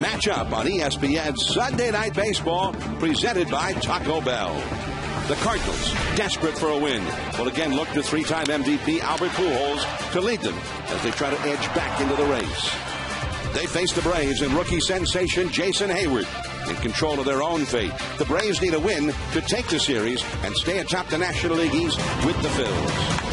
Matchup on ESPN Sunday Night Baseball, presented by Taco Bell. The Cardinals, desperate for a win, will again look to three-time MVP Albert Pujols to lead them as they try to edge back into the race. They face the Braves and rookie sensation Jason Hayward in control of their own fate. The Braves need a win to take the series and stay atop the National League East with the Phils.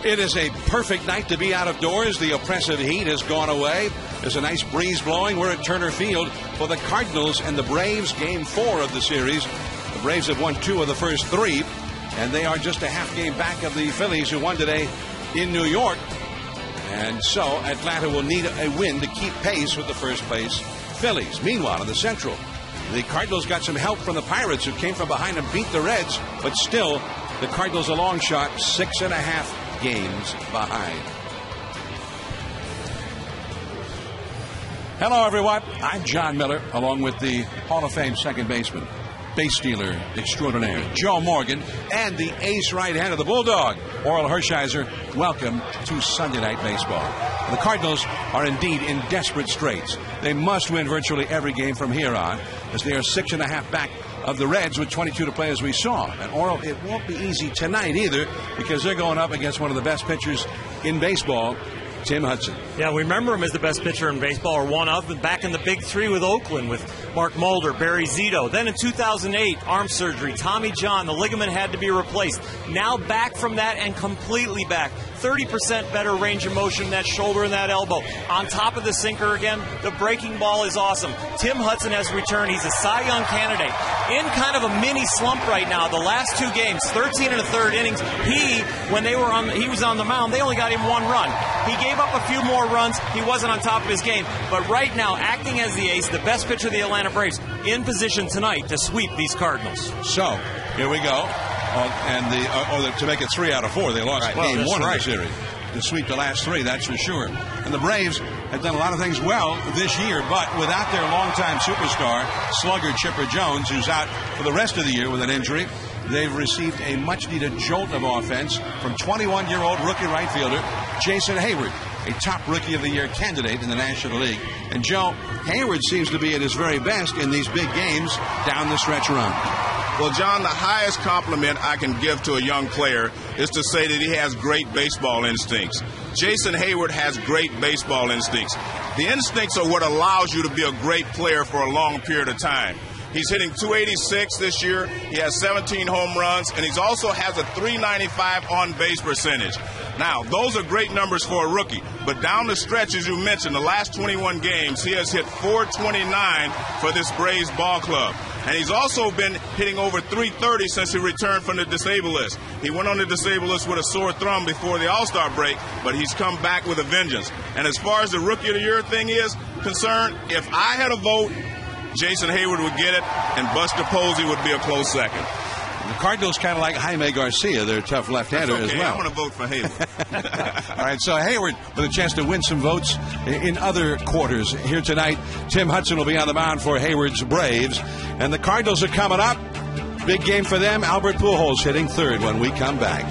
It is a perfect night to be out of doors. The oppressive heat has gone away. There's a nice breeze blowing. We're at Turner Field for the Cardinals and the Braves, Game 4 of the series. The Braves have won 2 of the first 3, and they are just a half game back of the Phillies, who won today in New York. And so Atlanta will need a win to keep pace with the first place Phillies. Meanwhile, in the Central, the Cardinals got some help from the Pirates, who came from behind and beat the Reds, but still, the Cardinals a long shot, 6.5 games behind. Hello, everyone. I'm John Miller, along with the Hall of Fame second baseman, base stealer extraordinaire, Joe Morgan, and the ace right hand of the Bulldog, Orel Hershiser. Welcome to Sunday Night Baseball. The Cardinals are indeed in desperate straits. They must win virtually every game from here on, as they are 6.5 back of the Reds with 22 to play, as we saw. And Orel, it won't be easy tonight either, because they're going up against one of the best pitchers in baseball, Tim Hudson. Yeah, we remember him as the best pitcher in baseball, or one of them, back in the Big Three with Oakland, with Mark Mulder, Barry Zito. Then in 2008, arm surgery, Tommy John, the ligament had to be replaced. Now back from that and completely back. 30% better range of motion in that shoulder and that elbow. On top of the sinker again, the breaking ball is awesome. Tim Hudson has returned. He's a Cy Young candidate. In kind of a mini slump right now. The last 2 games, 13 1/3 innings. He was on the mound, they only got him 1 run. He gave up a few more runs. He wasn't on top of his game. But right now, acting as the ace, the best pitcher of the Atlanta Braves, in position tonight to sweep these Cardinals. So, here we go. To make it 3 out of 4, they lost game 1 of the series. To sweep the last 3, that's for sure. And the Braves have done a lot of things well this year, but without their longtime superstar, slugger Chipper Jones, who's out for the rest of the year with an injury, they've received a much-needed jolt of offense from 21-year-old rookie right fielder Jason Hayward, a top Rookie of the Year candidate in the National League. And Joe, Hayward seems to be at his very best in these big games down the stretch run. Well, John, the highest compliment I can give to a young player is to say that he has great baseball instincts. Jason Hayward has great baseball instincts. The instincts are what allows you to be a great player for a long period of time. He's hitting .286 this year. He has 17 home runs, and he also has a .395 on-base percentage. Now, those are great numbers for a rookie, but down the stretch, as you mentioned, the last 21 games, he has hit .429 for this Braves ball club. And he's also been hitting over .330 since he returned from the disabled list. He went on the disabled list with a sore thumb before the All-Star break, but he's come back with a vengeance. And as far as the Rookie of the Year thing is concerned, if I had a vote, Jason Hayward would get it, and Buster Posey would be a close second. The Cardinals kind of like Jaime Garcia, their tough left-hander as well. I'm going to vote for Hayward. All right, so Hayward with a chance to win some votes in other quarters here tonight. Tim Hudson will be on the mound for Hayward's Braves. And the Cardinals are coming up. Big game for them. Albert Pujols hitting third when we come back.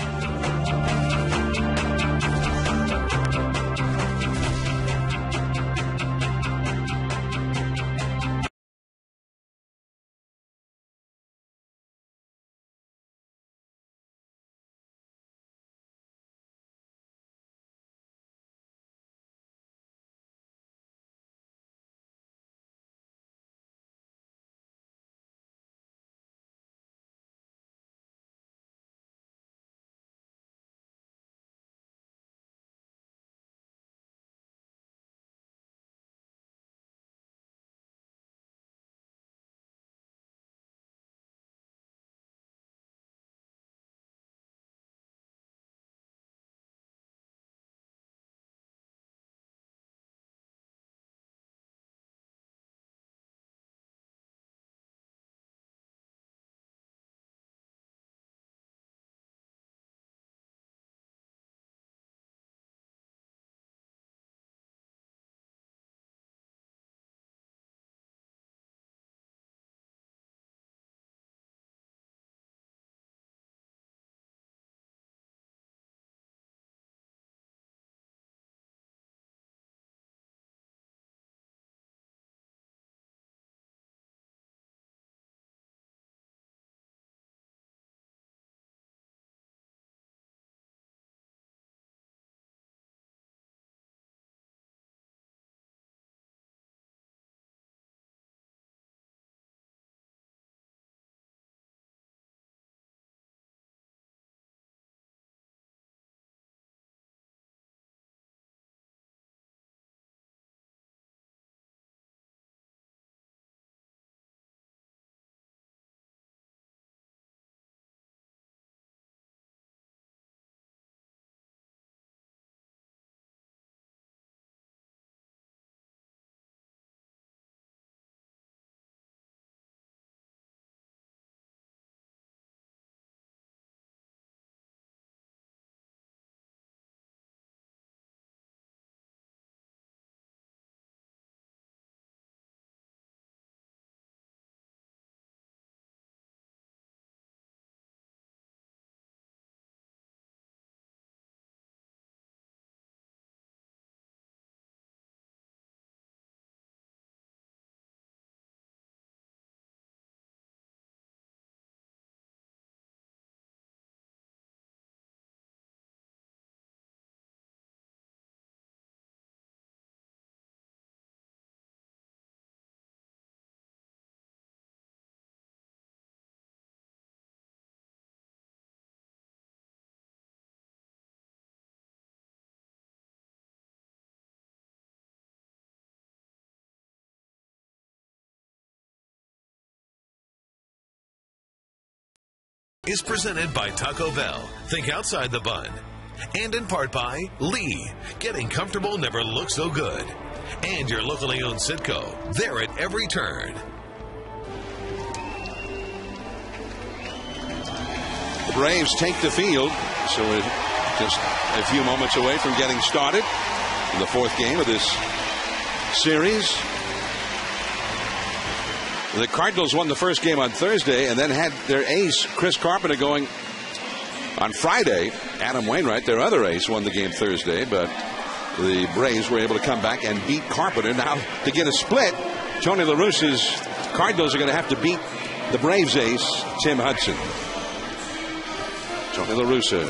is presented by Taco Bell. Think outside the bun. And in part by Lee. Getting comfortable never looks so good. And your locally owned Citco. They're at every turn. The Braves take the field, so we're just a few moments away from getting started in the fourth game of this series. The Cardinals won the first game on Thursday and then had their ace, Chris Carpenter, going on Friday. Adam Wainwright, their other ace, won the game Thursday, but the Braves were able to come back and beat Carpenter. Now, to get a split, Tony La Russa's Cardinals are going to have to beat the Braves ace, Tim Hudson. Tony La Russa,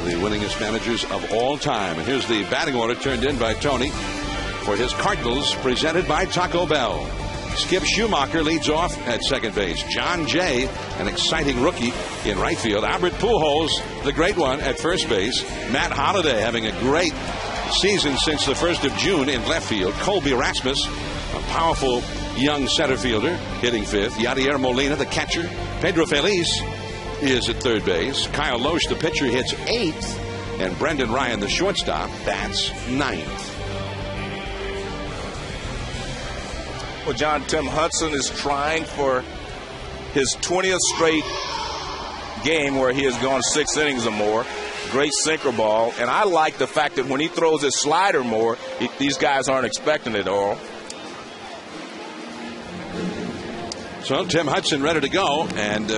the winningest managers of all time. And here's the batting order turned in by Tony for his Cardinals, presented by Taco Bell. Skip Schumacher leads off at second base. John Jay, an exciting rookie in right field. Albert Pujols, the great one, at first base. Matt Holliday having a great season since the 1st of June in left field. Colby Rasmus, a powerful young center fielder, hitting fifth. Yadier Molina, the catcher. Pedro Feliz is at third base. Kyle Lohse, the pitcher, hits eighth. And Brendan Ryan, the shortstop, bats ninth. Well, John, Tim Hudson is trying for his 20th straight game where he has gone 6 innings or more. Great sinker ball. And I like the fact that when he throws his slider more, these guys aren't expecting it all. So Tim Hudson ready to go. And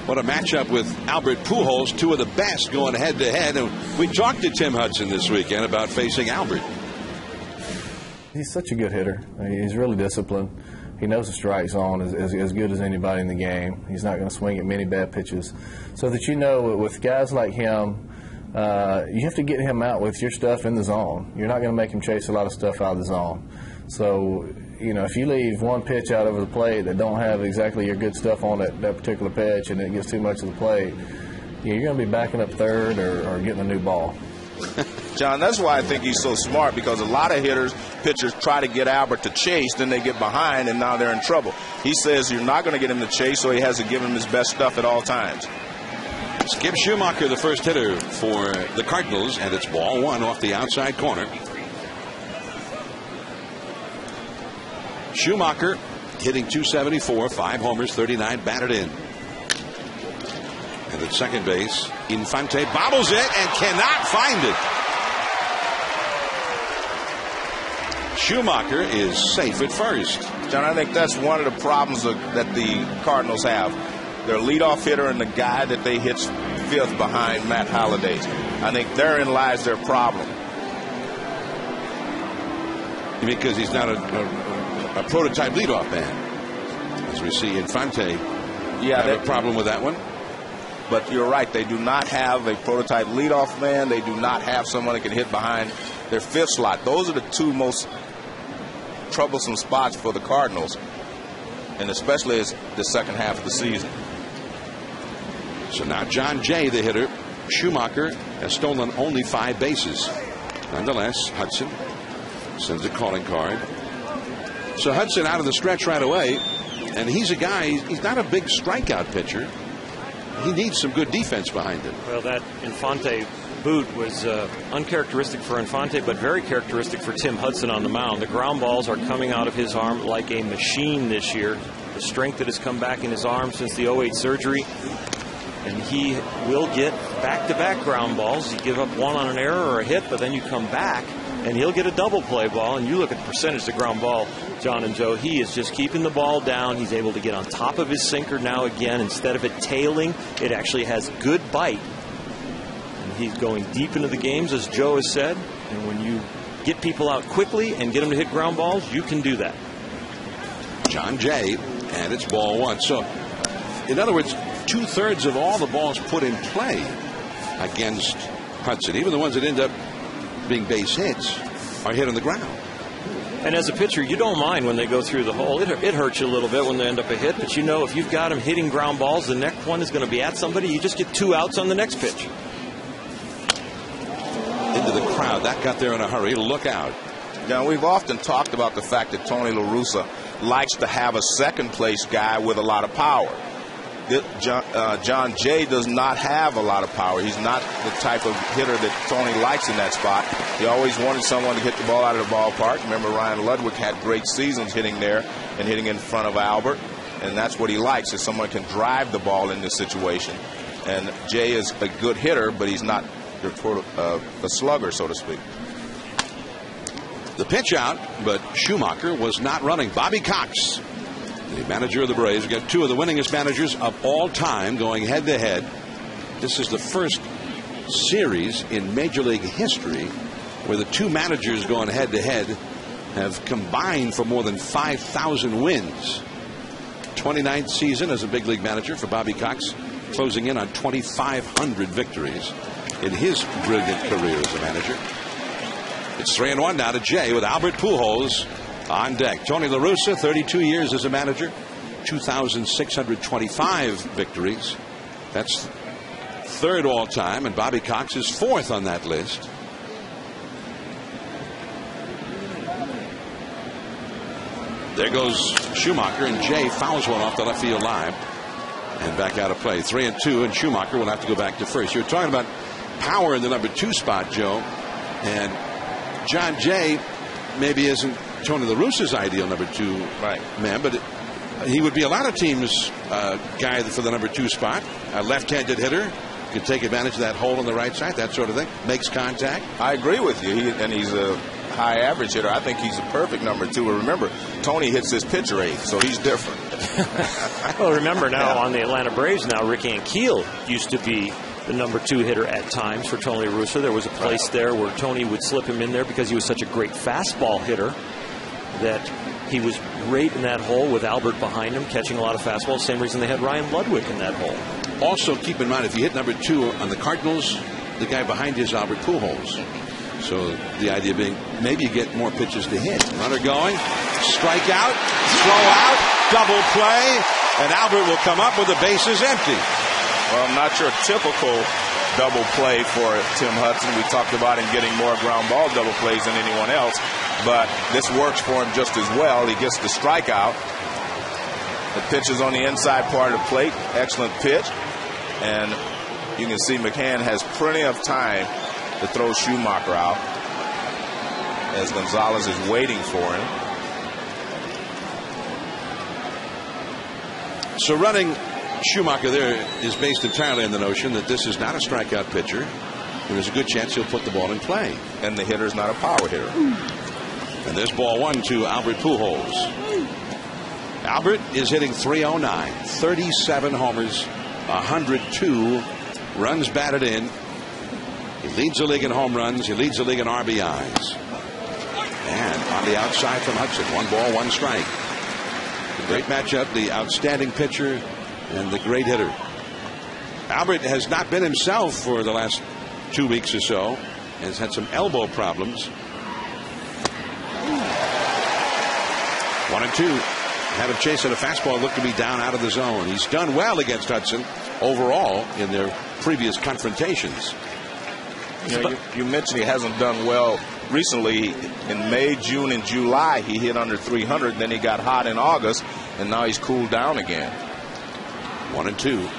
what a matchup with Albert Pujols, two of the best going head-to-head. And we talked to Tim Hudson this weekend about facing Albert. He's such a good hitter. He's really disciplined. He knows the strike zone as good as anybody in the game. He's not going to swing at many bad pitches. So that with guys like him, you have to get him out with your stuff in the zone. You're not going to make him chase a lot of stuff out of the zone. So, if you leave one pitch out over the plate that don't have exactly your good stuff on that particular pitch and it gets too much of the plate, you're going to be backing up third or getting a new ball. John, that's why I think he's so smart, because a lot of pitchers try to get Albert to chase, then they get behind, and now they're in trouble. He says you're not going to get him to chase, so he has to give him his best stuff at all times. Skip Schumacher, the first hitter for the Cardinals, and it's ball one off the outside corner. Schumacher hitting .274, 5 homers, 39 batted in. And at second base, Infante bobbles it and cannot find it. Schumacher is safe at first. John, I think that's one of the problems that the Cardinals have. Their leadoff hitter and the guy that they hit fifth behind Matt Holliday. I think therein lies their problem. You mean because he's not a prototype leadoff man? As we see Infante have a problem with that one. But you're right, they do not have a prototype leadoff man. They do not have someone that can hit behind their fifth slot. Those are the two most troublesome spots for the Cardinals, and especially as the second half of the season. So now John Jay, the hitter. Schumacher has stolen only 5 bases. Nonetheless, Hudson sends a calling card. So Hudson out of the stretch right away, and he's a guy, he's not a big strikeout pitcher. He needs some good defense behind him. Well, that Infante boot was uncharacteristic for Infante, but very characteristic for Tim Hudson on the mound. The ground balls are coming out of his arm like a machine this year. The strength that has come back in his arm since the 08 surgery. And he will get back-to-back ground balls. You give up one on an error or a hit, but then you come back, and he'll get a double play ball. And you look at the percentage of the ground ball, John and Joe, he is just keeping the ball down. He's able to get on top of his sinker now again. Instead of it tailing, it actually has good bite. And he's going deep into the games, as Joe has said. And when you get people out quickly and get them to hit ground balls, you can do that. John Jay, and it's ball one. So, in other words, 2/3 of all the balls put in play against Hudson, even the ones that end up being base hits, are hit on the ground. And as a pitcher, you don't mind when they go through the hole. It hurts you a little bit when they end up a hit, but you know if you've got them hitting ground balls, the next one is going to be at somebody. You just get 2 outs on the next pitch. Into the crowd. That got there in a hurry. Look out. Now, we've often talked about the fact that Tony La Russa likes to have a second place guy with a lot of power. John Jay does not have a lot of power. He's not the type of hitter that Tony likes in that spot. He always wanted someone to hit the ball out of the ballpark. Remember, Ryan Ludwig had great seasons hitting there and hitting in front of Albert, and that's what he likes, is someone can drive the ball in this situation. And Jay is a good hitter, but he's not a slugger, so to speak. The pitch out, but Schumacher was not running. Bobby Cox, the manager of the Braves, got two of the winningest managers of all time going head-to-head. This is the first series in Major League history where the two managers going head-to-head have combined for more than 5,000 wins. 29th season as a big league manager for Bobby Cox, closing in on 2,500 victories in his brilliant career as a manager. It's 3-1 now to Jay with Albert Pujols on deck. Tony La Russa, 32 years as a manager, 2,625 victories. That's third all time, and Bobby Cox is fourth on that list. There goes Schumacher, and Jay fouls one off the left field line and back out of play. 3-2, and Schumacher will have to go back to first. You're talking about power in the number 2 spot, Joe, and John Jay maybe isn't Tony La Russa's ideal number 2 man, but he would be a lot of teams' guy for the number 2 spot. A left-handed hitter, could take advantage of that hole on the right side, that sort of thing. Makes contact. I agree with you. He's a high average hitter. I think he's a perfect number 2. But remember, Tony hits his pitcher 8th, so he's different. Well, remember now on the Atlanta Braves now, Rick Ankiel used to be the number 2 hitter at times for Tony La Russa. There was a place there where Tony would slip him in there because he was such a great fastball hitter that he was right in that hole with Albert behind him, catching a lot of fastballs. Same reason they had Ryan Ludwig in that hole. Also, keep in mind, if you hit number 2 on the Cardinals, the guy behind you is Albert Pujols. So the idea being maybe you get more pitches to hit. Runner going, strike out, throw out, double play, and Albert will come up with the bases empty. Well, I'm not your typical double play for Tim Hudson. We talked about him getting more ground ball double plays than anyone else, but this works for him just as well. He gets the strikeout. The pitch is on the inside part of the plate. Excellent pitch. And you can see McCann has plenty of time to throw Schumacher out as Gonzalez is waiting for him. So running Schumacher there is based entirely on the notion that this is not a strikeout pitcher. There's a good chance he'll put the ball in play. And the hitter's not a power hitter. And there's ball 1 to Albert Pujols. Albert is hitting .309, 37 homers, 102 runs batted in. He leads the league in home runs. He leads the league in RBIs. And on the outside from Hudson, 1 ball, 1 strike. A great matchup, the outstanding pitcher and the great hitter. Albert has not been himself for the last 2 weeks or so. Has had some elbow problems. 1-2. Had him chasing a fastball, looked to be down out of the zone. He's done well against Hudson overall in their previous confrontations. You mentioned he hasn't done well recently. In May, June, and July, he hit under 300. Then he got hot in August, and now he's cooled down again. 1-2.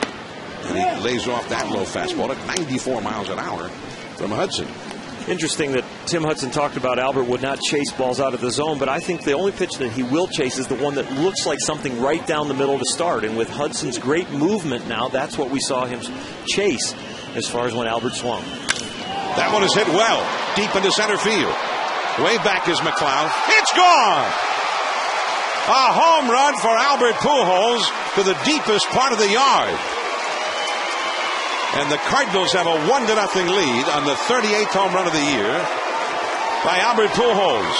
And he lays off that low fastball at 94 miles an hour from Hudson. Interesting that Tim Hudson talked about Albert would not chase balls out of the zone, but I think the only pitch that he will chase is the one that looks like something right down the middle to start. And with Hudson's great movement now, that's what we saw him chase as far as when Albert swung. That one is hit well, deep into center field. Way back is McLeod. It's gone! A home run for Albert Pujols to the deepest part of the yard. And the Cardinals have a 1-0 lead on the 38th home run of the year by Albert Pujols.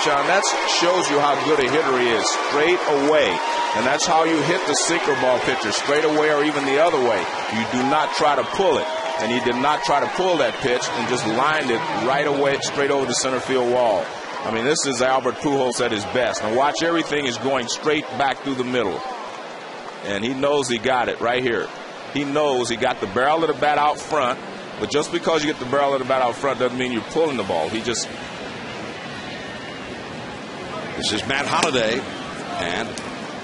John, that shows you how good a hitter he is, straight away. And that's how you hit the sinker ball pitcher, straight away or even the other way. You do not try to pull it. And he did not try to pull that pitch and just lined it right away, straight over the center field wall. I mean, this is Albert Pujols at his best. And watch, everything is going straight back through the middle. And he knows he got it right here. He knows he got the barrel of the bat out front. But just because you get the barrel of the bat out front doesn't mean you're pulling the ball. He just... This is Matt Holliday, and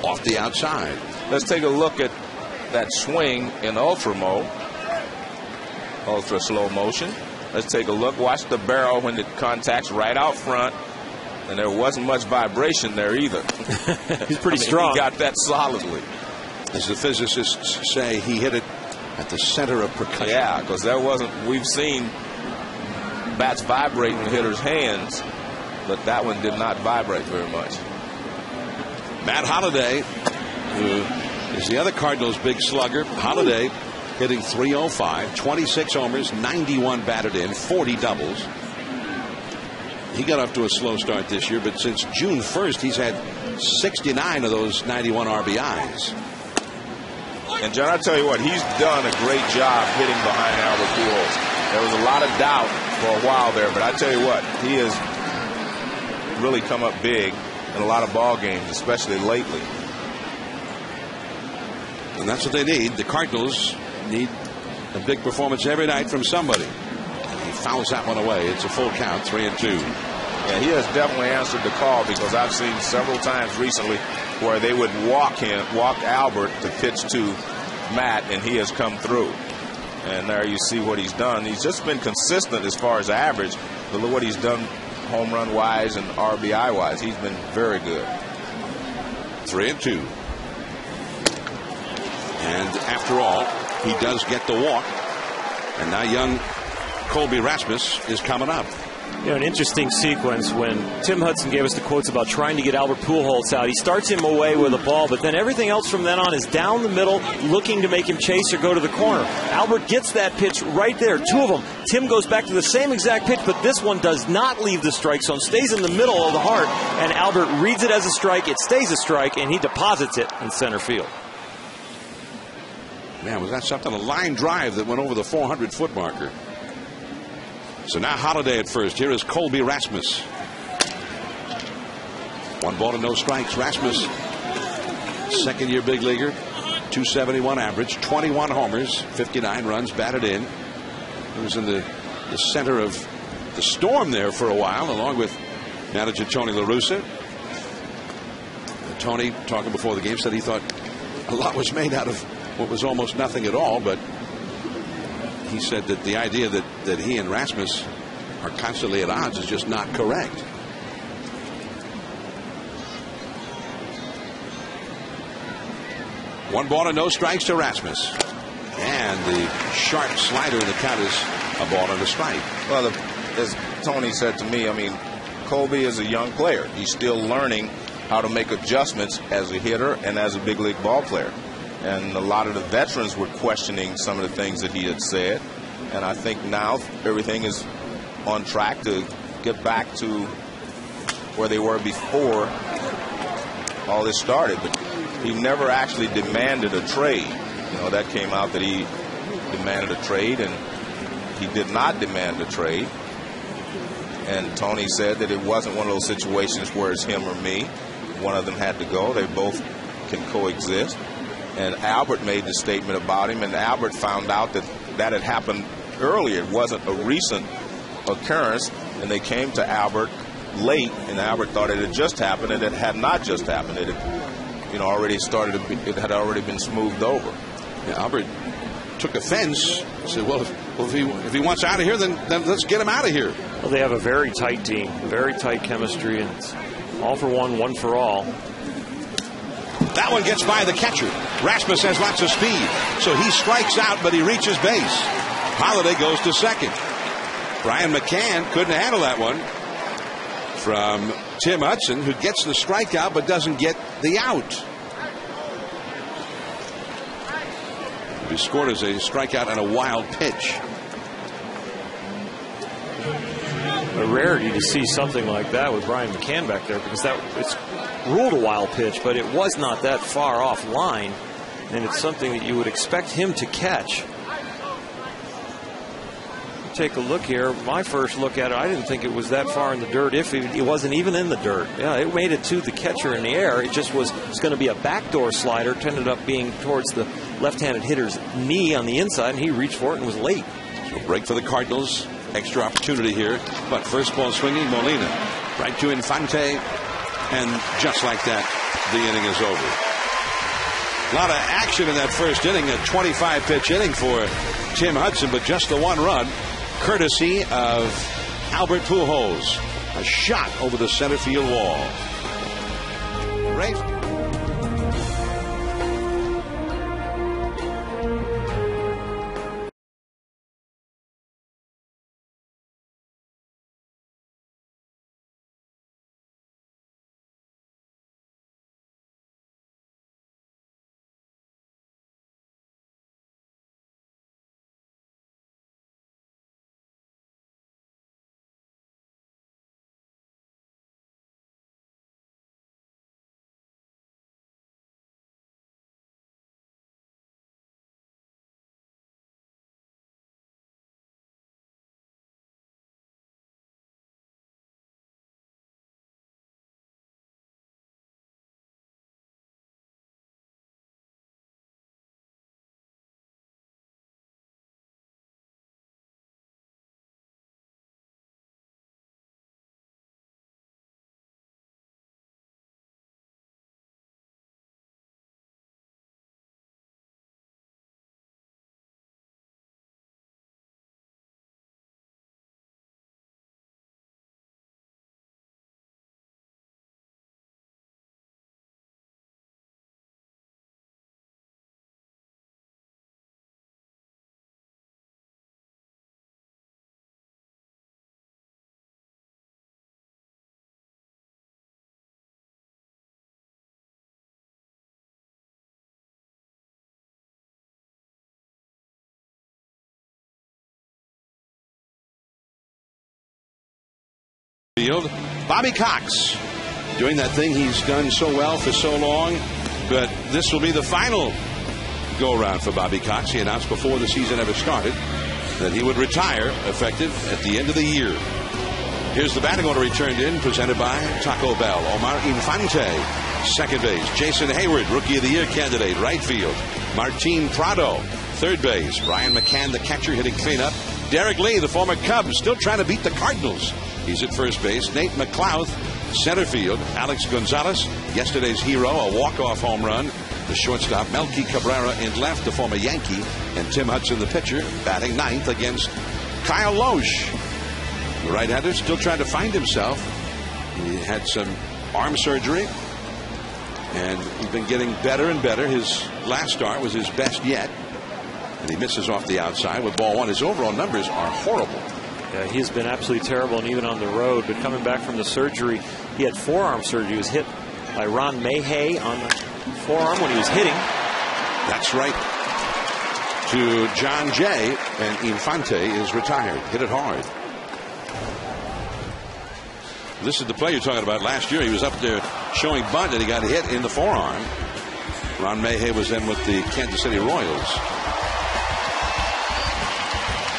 off the outside. Let's take a look at that swing in ultra slow motion. Let's take a look. Watch the barrel when it contacts right out front. And there wasn't much vibration there either. He's pretty strong. He got that solidly. As the physicists say, he hit it at the center of percussion. Yeah, because there wasn't, we've seen bats vibrate in hitters' hands, but that one did not vibrate very much. Matt Holliday, who is the other Cardinals' big slugger. Holliday hitting .305, 26 homers, 91 batted in, 40 doubles. He got off to a slow start this year, but since June 1st, he's had 69 of those 91 RBIs. And, John, I tell you what, he's done a great job hitting behind Albert Pujols. There was a lot of doubt for a while there, but I tell you what, he has really come up big in a lot of ball games, especially lately. And that's what they need. The Cardinals need a big performance every night from somebody. He fouls that one away. It's a full count, 3-2. Yeah, he has definitely answered the call, because I've seen several times recently where they would walk Albert to pitch to Matt, and he has come through. And there you see what he's done. He's just been consistent as far as average, but look what he's done home run wise and RBI wise. He's been very good. 3-2. And after all, he does get the walk. And now young Colby Rasmus is coming up. You know, an interesting sequence when Tim Hudson gave us the quotes about trying to get Albert Pujols out. He starts him away with a ball, but then everything else from then on is down the middle, looking to make him chase or go to the corner. Albert gets that pitch right there, two of them. Tim goes back to the same exact pitch, but this one does not leave the strike zone, stays in the middle of the heart, and Albert reads it as a strike. It stays a strike, and he deposits it in center field. Man, was that something? A line drive that went over the 400-foot marker. So now Holliday at first. Here is Colby Rasmus. 1 ball and no strikes. Rasmus, second-year big leaguer, .271 average, 21 homers, 59 runs batted in. He was in the center of the storm there for a while, along with manager Tony La Russa. Tony, talking before the game, said he thought a lot was made out of what was almost nothing at all, but he said that the idea that he and Rasmus are constantly at odds is just not correct. One ball and no strikes to Rasmus. And the sharp slider in the count is a ball and a strike. Well, as Tony said to me, I mean, Colby is a young player. He's still learning how to make adjustments as a hitter and as a big league ball player. And a lot of the veterans were questioning some of the things that he had said. And I think now everything is on track to get back to where they were before all this started. But he never actually demanded a trade. You know, that came out that he demanded a trade, and he did not demand a trade. And Tony said that it wasn't one of those situations where it's him or me. One of them had to go. They both can coexist. And Albert made the statement about him, and Albert found out that had happened earlier. It wasn't a recent occurrence, and they came to Albert late, and Albert thought it had just happened, and it had not just happened. It had, already started. It had already been smoothed over. Yeah, Albert took offense. Said, "Well, if he wants out of here, then let's get him out of here." Well, they have a very tight team, very tight chemistry, and it's all for one, one for all. That one gets by the catcher. Rasmus has lots of speed, so he strikes out, but he reaches base. Holliday goes to second. Brian McCann couldn't handle that one from Tim Hudson, who gets the strikeout but doesn't get the out. He scored as a strikeout and a wild pitch. A rarity to see something like that with Brian McCann back there, because it's ruled a wild pitch, but it was not that far off line, and it's something that you would expect him to catch. Take a look here. My first look at it, I didn't think it was that far in the dirt, if it wasn't even in the dirt. Yeah, it made it to the catcher in the air. It just was going to be a backdoor slider. It ended up being towards the left-handed hitter's knee on the inside, and he reached for it and was late. So break for the Cardinals. Extra opportunity here, but first ball swinging, Molina right to Infante, and just like that, the inning is over. A lot of action in that first inning, a 25-pitch inning for Tim Hudson, but just the one run, courtesy of Albert Pujols. A shot over the center field wall. Braves. Field. Bobby Cox doing that thing he's done so well for so long, but this will be the final go-around for Bobby Cox. He announced before the season ever started that he would retire effective at the end of the year. Here's the batting order he turned in, presented by Taco Bell. Omar Infante, second base. Jason Hayward, Rookie of the Year candidate, right field. Martin Prado, third base. Brian McCann, the catcher, hitting cleanup. Derek Lee, the former Cub, still trying to beat the Cardinals. He's at first base. Nate McLouth, center field. Alex Gonzalez, yesterday's hero, a walk-off home run. The shortstop, Melky Cabrera, in left, the former Yankee. And Tim Hudson, the pitcher, batting ninth against Kyle Lohse. The right-hander still trying to find himself. He had some arm surgery, and he's been getting better and better. His last start was his best yet, and he misses off the outside with ball one. His overall numbers are horrible. Yeah, he's been absolutely terrible, and even on the road. But coming back from the surgery, he had forearm surgery. He was hit by Ron Mayhay on the forearm when he was hitting. That's right. To John Jay, and Infante is retired. Hit it hard. This is the play you're talking about. Last year he was up there showing bunt, and he got hit in the forearm. Ron Mayhay was then with the Kansas City Royals.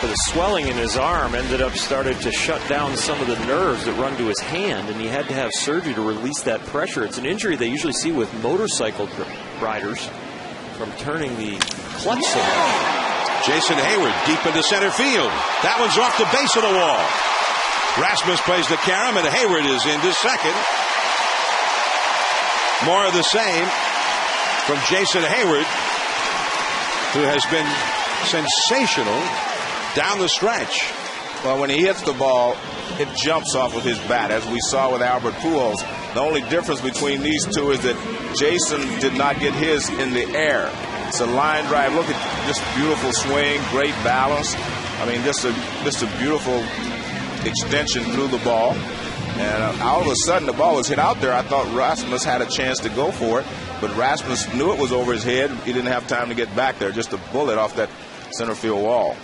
But the swelling in his arm ended up started to shut down some of the nerves that run to his hand, and he had to have surgery to release that pressure. It's an injury they usually see with motorcycle riders from turning the clutch signal. Jason Hayward deep into center field. That one's off the base of the wall. Rasmus plays the carom, and Hayward is into second. More of the same from Jason Hayward, who has been sensational down the stretch. Well, when he hits the ball, it jumps off with his bat, as we saw with Albert Pujols. The only difference between these two is that Jason did not get his in the air. It's a line drive. Look at this beautiful swing, great balance. I mean, just a beautiful extension through the ball. And all of a sudden, the ball was hit out there. I thought Rasmus had a chance to go for it, but Rasmus knew it was over his head. He didn't have time to get back there. Just a bullet off that center field wall.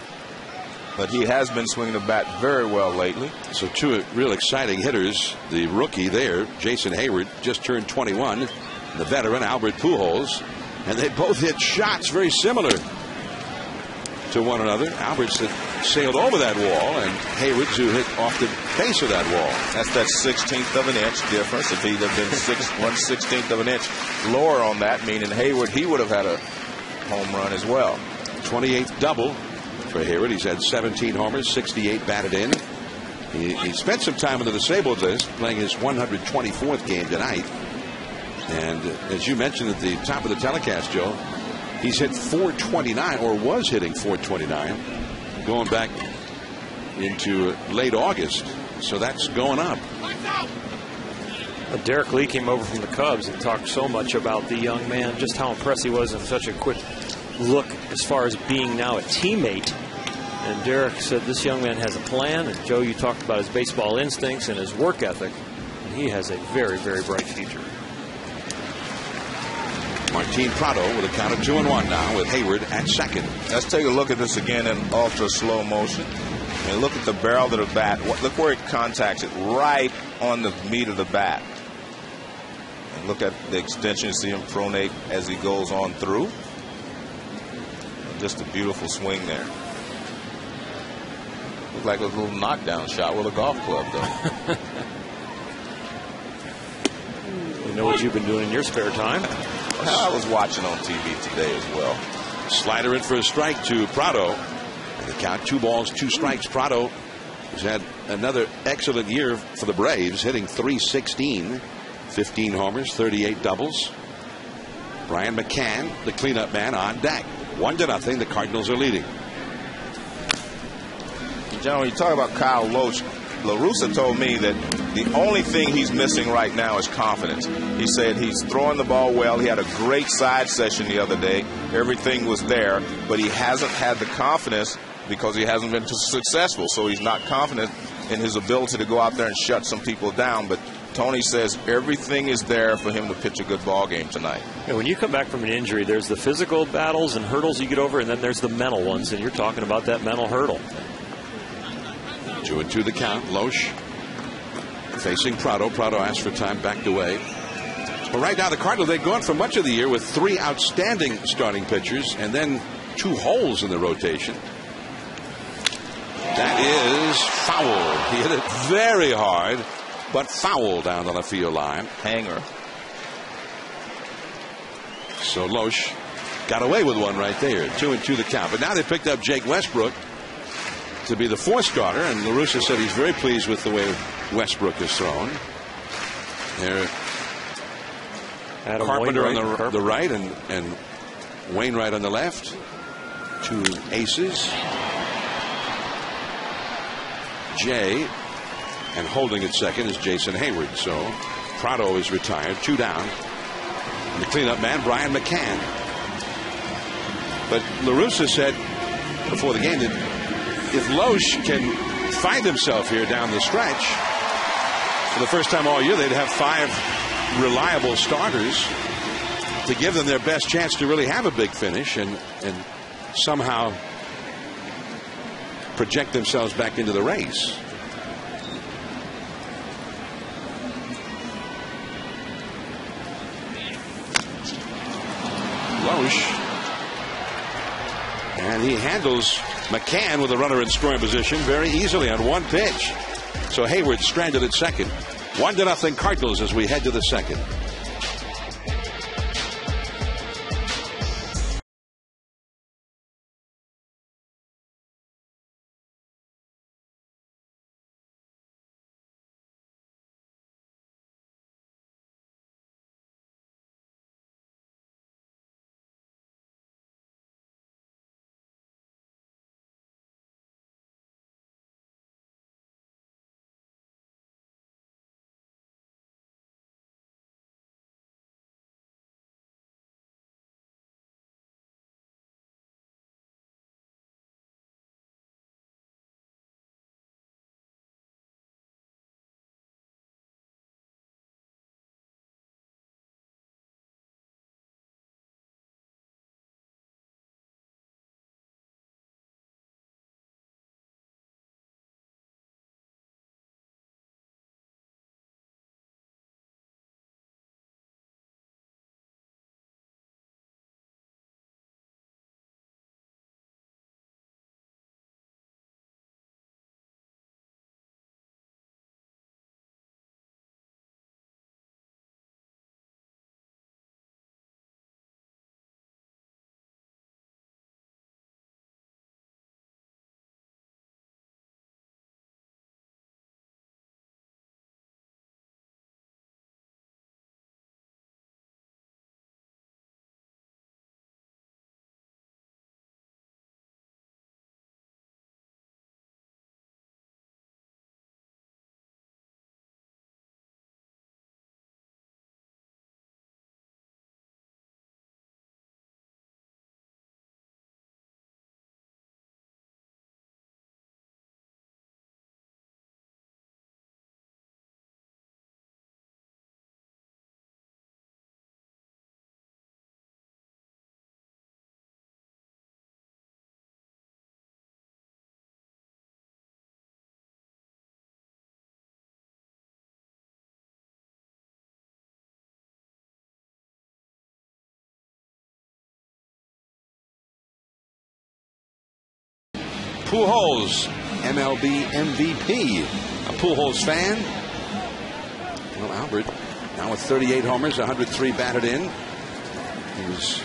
But he has been swinging the bat very well lately. So two real exciting hitters. The rookie there, Jason Hayward, just turned 21. The veteran, Albert Pujols. And they both hit shots very similar to one another. Albert's had sailed over that wall, and Hayward's who hit off the base of that wall. That's that 16th of an inch difference. If he'd have been 1/16th of an inch lower on that, meaning Hayward, he would have had a home run as well. 28th double for Hayward. He's had 17 homers, 68 batted in. He spent some time on the disabled list, playing his 124th game tonight. And as you mentioned at the top of the telecast, Joe, he's hit 429, or was hitting 429, going back into late August. So that's going up. Derek Lee came over from the Cubs and talked so much about the young man, just how impressed he was, and such a quick look as far as being now a teammate. And Derek said this young man has a plan. And Joe, you talked about his baseball instincts and his work ethic. And he has a very, very bright future. Martin Prado with a count of 2-1 now with Hayward at second. Let's take a look at this again in ultra slow motion. And look at the barrel of the bat. Look where it contacts it, right on the meat of the bat. And look at the extension. See him pronate as he goes on through. And just a beautiful swing there. Looked like a little knockdown shot with a golf club, though. You know what you've been doing in your spare time? I was watching on TV today as well. Slider in for a strike to Prado. And the count, 2 balls, 2 strikes. Prado has had another excellent year for the Braves, hitting .316, 15 homers, 38 doubles. Brian McCann, the cleanup man, on deck. 1-0. The Cardinals are leading. John, when you talk about Kyle Lohse, La Russa told me that the only thing he's missing right now is confidence. He said he's throwing the ball well. He had a great side session the other day. Everything was there, but he hasn't had the confidence because he hasn't been successful. So he's not confident in his ability to go out there and shut some people down. But Tony says everything is there for him to pitch a good ball game tonight. Yeah, when you come back from an injury, there's the physical battles and hurdles you get over, and then there's the mental ones, and you're talking about that mental hurdle. 2-2 the count. Lohse facing Prado. Prado asked for time, backed away. But right now the Cardinals, they've gone for much of the year with 3 outstanding starting pitchers and then 2 holes in the rotation. That is foul. He hit it very hard, but foul down the left field line. Hanger. So Lohse got away with one right there. 2-2 the count. But now they picked up Jake Westbrook to be the 4th starter, and La Russa said he's very pleased with the way Westbrook is thrown. There, Carpenter on the right and Wainwright on the left. 2 aces. Jay, and holding at second is Jason Hayward. So Prado is retired, 2 down. And the cleanup man, Brian McCann. But La Russa said before the game that if Lohse can find himself here down the stretch, for the first time all year, they'd have 5 reliable starters to give them their best chance to really have a big finish and somehow project themselves back into the race. Lohse, and he handles McCann with a runner in scoring position very easily on 1 pitch. So Hayward stranded at second. 1-0 Cardinals as we head to the second. Pujols, MLB MVP. A Pujols fan. Well, Albert, now with 38 homers, 103 batted in. He was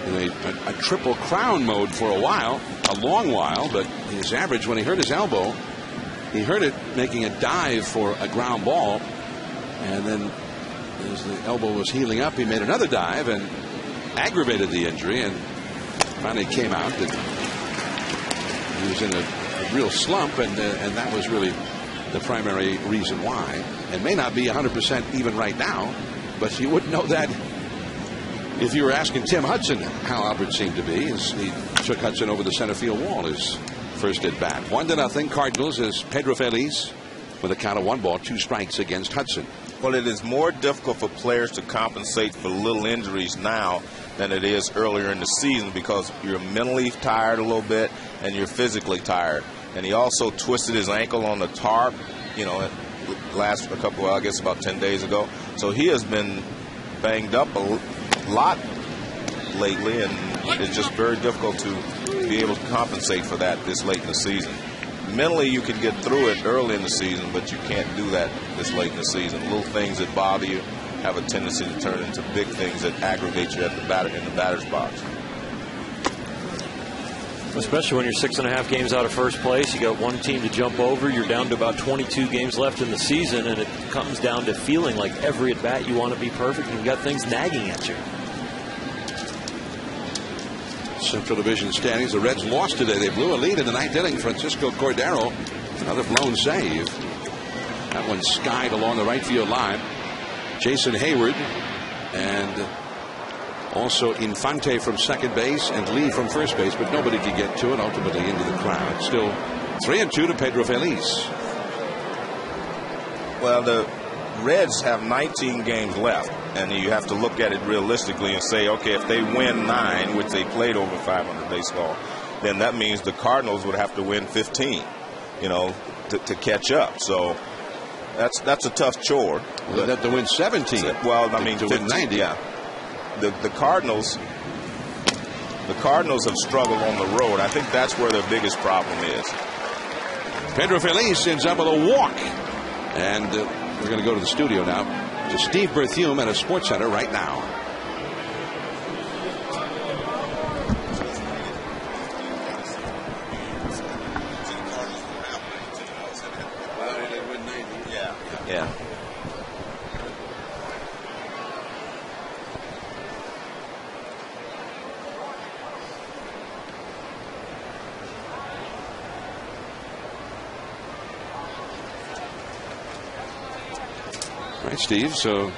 in a triple crown mode for a while, a long while, but his average, when he hurt his elbow, he hurt it making a dive for a ground ball, and then as the elbow was healing up, he made another dive and aggravated the injury, and finally came out that he was in a real slump, and that was really the primary reason why. It may not be 100% even right now, but you wouldn't know that if you were asking Tim Hudson how Albert seemed to be, as he took Hudson over the center field wall his first at bat. 1-0 Cardinals as Pedro Feliz with a count of 1 ball, 2 strikes against Hudson. Well, it is more difficult for players to compensate for little injuries now than it is earlier in the season, because you're mentally tired a little bit and you're physically tired. And he also twisted his ankle on the tarp, last I guess about 10 days ago. So he has been banged up a lot lately, and it's just very difficult to be able to compensate for that this late in the season. Mentally, you can get through it early in the season, but you can't do that this late in the season. Little things that bother you have a tendency to turn into big things that aggravate you in the batter's box. Especially when you're 6.5 games out of first place, you got one team to jump over. You're down to about 22 games left in the season, and it comes down to feeling like every at bat you want to be perfect, and you've got things nagging at you. Central Division standings. The Reds lost today. They blew a lead in the 9th inning. Francisco Cordero, another blown save. That one skied along the right field line. Jason Hayward and also Infante from second base and Lee from first base, but nobody could get to it, ultimately into the crowd. Still 3-2 to Pedro Feliz. Well, the Reds have 19 games left, and you have to look at it realistically and say, okay, if they win 9, which they played over 500 baseball, then that means the Cardinals would have to win 15, to catch up. So that's a tough chore. Well, they'd have to win 17. Well, I mean, to win 90. Yeah. The Cardinals have struggled on the road. I think that's where their biggest problem is. Pedro Feliz ends up with a walk, and we're going to go to the studio now to Steve Berthume at a Sports Center right now. Yeah. Right, Steve. So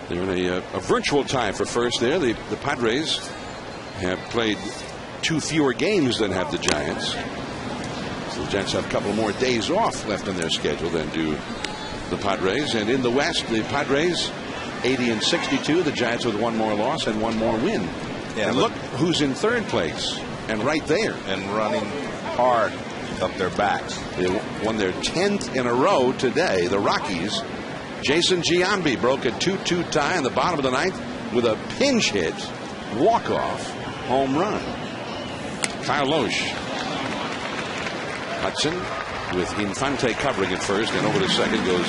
they're in a virtual tie for first there. The Padres have played 2 fewer games than have the Giants. So the Giants have a couple more days off left on their schedule than do the Padres. And in the West, the Padres 80-62. The Giants with 1 more loss and 1 more win. Yeah, and look who's in 3rd place and right there and running hard up their backs. They won their 10th in a row today. The Rockies. Jason Giambi broke a 2-2 tie in the bottom of the 9th with a pinch hit, walk-off home run. Kyle Lohse. Hudson with Infante covering at first, and over to second goes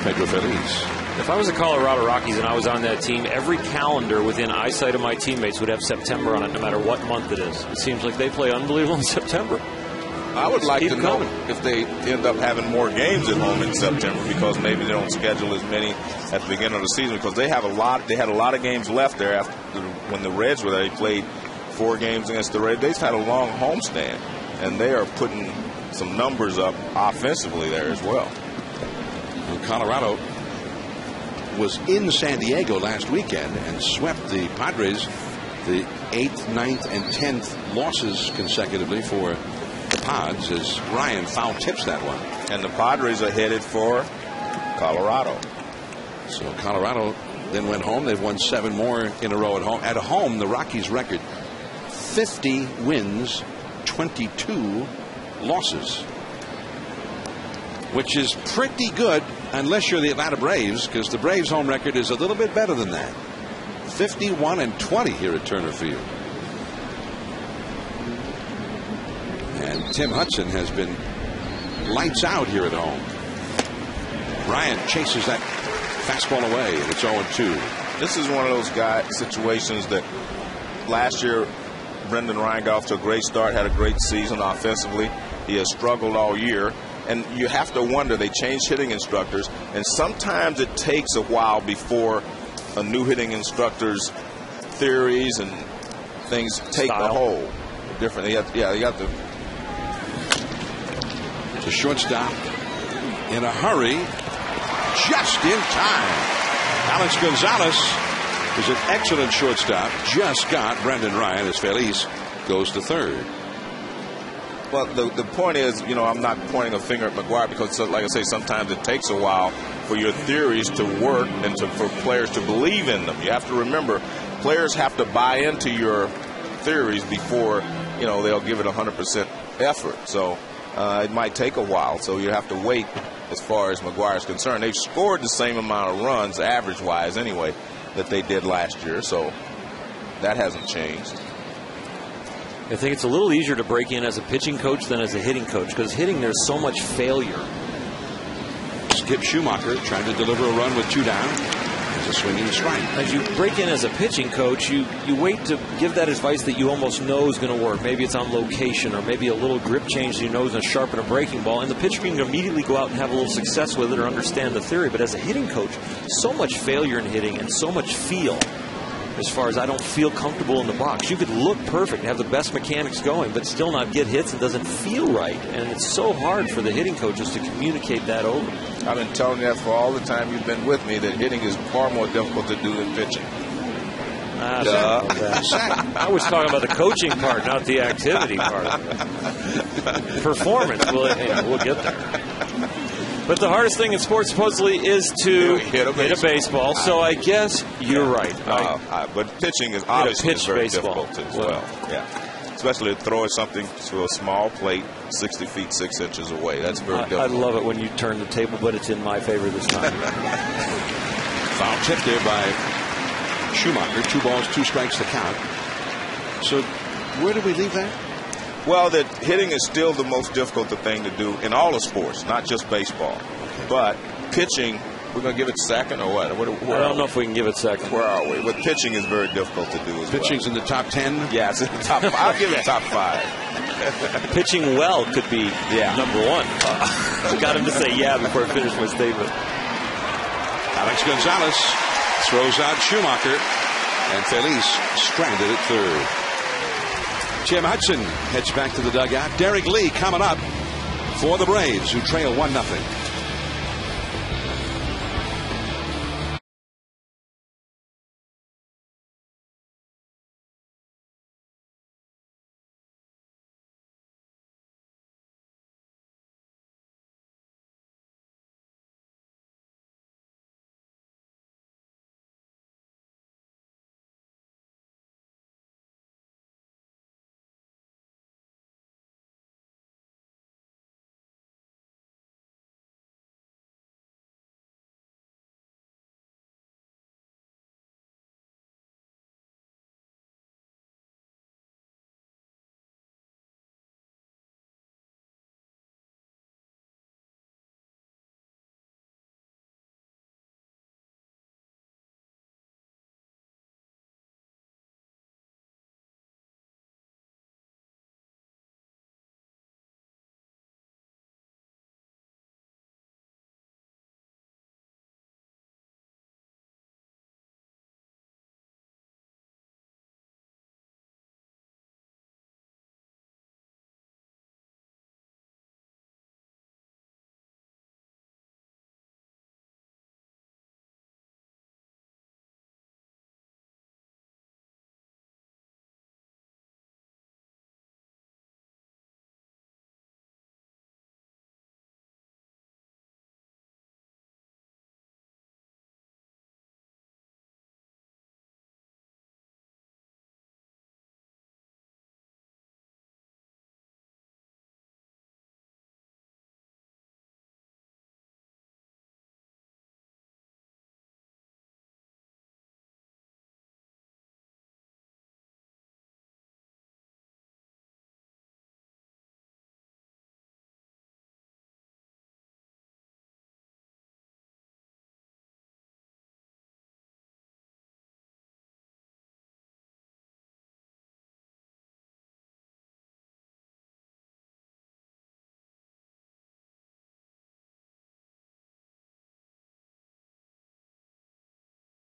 Pedro Feliz. If I was the Colorado Rockies and I was on that team, every calendar within eyesight of my teammates would have September on it, no matter what month it is. It seems like they play unbelievable in September. I would like to know if they end up having more games at home in September, because maybe they don't schedule as many at the beginning of the season, because they had a lot of games left there after when the Reds were there. They played 4 games against the Reds. They've had a long homestand, and they are putting some numbers up offensively there as well. Colorado was in San Diego last weekend and swept the Padres. The 8th, 9th, and 10th losses consecutively for the Pods, as Ryan foul tips that one. And the Padres are headed for Colorado. So Colorado then went home. They've won 7 more in a row at home. At home, the Rockies' record 50 wins, 22 losses, which is pretty good unless you're the Atlanta Braves, because the Braves' home record is a little bit better than that. 51-20 here at Turner Field. Tim Hudson has been lights out here at home. Bryant chases that fastball away, and it's 0-2. This is one of those situations that last year Brendan Ryan got off to a great start, had a great season offensively. He has struggled all year. And you have to wonder, they changed hitting instructors, and sometimes it takes a while before a new hitting instructor's theories and things take a hold. Different. You got the shortstop in a hurry, just in time. Alex Gonzalez is an excellent shortstop. Just got Brendan Ryan as Feliz goes to third. Well, the point is, I'm not pointing a finger at McGuire because, like I say, sometimes it takes a while for your theories to work and for players to believe in them. You have to remember, players have to buy into your theories before, they'll give it 100% effort. So it might take a while. So you have to wait as far as McGuire is concerned. They've scored the same amount of runs, average-wise anyway, that they did last year. So that hasn't changed. I think it's a little easier to break in as a pitching coach than as a hitting coach, because hitting, there's so much failure. Skip Schumacher trying to deliver a run with 2 down. It's a swinging strike. As you break in as a pitching coach, you wait to give that advice that you almost know is going to work. Maybe it's on location, or maybe a little grip change that you know is going to sharpen a breaking ball, and the pitcher can immediately go out and have a little success with it or understand the theory. But as a hitting coach, so much failure in hitting and so much feel. As far as I don't feel comfortable in the box. You could look perfect and have the best mechanics going, but still not get hits. It doesn't feel right. And it's so hard for the hitting coaches to communicate that over. I've been telling you that for all the time you've been with me, that hitting is far more difficult to do than pitching. I was talking about the coaching part, not the activity part. Performance, we'll get there. But the hardest thing in sports supposedly is to hit a baseball. So I guess you're right. But pitching is obviously very difficult as well. Yeah, especially to throw something to a small plate 60 feet 6 inches away. That's very difficult. I love it when you turn the table, but it's in my favor this time. Foul tip there by Schumacher. 2 balls, 2 strikes to count. So where do we leave that? Well, that hitting is still the most difficult thing to do in all the sports, not just baseball. But pitching, we're going to give it second or what? I don't know if we can give it second. Where are we? But pitching is very difficult to do as well. Pitching's in the top 10? Yeah, it's in the top 5. I'll give it top 5. Pitching well could be number 1. Got him to say before I finish my statement. Alex Gonzalez throws out Schumacher, and Feliz stranded at third. Tim Hudson heads back to the dugout. Derek Lee coming up for the Braves, who trail 1-0.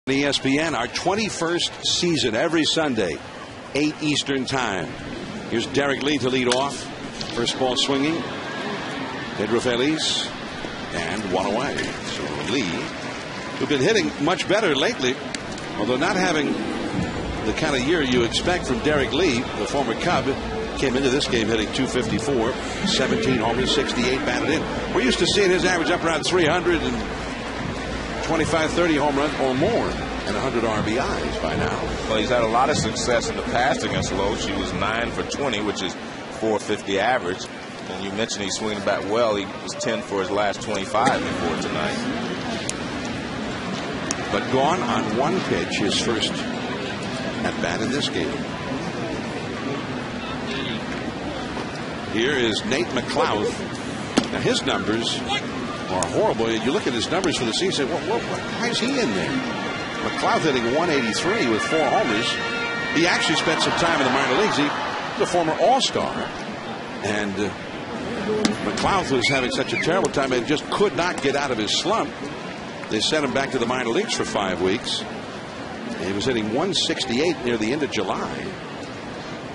ESPN, our 21st season, every Sunday, 8 Eastern time. Here's Derek Lee to lead off. First ball swinging. Pedro Feliz, and one away. So Lee, who's been hitting much better lately, although not having the kind of year you expect from Derek Lee, the former Cub, came into this game hitting .254, 17 homers, 68 batted in. We're used to seeing his average up around 300 and 25, 30 home runs or more and 100 RBIs by now. Well, he's had a lot of success in the past against Lohse. He was 9 for 20, which is .450 average. And you mentioned he's swinging the bat well. He was 10 for his last 25 before tonight. But gone on one pitch, his first at bat in this game. Here is Nate McLeod. Now his numbers are horrible. You look at his numbers for the season. Why is he in there? McLeod hitting .183 with 4 homers. He actually spent some time in the minor leagues. He's a former All-Star. And McLeod was having such a terrible time and just could not get out of his slump. They sent him back to the minor leagues for 5 weeks. He was hitting .168 near the end of July.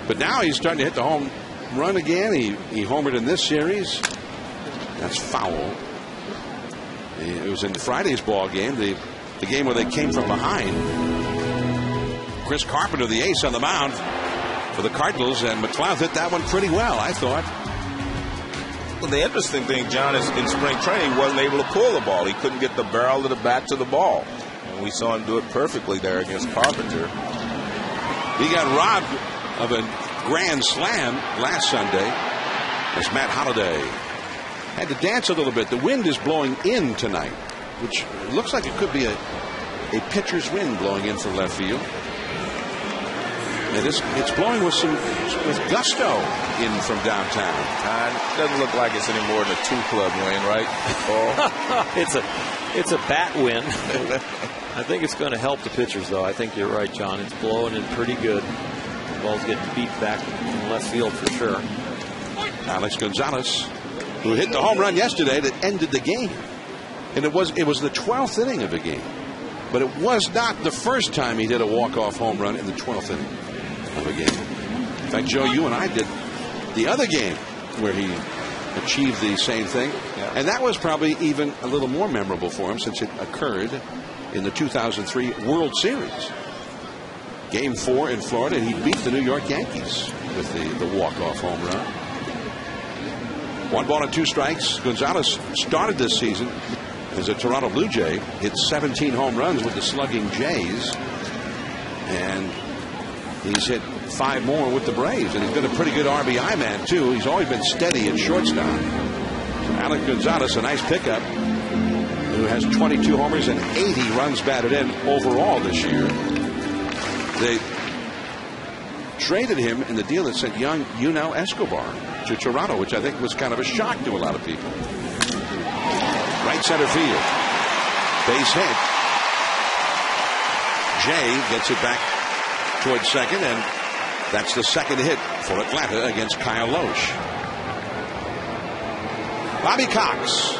But now he's starting to hit the home run again. He homered in this series. That's foul. It was in Friday's ball game, the game where they came from behind. Chris Carpenter, the ace on the mound for the Cardinals, and McLeod hit that one pretty well, I thought. Well, the interesting thing, John, is in spring training he wasn't able to pull the ball. He couldn't get the barrel of the bat to the ball. And we saw him do it perfectly there against Carpenter. He got robbed of a grand slam last Sunday as Matt Holliday had to dance a little bit. The wind is blowing in tonight, which looks like it could be a pitcher's wind blowing in from left field. And it's blowing with gusto in from downtown. It doesn't look like it's any more than a 2-club wind, right? It's a bat wind. I think it's going to help the pitchers, though. I think you're right, John. It's blowing in pretty good. The ball's getting beat back in left field for sure. Alex Gonzalez, who hit the home run yesterday that ended the game. And it was the 12th inning of the game. But it was not the first time he did a walk-off home run in the 12th inning of a game. In fact, Joe, you and I did the other game where he achieved the same thing. Yeah. And that was probably even a little more memorable for him since it occurred in the 2003 World Series. Game 4 in Florida, and he beat the New York Yankees with the walk-off home run. 1 ball and 2 strikes. Gonzalez started this season as a Toronto Blue Jay, hit 17 home runs with the slugging Jays, and he's hit 5 more with the Braves, and he's been a pretty good RBI man too. He's always been steady at shortstop. So Alex Gonzalez, a nice pickup, who has 22 homers and 80 runs batted in overall this year. They traded him in the deal that sent young Yunel Escobar to Toronto, which I think was kind of a shock to a lot of people. Right center field. Base hit. Jay gets it back towards second, and that's the second hit for Atlanta against Kyle Lohse. Bobby Cox.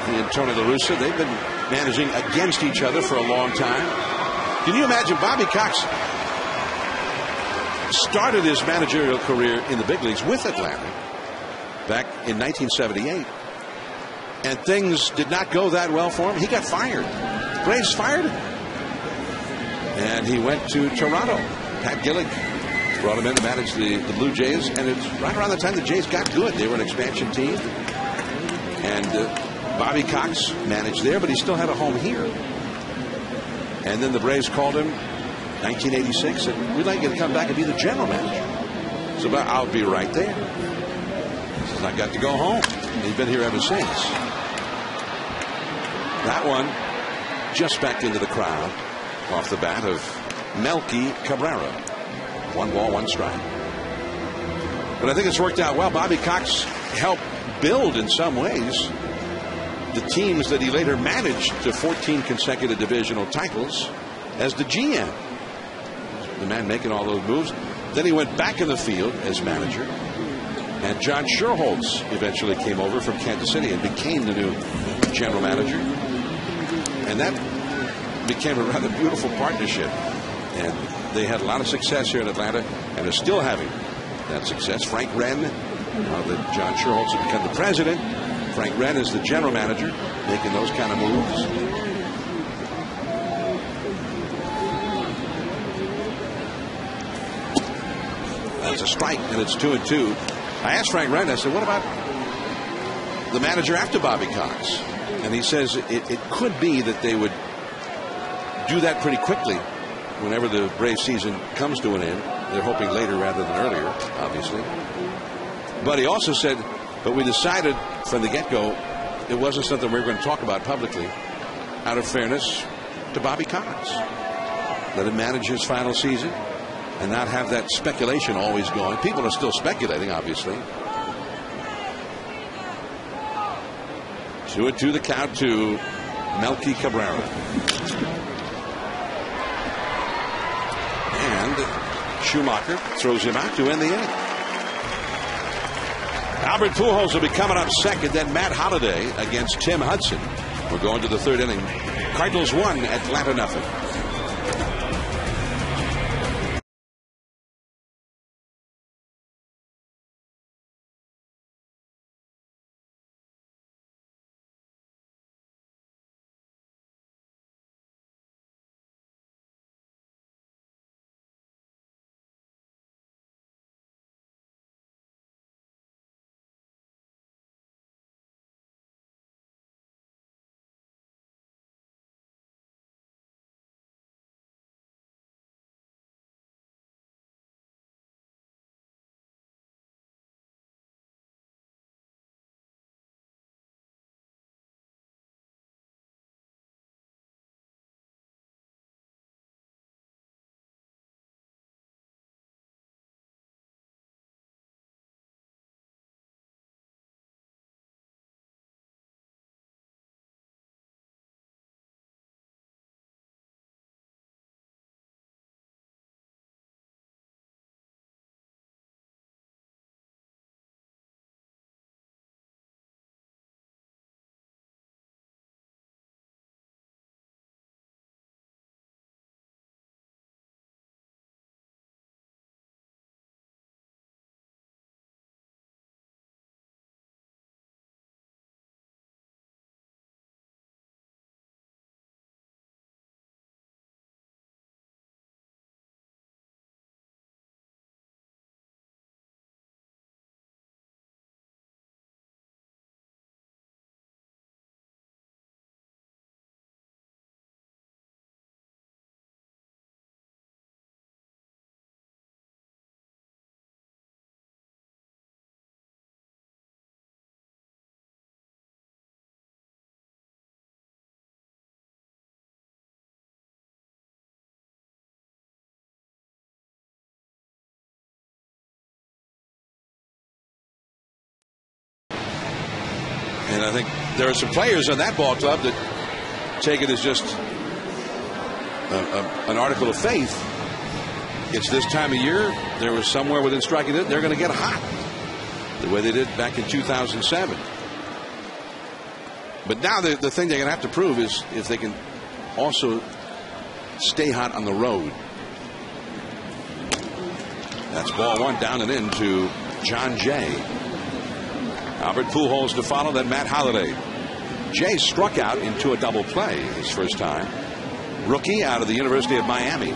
He and Tony La Russa, they've been managing against each other for a long time. Can you imagine Bobby Cox started his managerial career in the big leagues with Atlanta back in 1978, and things did not go that well for him. He got fired. Braves fired him, and he went to Toronto. Pat Gillick brought him in to manage the Blue Jays, and it's right around the time the Jays got good. They were an expansion team, and Bobby Cox managed there, but he still had a home here. And then the Braves called him 1986, and we'd like you to come back and be the general manager. So I'll be right there. He says, I got to go home. And he's been here ever since. That one just back into the crowd off the bat of Melky Cabrera. 1 ball, 1 strike. But I think it's worked out well. Bobby Cox helped build in some ways the teams that he later managed to 14 consecutive divisional titles as the GM. The man making all those moves. Then he went back in the field as manager. And John Sherholtz eventually came over from Kansas City and became the new general manager. And that became a rather beautiful partnership. And they had a lot of success here in Atlanta and are still having that success. Frank Wren, now that John Schuerholz has become the president, Frank Wren is the general manager, making those kind of moves. That's a strike, and it's 2-2. I asked Frank Wren, I said, what about the manager after Bobby Cox? And he says it could be that they would do that pretty quickly whenever the Braves season comes to an end. They're hoping later rather than earlier, obviously. But he also said, but we decided from the get-go it wasn't something we were going to talk about publicly out of fairness to Bobby Cox. Let him manage his final season and not have that speculation always going. People are still speculating, obviously. 2-2 the count to Melky Cabrera. And Schumacher throws him out to end the inning. Albert Pujols will be coming up second, then Matt Holliday against Tim Hudson. We're going to the third inning. Cardinals 1, Atlanta nothing. And I think there are some players on that ball club that take it as just an article of faith. It's this time of year. There was somewhere within striking it. They're going to get hot the way they did back in 2007. But now the thing they're going to have to prove is if they can also stay hot on the road. That's ball one, down and in to John Jay. Albert Pujols to follow, then Matt Holliday. Jay struck out into a double play his first time. Rookie out of the University of Miami.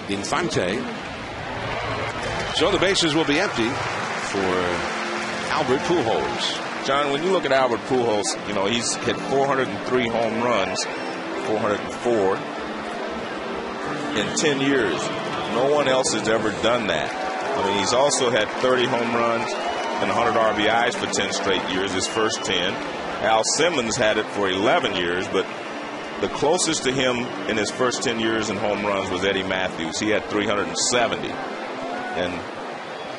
Infante. So the bases will be empty for Albert Pujols. John, when you look at Albert Pujols, you know, he's hit 403 home runs, 404 in 10 years. No one else has ever done that. I mean, he's also had 30 home runs and 100 RBIs for 10 straight years, his first 10. Al Simmons had it for 11 years, but the closest to him in his first 10 years in home runs was Eddie Matthews. He had 370, and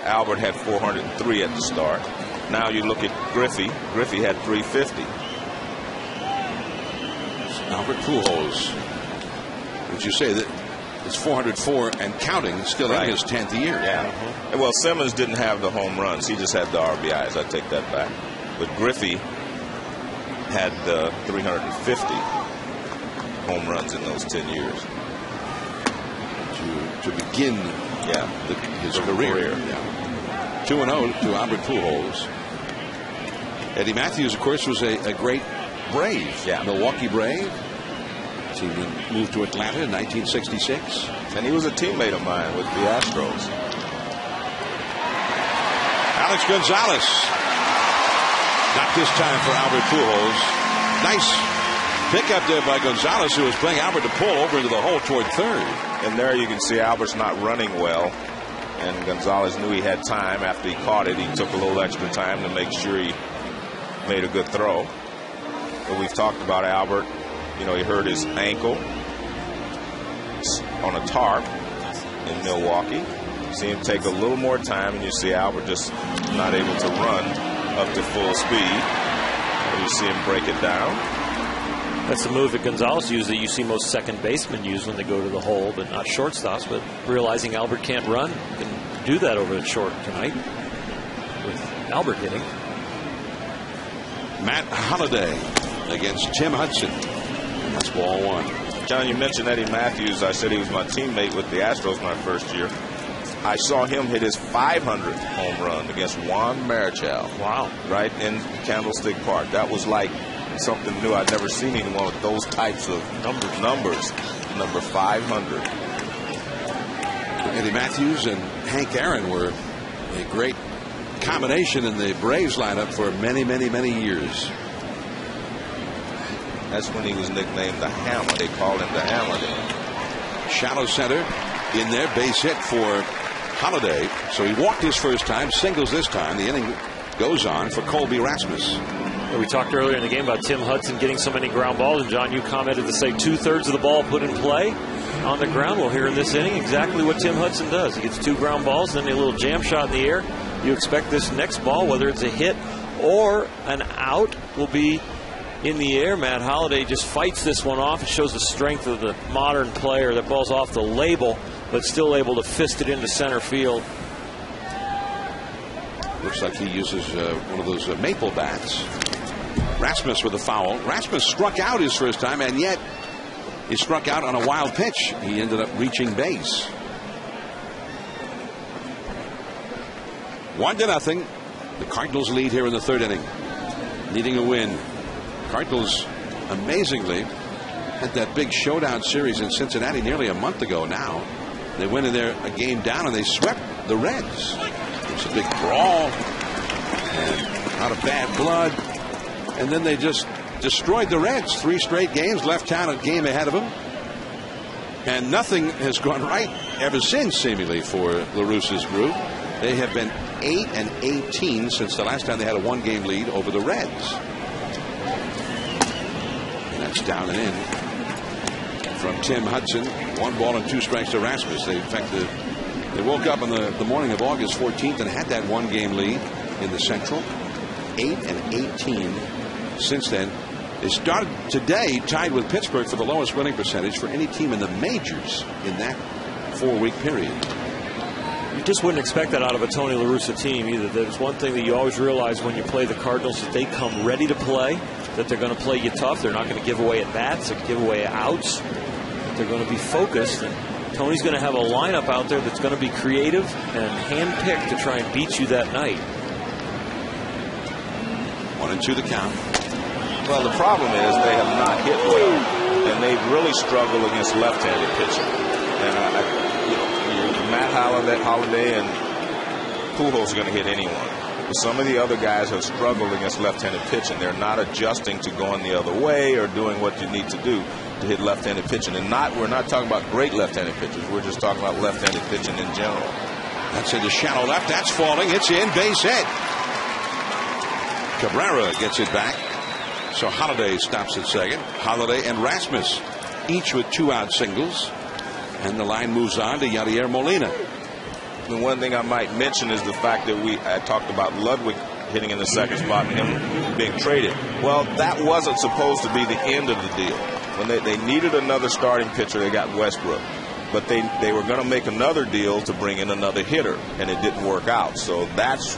Albert had 403 at the start. Now you look at Griffey. Griffey had 350. Albert Pujols, would you say that it's 404 and counting, still in his 10th year? Yeah. Well, Simmons didn't have the home runs. He just had the RBIs. I take that back. But Griffey had 350 home runs in those 10 years. To begin his career. 2-0 to Albert Pujols. Eddie Matthews, of course, was a great Brave. Milwaukee Brave. Team moved to Atlanta in 1966. And he was a teammate of mine with the Astros. Alex Gonzalez. Not this time for Albert Pujols. Nice pickup there by Gonzalez, who was playing Albert to pull over into the hole toward third. And there you can see Albert's not running well. And Gonzalez knew he had time. After he caught it, he took a little extra time to make sure he made a good throw. But we've talked about Albert. You know, he hurt his ankle on a tarp in Milwaukee. You see him take a little more time, and you see Albert just not able to run up to full speed. You see him break it down. That's the move that Gonzalez used that you see most second basemen use when they go to the hole, but not shortstops. But realizing Albert can't run, can do that over the short tonight with Albert hitting. Matt Holliday against Tim Hudson. That's ball one. John, you mentioned Eddie Matthews. I said he was my teammate with the Astros my first year. I saw him hit his 500th home run against Juan Marichal. Wow. Right in Candlestick Park. That was like something new. I'd never seen anyone with those types of numbers. Number 500. Eddie Matthews and Hank Aaron were a great combination in the Braves lineup for many, many, many years. That's when he was nicknamed the Hammer. They called him the Hammer then. Shallow center in there, base hit for Holliday. So he walked his first time, singles this time. The inning goes on for Colby Rasmus. We talked earlier in the game about Tim Hudson getting so many ground balls, and John, you commented to say 2/3 of the ball put in play on the ground. Well, here in this inning, exactly what Tim Hudson does. He gets 2 ground balls, then a little jam shot in the air. You expect this next ball, whether it's a hit or an out, will be in the air. Matt Holliday just fights this one off. It shows the strength of the modern player. That ball's off the label, but still able to fist it into center field. Looks like he uses one of those maple bats. Rasmus with a foul. Rasmus struck out his first time, and yet he struck out on a wild pitch. He ended up reaching base. 1-0. The Cardinals lead here in the third inning, needing a win. Cardinals, amazingly, had that big showdown series in Cincinnati nearly a month ago now. They went in there a game down, and they swept the Reds. It was a big brawl, and out of bad blood. And then they just destroyed the Reds. 3 straight games, left town a game ahead of them. And nothing has gone right ever since, seemingly, for La Russa's group. They have been 8-18 since the last time they had a 1-game lead over the Reds. And that's down and in from Tim Hudson. 1 ball and 2 strikes to Rasmus. They, in fact, they woke up on the morning of August 14th and had that 1-game lead in the Central. 8-18 since then. They started today tied with Pittsburgh for the lowest winning percentage for any team in the majors in that 4-week period. You just wouldn't expect that out of a Tony La Russa team either. There's one thing that you always realize when you play the Cardinals, that they come ready to play, that they're going to play you tough. They're not going to give away at bats or give away outs. They're going to be focused. And Tony's going to have a lineup out there that's going to be creative and hand-picked to try and beat you that night. 1-2 the count. Well, the problem is they have not hit well, and they've really struggled against left-handed pitching. And Matt Holliday and Pujols are going to hit anyone. But some of the other guys have struggled against left-handed pitching. They're not adjusting to going the other way or doing what you need to do to hit left-handed pitching. And we're not talking about great left-handed pitchers. We're just talking about left-handed pitching in general. That's into shallow left. That's falling. It's in. Base hit. Cabrera gets it back. So Holliday stops at second. Holliday and Rasmus each with 2-out singles. And the line moves on to Yadier Molina. The one thing I might mention is the fact that I talked about Ludwig hitting in the second spot and him being traded. Well, that wasn't supposed to be the end of the deal. When they needed another starting pitcher, they got Westbrook. But they were going to make another deal to bring in another hitter, and it didn't work out. So that's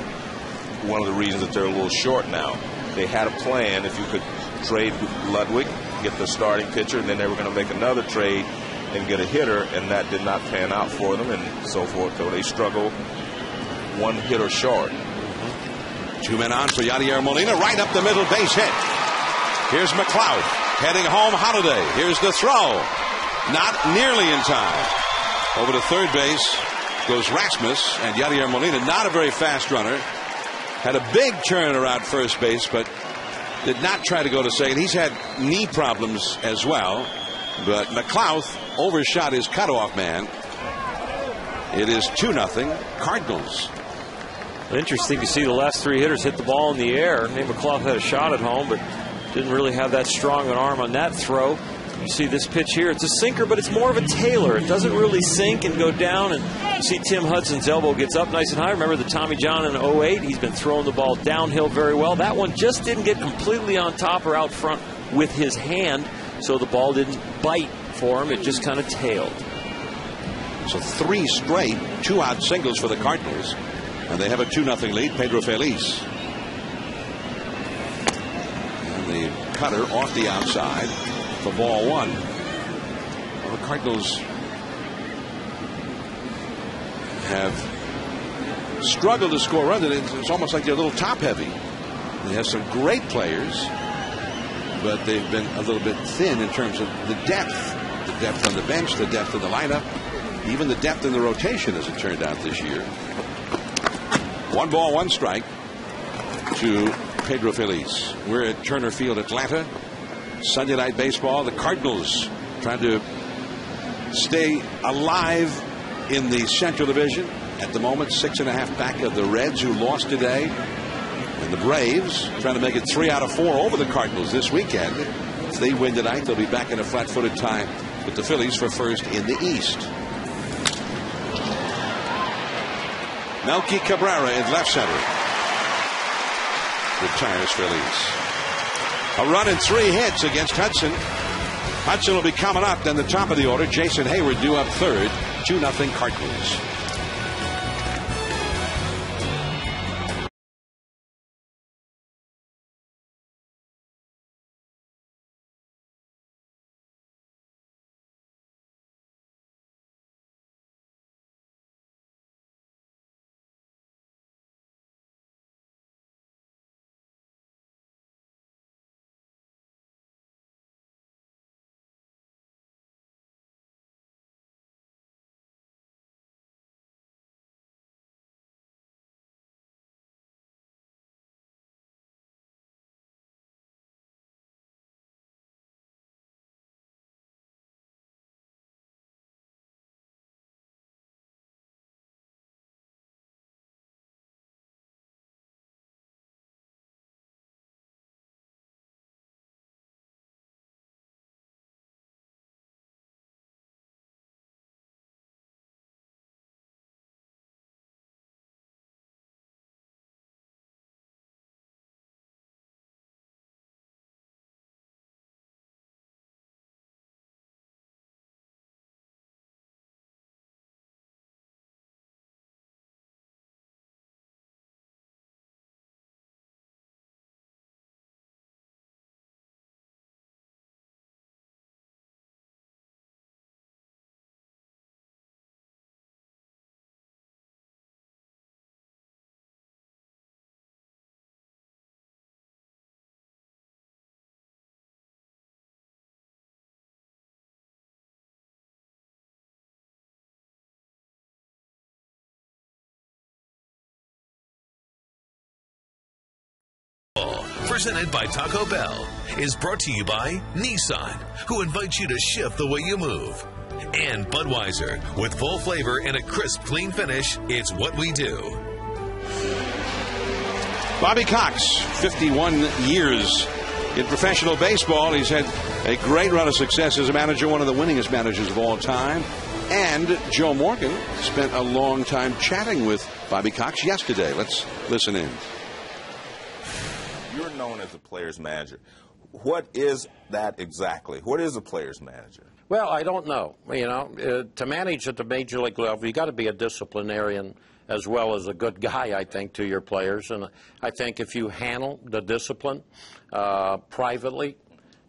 one of the reasons that they're a little short now. They had a plan. If you could trade Ludwig, get the starting pitcher, and then they were going to make another trade and get a hitter, and that did not pan out for them, and so forth. So they struggle one hitter short. 2 men on for Yadier Molina, right up the middle, base hit. Here's McLeod heading home. Holiday. Here's the throw. Not nearly in time. Over to third base goes Rasmus, and Yadier Molina, not a very fast runner, had a big turn around first base, but did not try to go to second. He's had knee problems as well, but McLeod overshot his cutoff man. It is 2-0 Cardinals. Interesting to see the last 3 hitters hit the ball in the air. Nate McLeod had a shot at home, but didn't really have that strong an arm on that throw. You see this pitch here. It's a sinker, but it's more of a tailer. It doesn't really sink and go down. And you see Tim Hudson's elbow gets up nice and high. Remember the Tommy John in 08? He's been throwing the ball downhill very well. That one just didn't get completely on top or out front with his hand, so the ball didn't bite for him. It just kind of tailed. So 3 straight 2-out singles for the Cardinals, and they have a 2-0 lead. Pedro Feliz. And the cutter off the outside for ball 1. Well, the Cardinals have struggled to score runs. It's almost like they're a little top heavy. They have some great players, but they've been a little bit thin in terms of the depth. The depth on the bench, the depth in the lineup, even the depth in the rotation as it turned out this year. 1 ball, 1 strike to Pedro Feliz. We're at Turner Field, Atlanta. Sunday Night Baseball. The Cardinals trying to stay alive in the Central Division. At the moment, 6.5 back of the Reds, who lost today. And the Braves trying to make it 3 out of 4 over the Cardinals this weekend. If they win tonight, they'll be back in a flat-footed tie with the Phillies for first in the East. Melky Cabrera in left center. Retires Phillies. A run and 3 hits against Hudson. Hudson will be coming up. Then the top of the order, Jason Hayward due up third. 2-0 Cardinals. Presented by Taco Bell, is brought to you by Nissan, who invites you to shift the way you move. And Budweiser, with full flavor and a crisp, clean finish, it's what we do. Bobby Cox, 51 years in professional baseball. He's had a great run of success as a manager, one of the winningest managers of all time. And Joe Morgan spent a long time chatting with Bobby Cox yesterday. Let's listen in. You're known as a player's manager. what is that exactly? What is a player's manager? Well, I don't know. You know, to manage at the major league level, you got to be a disciplinarian as well as a good guy, I think, to your players. And I think if you handle the discipline privately,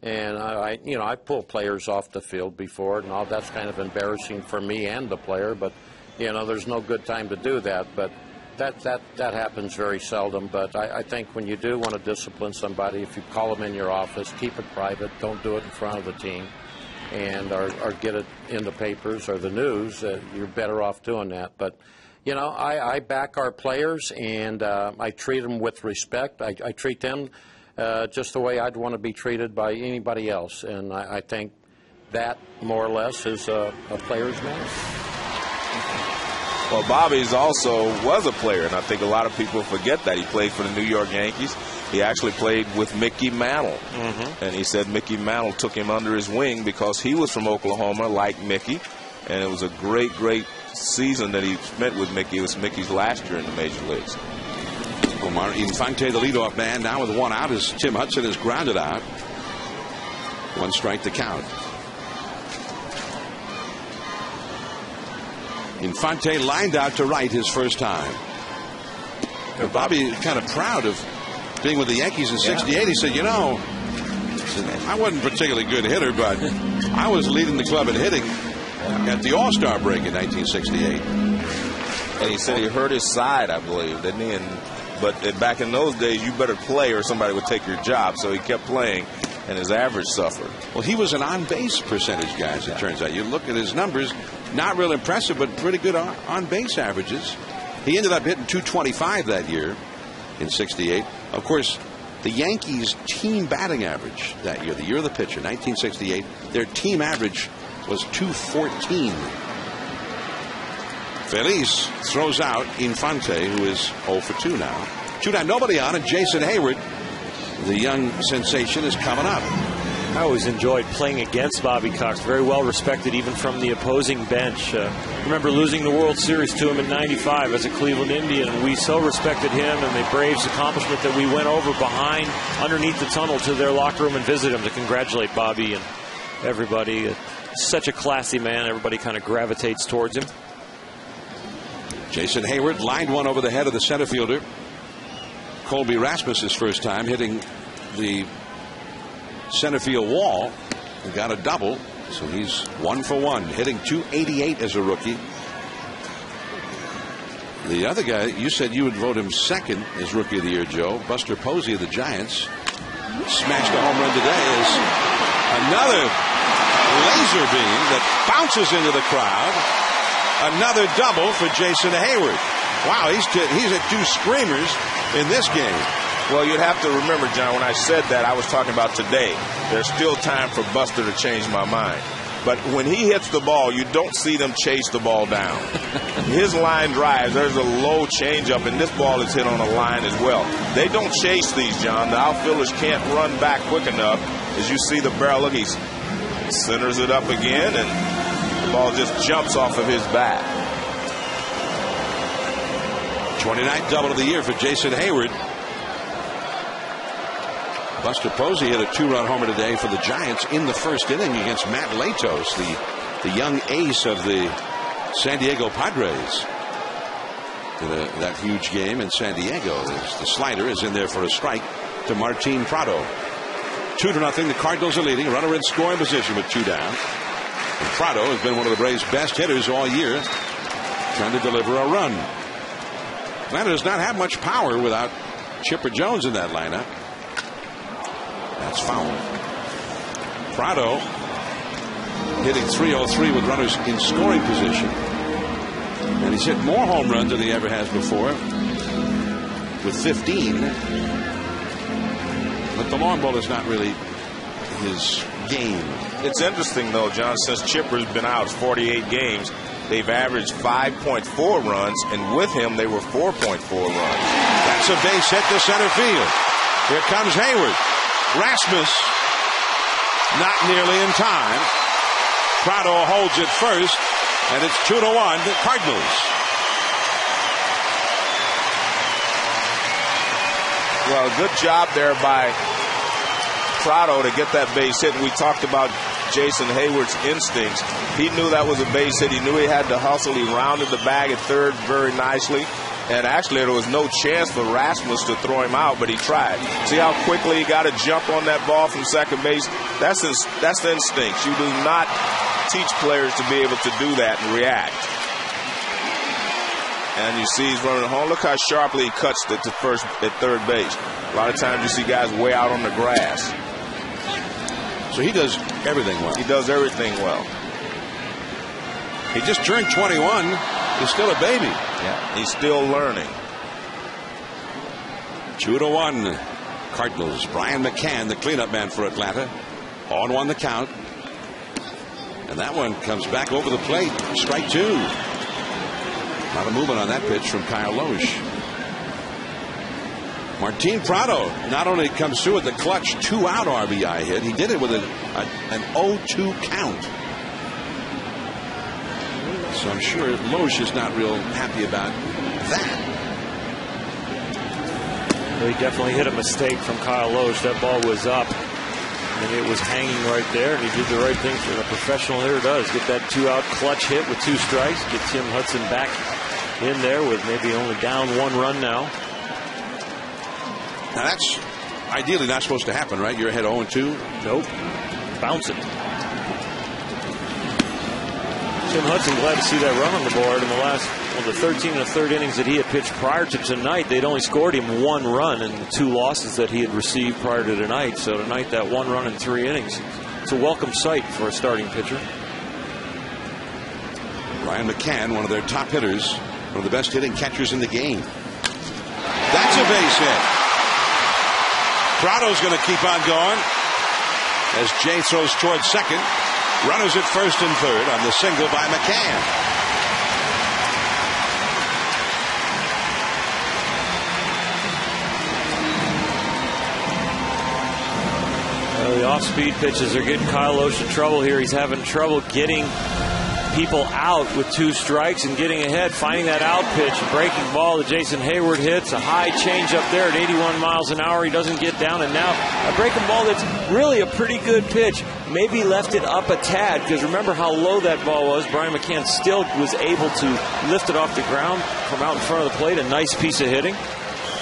and I pull players off the field before, and all that's kind of embarrassing for me and the player. But there's no good time to do that. But that happens very seldom. But I think when you do want to discipline somebody, if you call them in your office, keep it private. Don't do it in front of the team, and or get it in the papers or the news. You're better off doing that. But I back our players, and I treat them with respect. I treat them just the way I'd want to be treated by anybody else. And I think that, more or less, is a player's manager. Well, Bobby's also was a player, and I think a lot of people forget that. He played for the New York Yankees. He actually played with Mickey Mantle. And he said Mickey Mantle took him under his wing because he was from Oklahoma, like Mickey. And it was a great, great season that he spent with Mickey. It was Mickey's last year in the major leagues. Omar Infante, the leadoff man, now with one out as Tim Hudson is grounded out. One strike to count. Infante lined out to right his first time. And Bobby kind of proud of being with the Yankees in '68. He said, I wasn't a particularly good hitter, but I was leading the club in hitting at the All-Star break in 1968. And he said he hurt his side, I believe, didn't he? But back in those days, you better play or somebody would take your job. So he kept playing, and his average suffered. Well, he was an on-base percentage guy, as it turns out. You look at his numbers, not real impressive, but pretty good on-base averages. He ended up hitting .225 that year in '68. Of course, the Yankees' team batting average that year, the year of the pitcher, 1968, their team average was .214. Feliz throws out Infante, who is 0 for 2 now. 2 down, nobody on, and Jason Hayward, the young sensation, is coming up. I always enjoyed playing against Bobby Cox. Very well respected even from the opposing bench. Remember losing the World Series to him in '95 as a Cleveland Indian, and we so respected him and the Braves' accomplishment that we went over behind, underneath the tunnel to their locker room and visit him to congratulate Bobby and everybody. Such a classy man. Everybody kind of gravitates towards him. Jason Hayward lined one over the head of the center fielder. Colby Rasmus's first time hitting the center field wall. He got a double, so he's 1 for 1, hitting .288 as a rookie. The other guy, you said you would vote him second as Rookie of the Year, Joe. Buster Posey of the Giants smashed a home run today as another laser beam that bounces into the crowd. Another double for Jason Hayward. Wow, he's at 2 screamers in this game. Well, you'd have to remember, John, when I said that, I was talking about today. There's still time for Buster to change my mind. But when he hits the ball, you don't see them chase the ball down. His line drives, there's a low changeup, and this ball is hit on a line as well. They don't chase these, John. The outfielders can't run back quick enough. As you see the barrel, look, he centers it up again, and the ball just jumps off of his bat. 29th double of the year for Jason Hayward. Buster Posey hit a 2-run homer today for the Giants in the first inning against Matt Latos, the young ace of the San Diego Padres. That huge game in San Diego. The slider is in there for a strike to Martin Prado. 2-0. The Cardinals are leading. Runner in scoring position with 2 down. And Prado has been one of the Braves' best hitters all year, trying to deliver a run. Atlanta does not have much power without Chipper Jones in that lineup. That's foul. Prado hitting .303 with runners in scoring position. And he's hit more home runs than he ever has before, with 15. But the long ball is not really his game. It's interesting, though, John, since Chipper's been out 48 games, they've averaged 5.4 runs, and with him, they were 4.4 runs. That's a base hit to center field. Here comes Hayward. Rasmus not nearly in time. Prado holds it first, and it's 2-1 to Cardinals. Well, good job there by Prado to get that base hit. We talked about Jason Hayward's instincts. He knew that was a base hit. He knew he had to hustle. He rounded the bag at third very nicely. And actually, there was no chance for Rasmus to throw him out, but he tried. See how quickly he got a jump on that ball from second base? That's the instinct. You do not teach players to be able to do that and react. And you see he's running home. Look how sharply he cuts it to third base. A lot of times you see guys way out on the grass. So he does everything well. He does everything well. He just turned 21. He's still a baby. Yeah, he's still learning. 2-1. Cardinals. Brian McCann, the cleanup man for Atlanta. 0-1 the count. And that one comes back over the plate. Strike 2. A lot of movement on that pitch from Kyle Lohse. Martin Prado not only comes through with the clutch 2-out RBI hit, he did it with an 0-2 count. So I'm sure Lohse is not real happy about that. Well, he definitely hit a mistake from Kyle Lohse. That ball was up, and it was hanging right there, and he did the right thing for a professional hitter does. Get that 2-out clutch hit with 2 strikes. Get Tim Hudson back in there with maybe only down 1 run now. Now that's ideally not supposed to happen, right? You're ahead 0-2. Nope. Bounce it. Tim Hudson glad to see that run on the board in the last, the 13 1/3 innings that he had pitched prior to tonight. They'd only scored him 1 run in the 2 losses that he had received prior to tonight. So tonight, that 1 run in 3 innings. It's a welcome sight for a starting pitcher. Brian McCann, one of their top hitters, one of the best hitting catchers in the game. That's a base hit. Prado's going to keep on going as Jay throws towards second. Runners at first and third on the single by McCann. Well, the off-speed pitches are getting Kyle Lohse in trouble here. He's having trouble getting people out with 2 strikes and getting ahead, finding that out pitch, a breaking ball that Jason Hayward hits, a high change up there at 81 miles an hour. He doesn't get down, and now a breaking ball that's really a pretty good pitch. Maybe left it up a tad, because remember how low that ball was. Brian McCann still was able to lift it off the ground from out in front of the plate. A nice piece of hitting.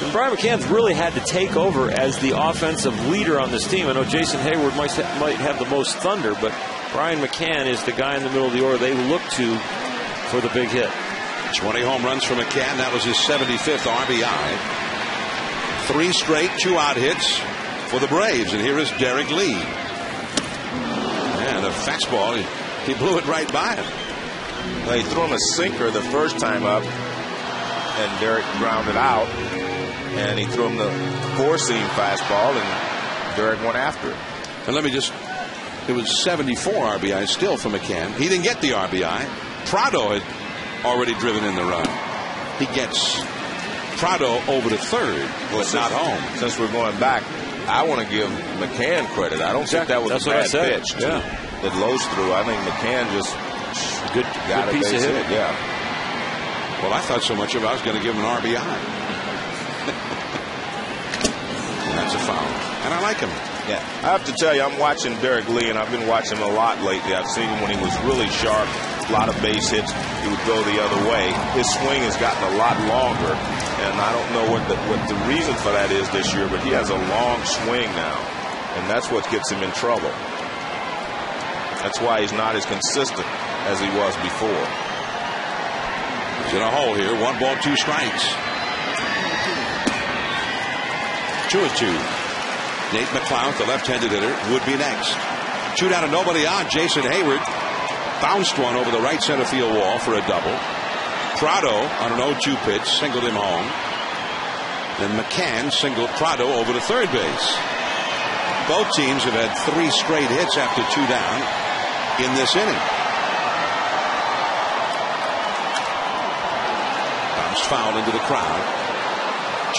And Brian McCann's really had to take over as the offensive leader on this team. I know Jason Hayward might have the most thunder, but Brian McCann is the guy in the middle of the order they look to for the big hit. 20 home runs for McCann. That was his 75th RBI. 3 straight 2-out hits for the Braves. And here is Derek Lee. And a fastball. He blew it right by him. Well, he threw him a sinker the first time up, and Derek grounded out. And he threw him the 4-seam fastball, and Derek went after it. And let me just... It was 74 RBI still for McCann. He didn't get the RBI. Prado had already driven in the run. He gets Prado over to third, but not home. Since we're going back, I want to give McCann credit. I don't think that was a bad pitch that Lohse threw. I think McCann just got a piece of hit. Yeah. Well, I thought so much of it, I was going to give him an RBI. That's a foul. And I like him. Yeah, I have to tell you, I'm watching Derek Lee, and I've been watching him a lot lately. I've seen him when he was really sharp, a lot of base hits. He would go the other way. His swing has gotten a lot longer, and I don't know what the reason for that is this year, but he has a long swing now, and that's what gets him in trouble. That's why he's not as consistent as he was before. He's in a hole here. 1 ball, 2 strikes. 2-2. Nate McLeod, the left-handed hitter, would be next. 2 down and nobody on. Jason Hayward bounced one over the right center field wall for a double. Prado on an 0-2 pitch singled him home. Then McCann singled Prado over to third base. Both teams have had 3 straight hits after 2 down in this inning. Bounced foul into the crowd.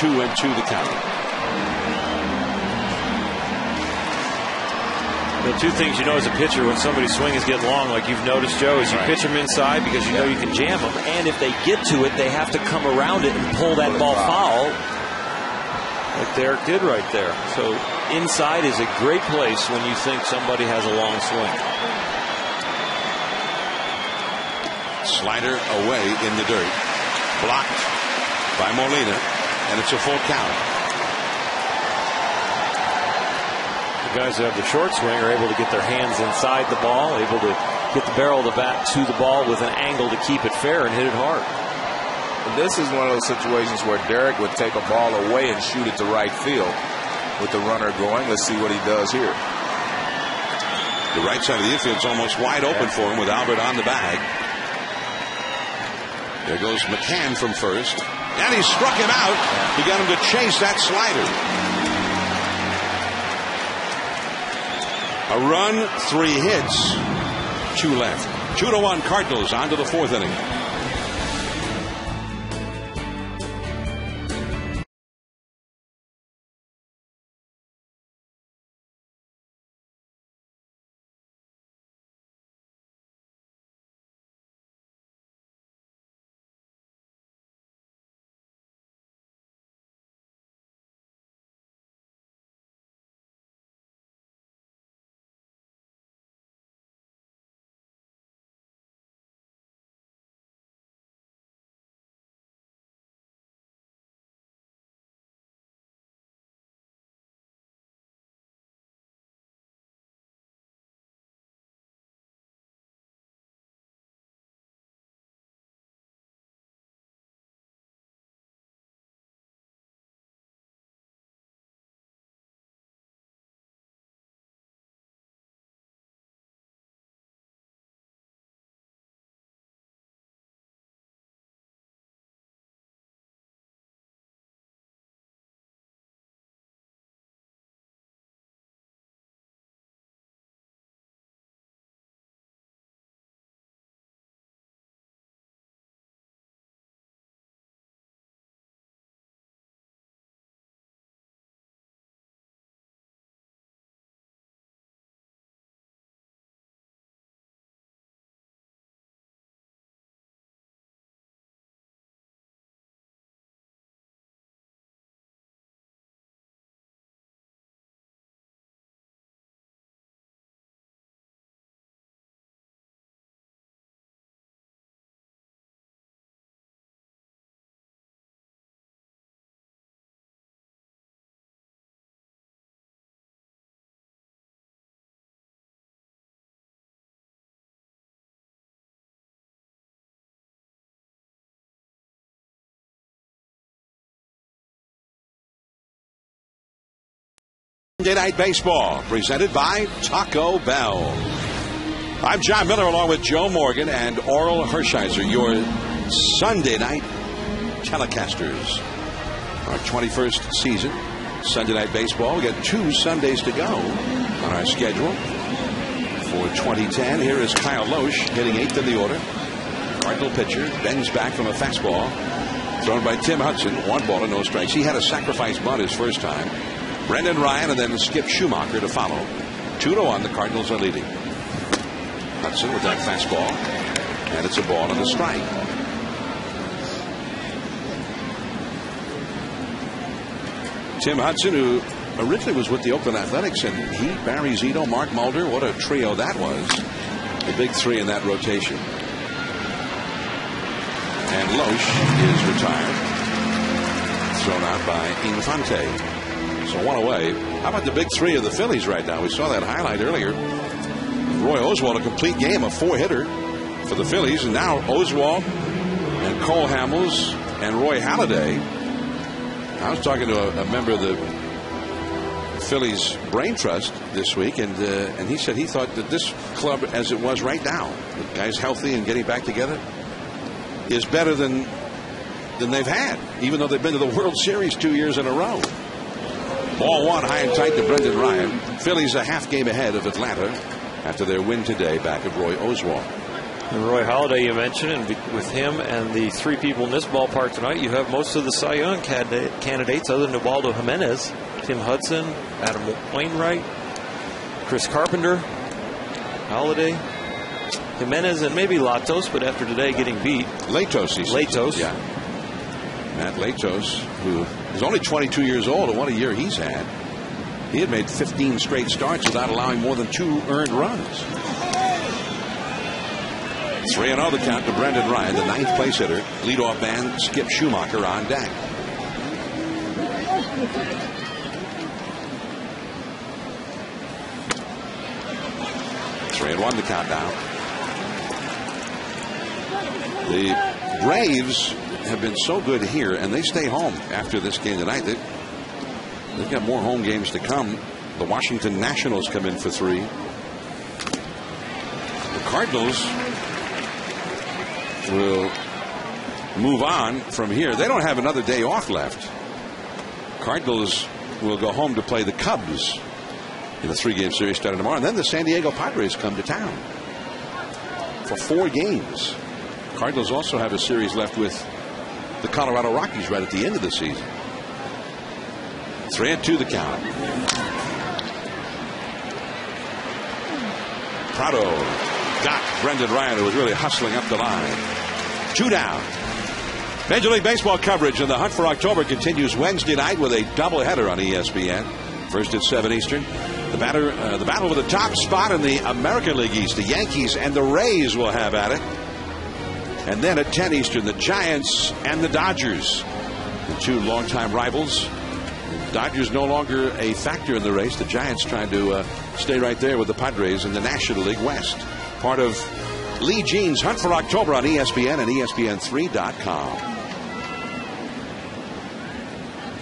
2-2 the count. The 2 things you know as a pitcher when somebody's swing is getting long, like you've noticed, Joe, is you pitch them inside because you know you can jam them, and if they get to it, they have to come around it and pull that ball foul. like Derek did right there. So inside is a great place when you think somebody has a long swing. Slider away in the dirt. Blocked by Molina, and it's a full count. The guys who have the short swing are able to get their hands inside the ball, able to get the barrel of the bat to the ball with an angle to keep it fair and hit it hard. And this is one of those situations where Derek would take a ball away and shoot it to right field with the runner going. Let's see what he does here. The right side of the infield's almost wide open for him with Albert on the bag. There goes McCann from first. And he struck him out. He got him to chase that slider. A run, 3 hits, 2 left. 2-1 Cardinals on to the 4th inning. Sunday Night Baseball, presented by Taco Bell. I'm John Miller along with Joe Morgan and Oral Hershiser, your Sunday night telecasters. Our 21st season, Sunday Night Baseball. We got 2 Sundays to go on our schedule for 2010. Here is Kyle Lohse hitting 8th in the order. Cardinal pitcher bends back from a fastball thrown by Tim Hudson. 1 ball and no strikes. He had a sacrifice bunt his first time. Brendan Ryan and then Skip Schumacher to follow. 2-1, the Cardinals are leading. Hudson with that fastball. And it's a ball and a strike. Tim Hudson, who originally was with the Oakland Athletics, and he, Barry Zito, Mark Mulder, what a trio that was. The big 3 in that rotation. And Lohse is retired. Thrown out by Infante. So 1 away. How about the big 3 of the Phillies right now? We saw that highlight earlier. Roy Oswalt, a complete game, a 4-hitter for the Phillies. And now Oswalt and Cole Hamels and Roy Halladay. I was talking to a member of the Phillies Brain Trust this week, and he said he thought that this club, as it was right now, the guys healthy and getting back together, is better than they've had, even though they've been to the World Series 2 years in a row. Ball 1 high and tight to Brendan Ryan. Phillies a half game ahead of Atlanta after their win today back of Roy Oswalt. And Roy Halladay, you mentioned, and with him and the 3 people in this ballpark tonight, you have most of the Cy Young candidates other than Ubaldo Jimenez. Tim Hudson, Adam Wainwright, Chris Carpenter, Halladay, Jimenez, and maybe Latos, but after today getting beat. Latos, he says. Latos. Yeah. Matt Latos, who is only 22 years old, and what a year he's had. He had made 15 straight starts without allowing more than 2 earned runs. 3-0 the count to Brendan Ryan, the 9th place hitter. Leadoff man Skip Schumacher on deck. Three and 1 the count now. The Braves have been so good here, and they stay home after this game tonight. They've got more home games to come. The Washington Nationals come in for 3. The Cardinals will move on from here. They don't have another day off left. Cardinals will go home to play the Cubs in the 3-game series starting tomorrow. And then the San Diego Padres come to town for 4 games. Cardinals also have a series left with the Colorado Rockies right at the end of the season. 3-2 the count. Prado got Brendan Ryan, who was really hustling up the line. 2 down. Major League Baseball coverage in the hunt for October continues Wednesday night with a doubleheader on ESPN. First at 7 Eastern. The battle for the top spot in the American League East. The Yankees and the Rays will have at it. And then at 10 Eastern, the Giants and the Dodgers. The 2 longtime rivals. The Dodgers no longer a factor in the race. The Giants trying to stay right there with the Padres in the National League West. Part of Lee Jean's Hunt for October on ESPN and ESPN3.com.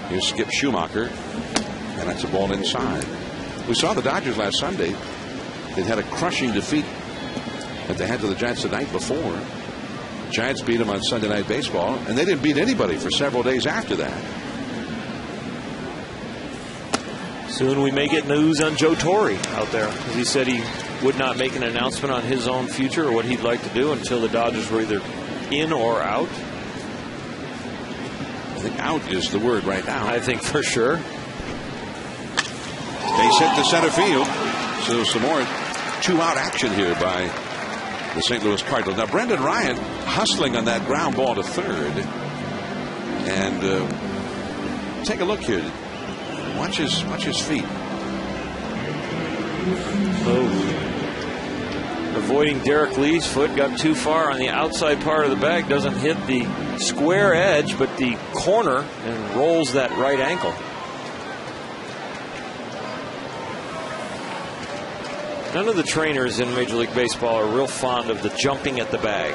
Here's Skip Schumacher, and that's a ball inside. We saw the Dodgers last Sunday. They had a crushing defeat that they had to the Giants the night before. The Giants beat them on Sunday Night Baseball, and they didn't beat anybody for several days after that. Soon we may get news on Joe Torre out there. As he said he would not make an announcement on his own future or what he'd like to do until the Dodgers were either in or out. I think out is the word right now. I think for sure. Base hit to center field. So some more 2-out action here by the St. Louis Cardinals. Now Brendan Ryan hustling on that ground ball to third. And take a look here. Watch his feet. Oh. Avoiding Derek Lee's foot, got too far on the outside part of the bag, doesn't hit the square edge but the corner and rolls that right ankle. None of the trainers in Major League Baseball are real fond of the jumping at the bag.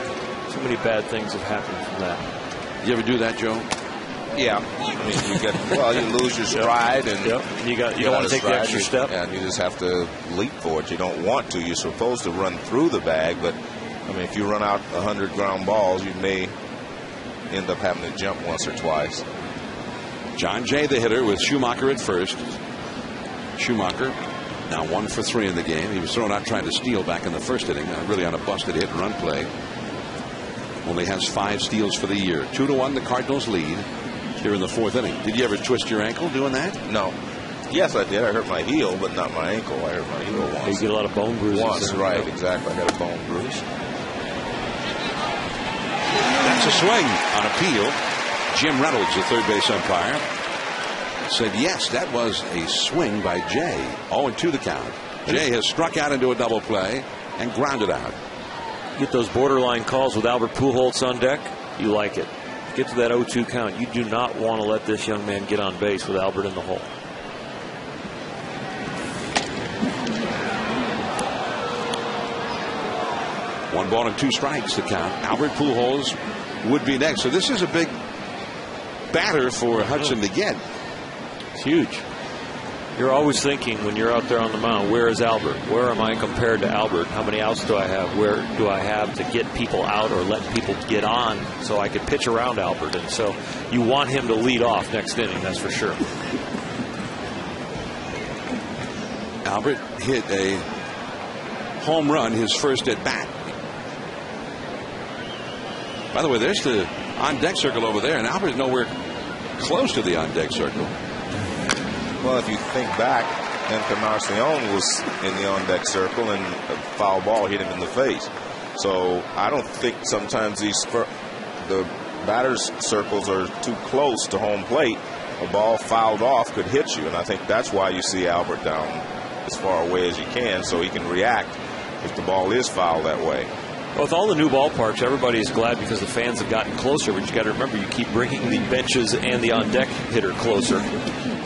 So many bad things have happened from that. You ever do that, Joe? Yeah. I mean, you lose your stride, and you don't want to take the extra step. And you just have to leap for it. You don't want to. You're supposed to run through the bag, but I mean, if you run out 100 ground balls, you may end up having to jump once or twice. John Jay, the hitter, with Schumacher at first. Schumacher now 1 for 3 in the game. He was thrown out trying to steal back in the first inning, really on a busted hit and run play. Only has 5 steals for the year. 2-1 the Cardinals lead here in the 4th inning. Did you ever twist your ankle doing that? No. Yes, I did. I hurt my heel, but not my ankle. I hurt my heel once. You get a lot of bone bruises. Once, right, exactly. I got a bone bruise. That's a swing on appeal. Jim Reynolds, the third base umpire, said yes, that was a swing by Jay. 0-2 the count. Jay has struck out into a double play and grounded out. Get those borderline calls with Albert Pujols on deck, you like it. Get to that 0-2 count. You do not want to let this young man get on base with Albert in the hole. One ball and 2 strikes to count. Albert Pujols would be next. So this is a big batter for Hudson to get. It's huge. You're always thinking when you're out there on the mound, where is Albert? Where am I compared to Albert? How many outs do I have? Where do I have to get people out or let people get on so I could pitch around Albert? And so you want him to lead off next inning, that's for sure. Albert hit a home run his first at bat. By the way, there's the on-deck circle over there, and Albert's nowhere close to the on-deck circle. Well, if you think back, Encarnacion was in the on-deck circle, and a foul ball hit him in the face. So I don't think sometimes the batter's circles are too close to home plate, a ball fouled off could hit you. And I think that's why you see Albert down as far away as you can, so he can react if the ball is fouled that way. Well, with all the new ballparks, everybody is glad because the fans have gotten closer. But you got to remember, you keep bringing the benches and the on-deck hitter closer.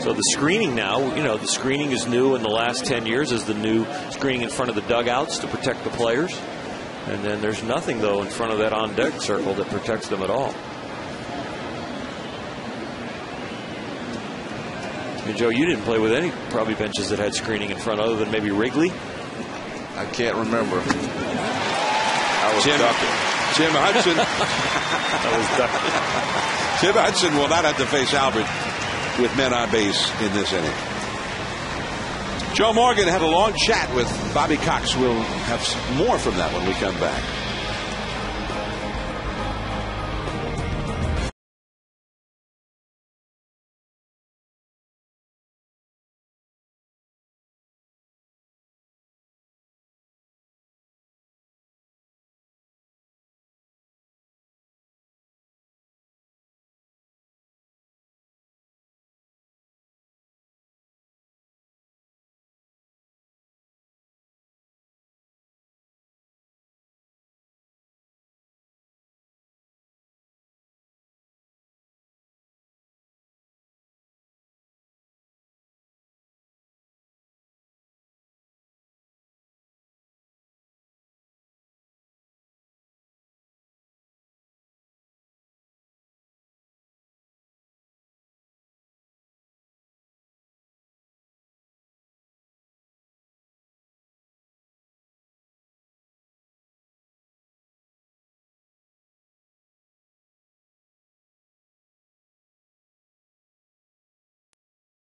So the screening now, you know, the screening is new in the last 10 years, is the new screening in front of the dugouts to protect the players. And then there's nothing, though, in front of that on-deck circle that protects them at all. I mean, Joe, you didn't play with any probably benches that had screening in front other than maybe Wrigley? I can't remember. I was ducking. Jim Hudson. I was ducking. Jim Hudson will not have to face Albert with men on base in this inning. Joe Morgan had a long chat with Bobby Cox. We'll have more from that when we come back.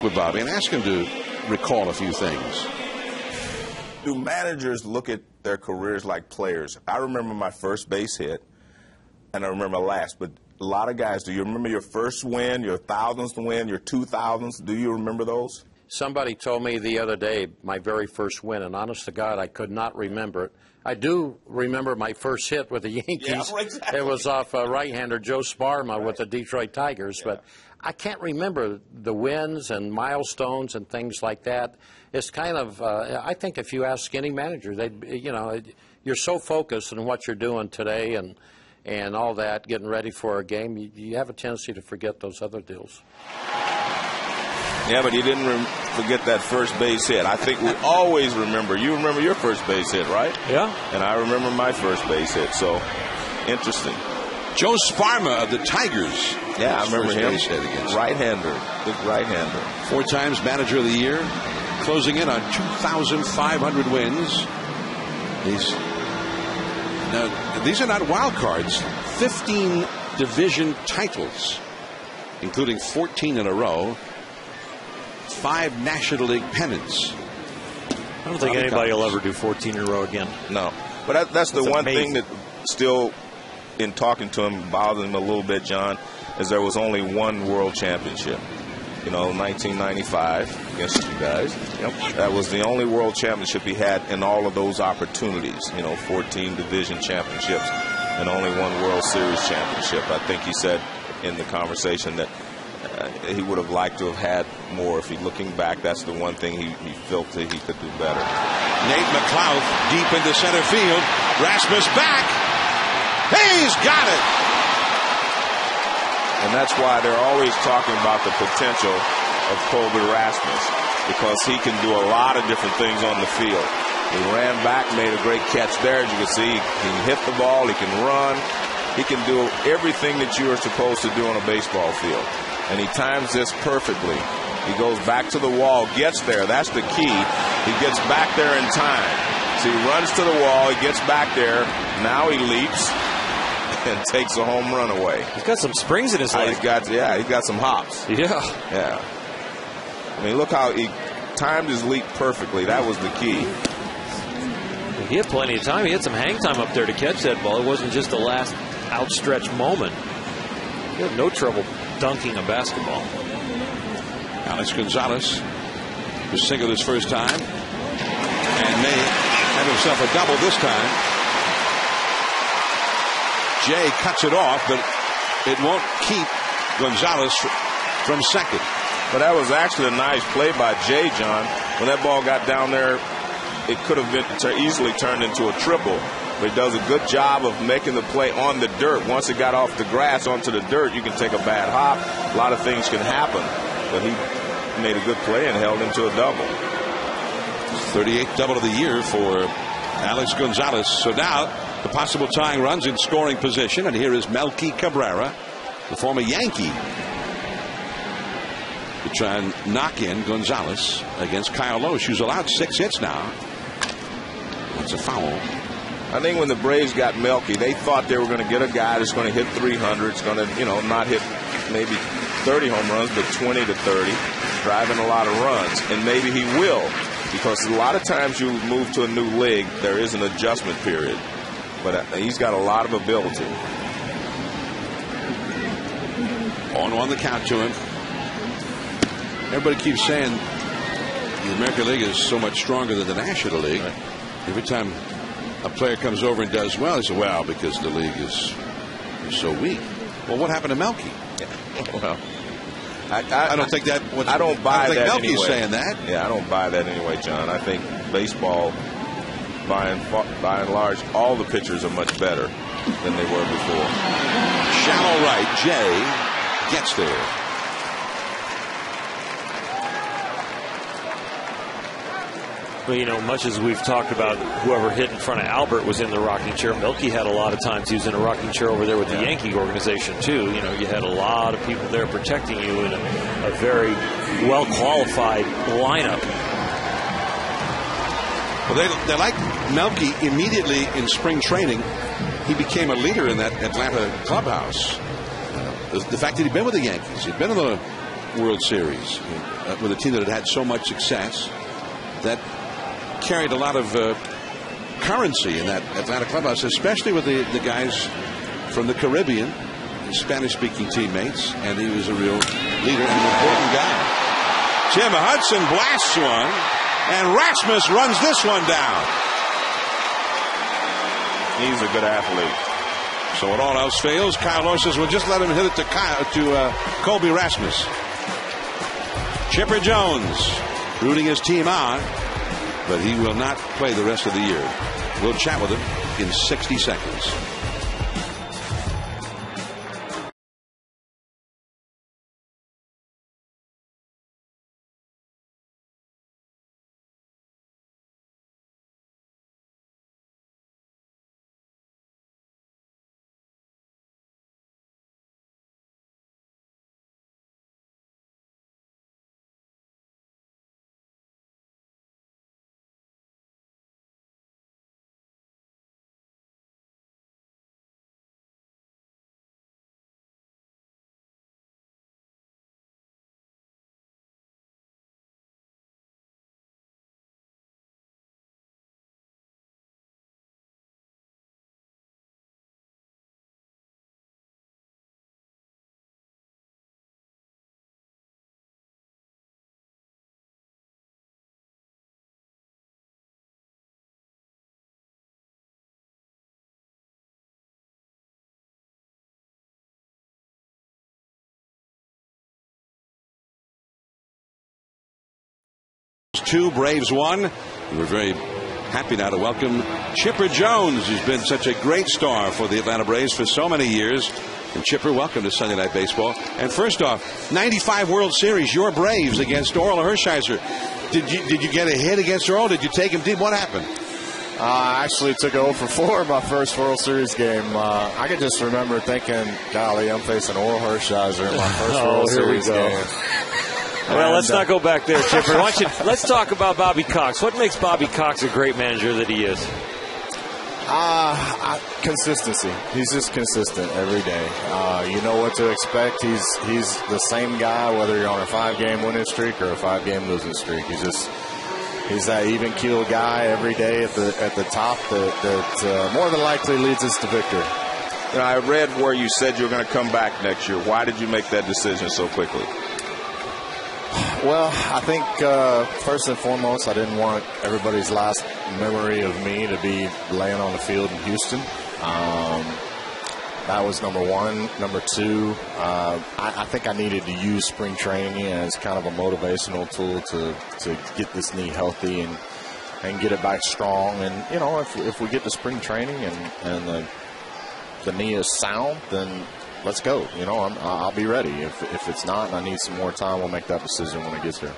With Bobby and ask him to recall a few things. Do managers look at their careers like players? I remember my first base hit, and I remember last, but a lot of guys, do you remember your first win, your 1,000th win, your 2,000th? Do you remember those? Somebody told me the other day my very first win, and honest to God, I could not remember it. I do remember my first hit with the Yankees. Yeah, exactly. It was off right-hander Joe Sparma with the Detroit Tigers, but I can't remember the wins and milestones and things like that. It's kind of, I think if you ask any manager, you're so focused on what you're doing today and all that, getting ready for a game, you have a tendency to forget those other deals. Yeah, but he didn't forget that first base hit. I think we always remember. You remember your first base hit, right? Yeah. And I remember my first base hit, so interesting. Joe Sparma of the Tigers. Yeah, I remember him. Right-hander. Big right-hander. 4 times manager of the year. Closing in on 2,500 wins. These are not wild cards. 15 division titles, including 14 in a row. 5 National League pennants. I don't think anybody will ever do 14 in a row again. No. But that's the one amazing thing that still, in talking to him, bothered him a little bit, John, is there was only one world championship. 1995 against you guys. Yep. That was the only world championship he had in all of those opportunities. 14 division championships and only one World Series championship. I think he said in the conversation that he would have liked to have had more. If he's looking back, that's the one thing he felt that he could do better. Nate McLeod deep into center field. Rasmus back. He's got it. And that's why they're always talking about the potential of Colby Rasmus, because he can do a lot of different things on the field. He ran back, made a great catch there. As you can see, he can hit the ball, he can run. He can do everything that you are supposed to do on a baseball field. And he times this perfectly. He goes back to the wall, gets there. That's the key. He gets back there in time. So he runs to the wall, he gets back there. Now he leaps and takes a home run away. He's got some springs in his leg. He's got some hops. Yeah. I mean, look how he timed his leap perfectly. That was the key. He had plenty of time. He had some hang time up there to catch that ball. It wasn't just the last outstretched moment. He had no trouble dunking a basketball. Alex Gonzalez was single his first time and may have himself a double this time. Jay cuts it off, but it won't keep Gonzalez from second. But that was actually a nice play by Jay, John. When that ball got down there, it could have been easily turned into a triple. But he does a good job of making the play on the dirt. Once it got off the grass onto the dirt, you can take a bad hop. A lot of things can happen. But he made a good play and held him to a double. 38th double of the year for Alex Gonzalez. So now the possible tying runs in scoring position. And here is Melky Cabrera, the former Yankee, to try and knock in Gonzalez against Kyle Lohse, who's allowed 6 hits now. That's a foul. I think when the Braves got Melky, they thought they were going to get a guy that's going to hit 300. It's going to, not hit maybe 30 home runs, but 20 to 30, driving a lot of runs. And maybe he will, because a lot of times you move to a new league, there is an adjustment period. But he's got a lot of ability. 0-1 the count to him. Everybody keeps saying the American League is so much stronger than the National League. Right. Every time a player comes over and does well, they say, well, because the league is so weak. Well, what happened to Melky? Yeah. Well, I don't think that. I don't buy that. Melky's anyway. Saying that. Yeah, I don't buy that anyway, John. I think baseball, by and large, all the pitchers are much better than they were before. Shallow right, Jay gets there. Well, much as we've talked about whoever hit in front of Albert was in the rocking chair, Melky had a lot of times he was in a rocking chair over there with the Yankee organization, too. You had a lot of people there protecting you in a very well-qualified lineup. Well, they like Melky immediately in spring training. He became a leader in that Atlanta clubhouse. The fact that he'd been with the Yankees, he'd been in the World Series with a team that had so much success, that carried a lot of currency in that Atlanta clubhouse, especially with the guys from the Caribbean, Spanish-speaking teammates, and he was a real leader and an important guy. Tim Hudson blasts one, and Rasmus runs this one down. He's a good athlete. So when all else fails, Kyle Lohse says, well, just let him hit it to Colby Rasmus. Chipper Jones rooting his team on, but he will not play the rest of the year. We'll chat with him in 60 seconds. Two, Braves 1. We're very happy now to welcome Chipper Jones, who's been such a great star for the Atlanta Braves for so many years. And Chipper, welcome to Sunday Night Baseball. And first off, 95 World Series, your Braves against Orel Hershiser. Did you get a hit against Orel? Did you take him deep? What happened? I actually took 0 for 4 in my first World Series game. I can just remember thinking, golly, I'm facing Orel Hershiser in my first World Series game. Well, let's not go back there, Chipper. Let's talk about Bobby Cox. What makes Bobby Cox a great manager that he is? Consistency. He's just consistent every day. You know what to expect. He's the same guy whether you're on a 5-game winning streak or a 5-game losing streak. He's that even keel guy every day at the top that more than likely leads us to victory. I read where you said you were going to come back next year. Why did you make that decision so quickly? Well, I think first and foremost, I didn't want everybody's last memory of me to be laying on the field in Houston. That was number one. Number two, I think I needed to use spring training as kind of a motivational tool to get this knee healthy and get it back strong. And, if we get to spring training and the knee is sound, then let's go. I'll be ready. If it's not and I need some more time, we'll make that decision when it gets here.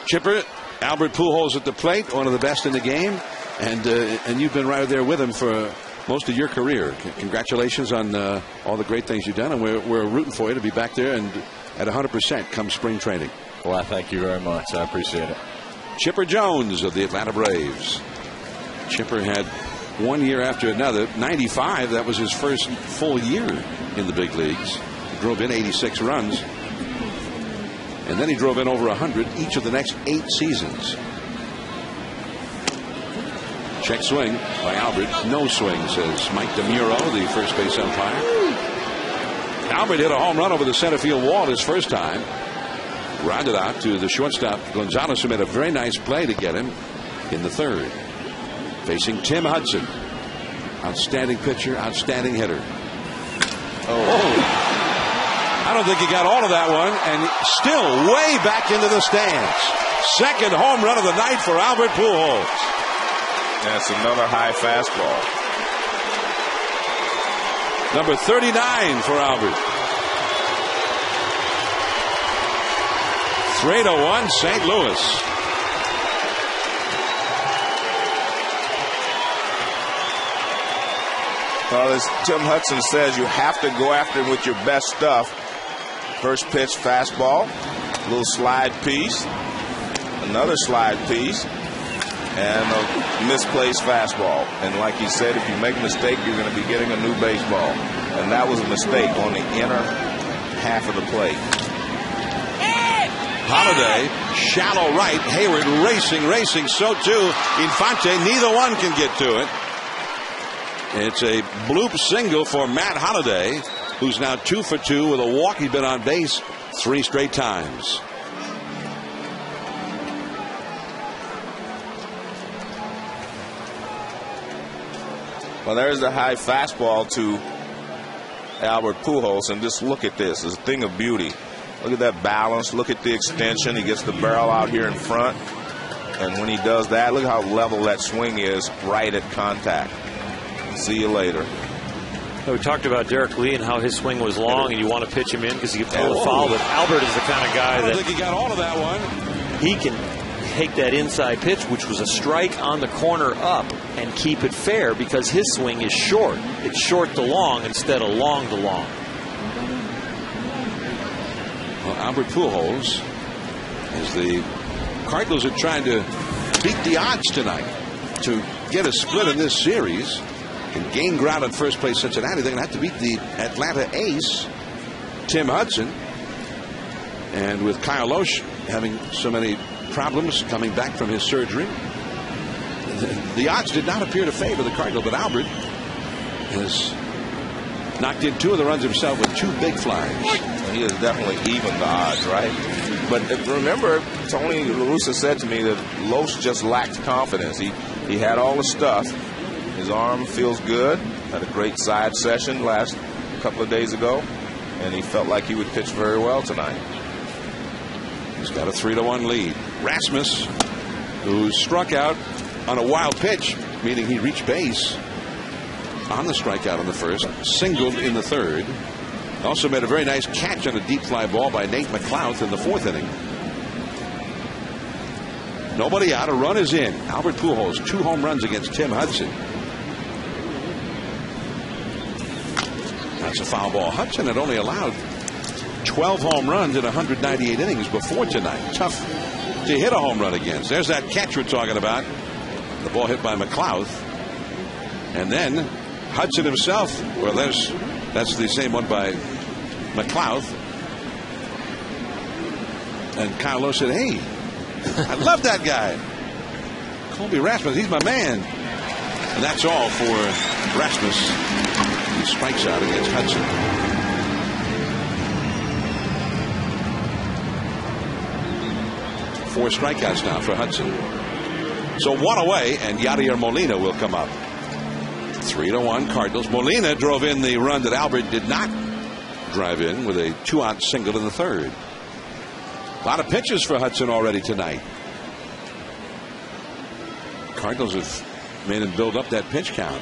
Chipper, Albert Pujols at the plate, one of the best in the game, and you've been right there with him for most of your career. Congratulations on all the great things you've done, and we're rooting for you to be back there and at 100% come spring training. Well, I thank you very much. I appreciate it. Chipper Jones of the Atlanta Braves. Chipper had 1 year after another. 95, that was his first full year in the big leagues. He drove in 86 runs. And then he drove in over 100 each of the next 8 seasons. Check swing by Albert. No swing, says Mike DeMuro, the first base umpire. Albert hit a home run over the center field wall his first time. Rounded out to the shortstop, Gonzalez, who made a very nice play to get him in the third. Facing Tim Hudson. Outstanding pitcher, outstanding hitter. I don't think he got all of that one, and still way back into the stands. Second home run of the night for Albert Pujols. That's another high fastball. Number 39 for Albert. 3-1 St. Louis. Well, as Tim Hudson says, you have to go after him with your best stuff. First pitch fastball, a little slide piece, another slide piece, and a misplaced fastball. And like he said, if you make a mistake, you're going to be getting a new baseball. And that was a mistake on the inner half of the plate. Holiday, shallow right. Hayward racing. So too Infante. Neither one can get to it. It's a bloop single for Matt Holliday, who's now 2 for 2 with a walk. He's been on base 3 straight times. Well, there's the high fastball to Albert Pujols, and just look at this. It's a thing of beauty. Look at that balance. Look at the extension. He gets the barrel out here in front, and when he does that, look how level that swing is right at contact. See you later. We talked about Derek Lee and how his swing was long, and you want to pitch him in because he could pull a foul. But Albert is the kind of guy I don't think he got all of that one. He can take that inside pitch, which was a strike on the corner up, and keep it fair because his swing is short. It's short to long instead of long to long. Well, Albert Pujols, as the Cardinals are trying to beat the odds tonight to get a split in this series and gain ground at first place Cincinnati, they're going to have to beat the Atlanta ace, Tim Hudson. And with Kyle Lohse having so many problems coming back from his surgery, the odds did not appear to favor the Cardinals, but Albert has knocked in 2 of the runs himself with 2 big flies. He has definitely evened the odds, right? But remember, Tony La Russa said to me that Lohse just lacked confidence. He had all the stuff. His arm feels good. Had a great side session last couple of days ago, and he felt like he would pitch very well tonight. He's got a 3-1 lead. Rasmus, who struck out on a wild pitch, meaning he reached base on the strikeout on the first, singled in the third. Also made a very nice catch on a deep fly ball by Nate McLouth in the 4th inning. Nobody out. A run is in. Albert Pujols, 2 home runs against Tim Hudson. That's a foul ball. Hudson had only allowed 12 home runs in 198 innings before tonight. Tough to hit a home run against. There's that catch we're talking about. The ball hit by McLouth. And then Hudson himself, well, that's the same one by McLouth. And Kyle Lohse said, hey, I love that guy. Colby Rasmus, he's my man. And that's all for Rasmus. He strikes out against Hudson. Four strikeouts now for Hudson. So 1 away, and Yadier Molina will come up. 3-1 Cardinals. Molina drove in the run that Albert did not drive in with a 2-out single in the third. A lot of pitches for Hudson already tonight. Cardinals have made him build up that pitch count.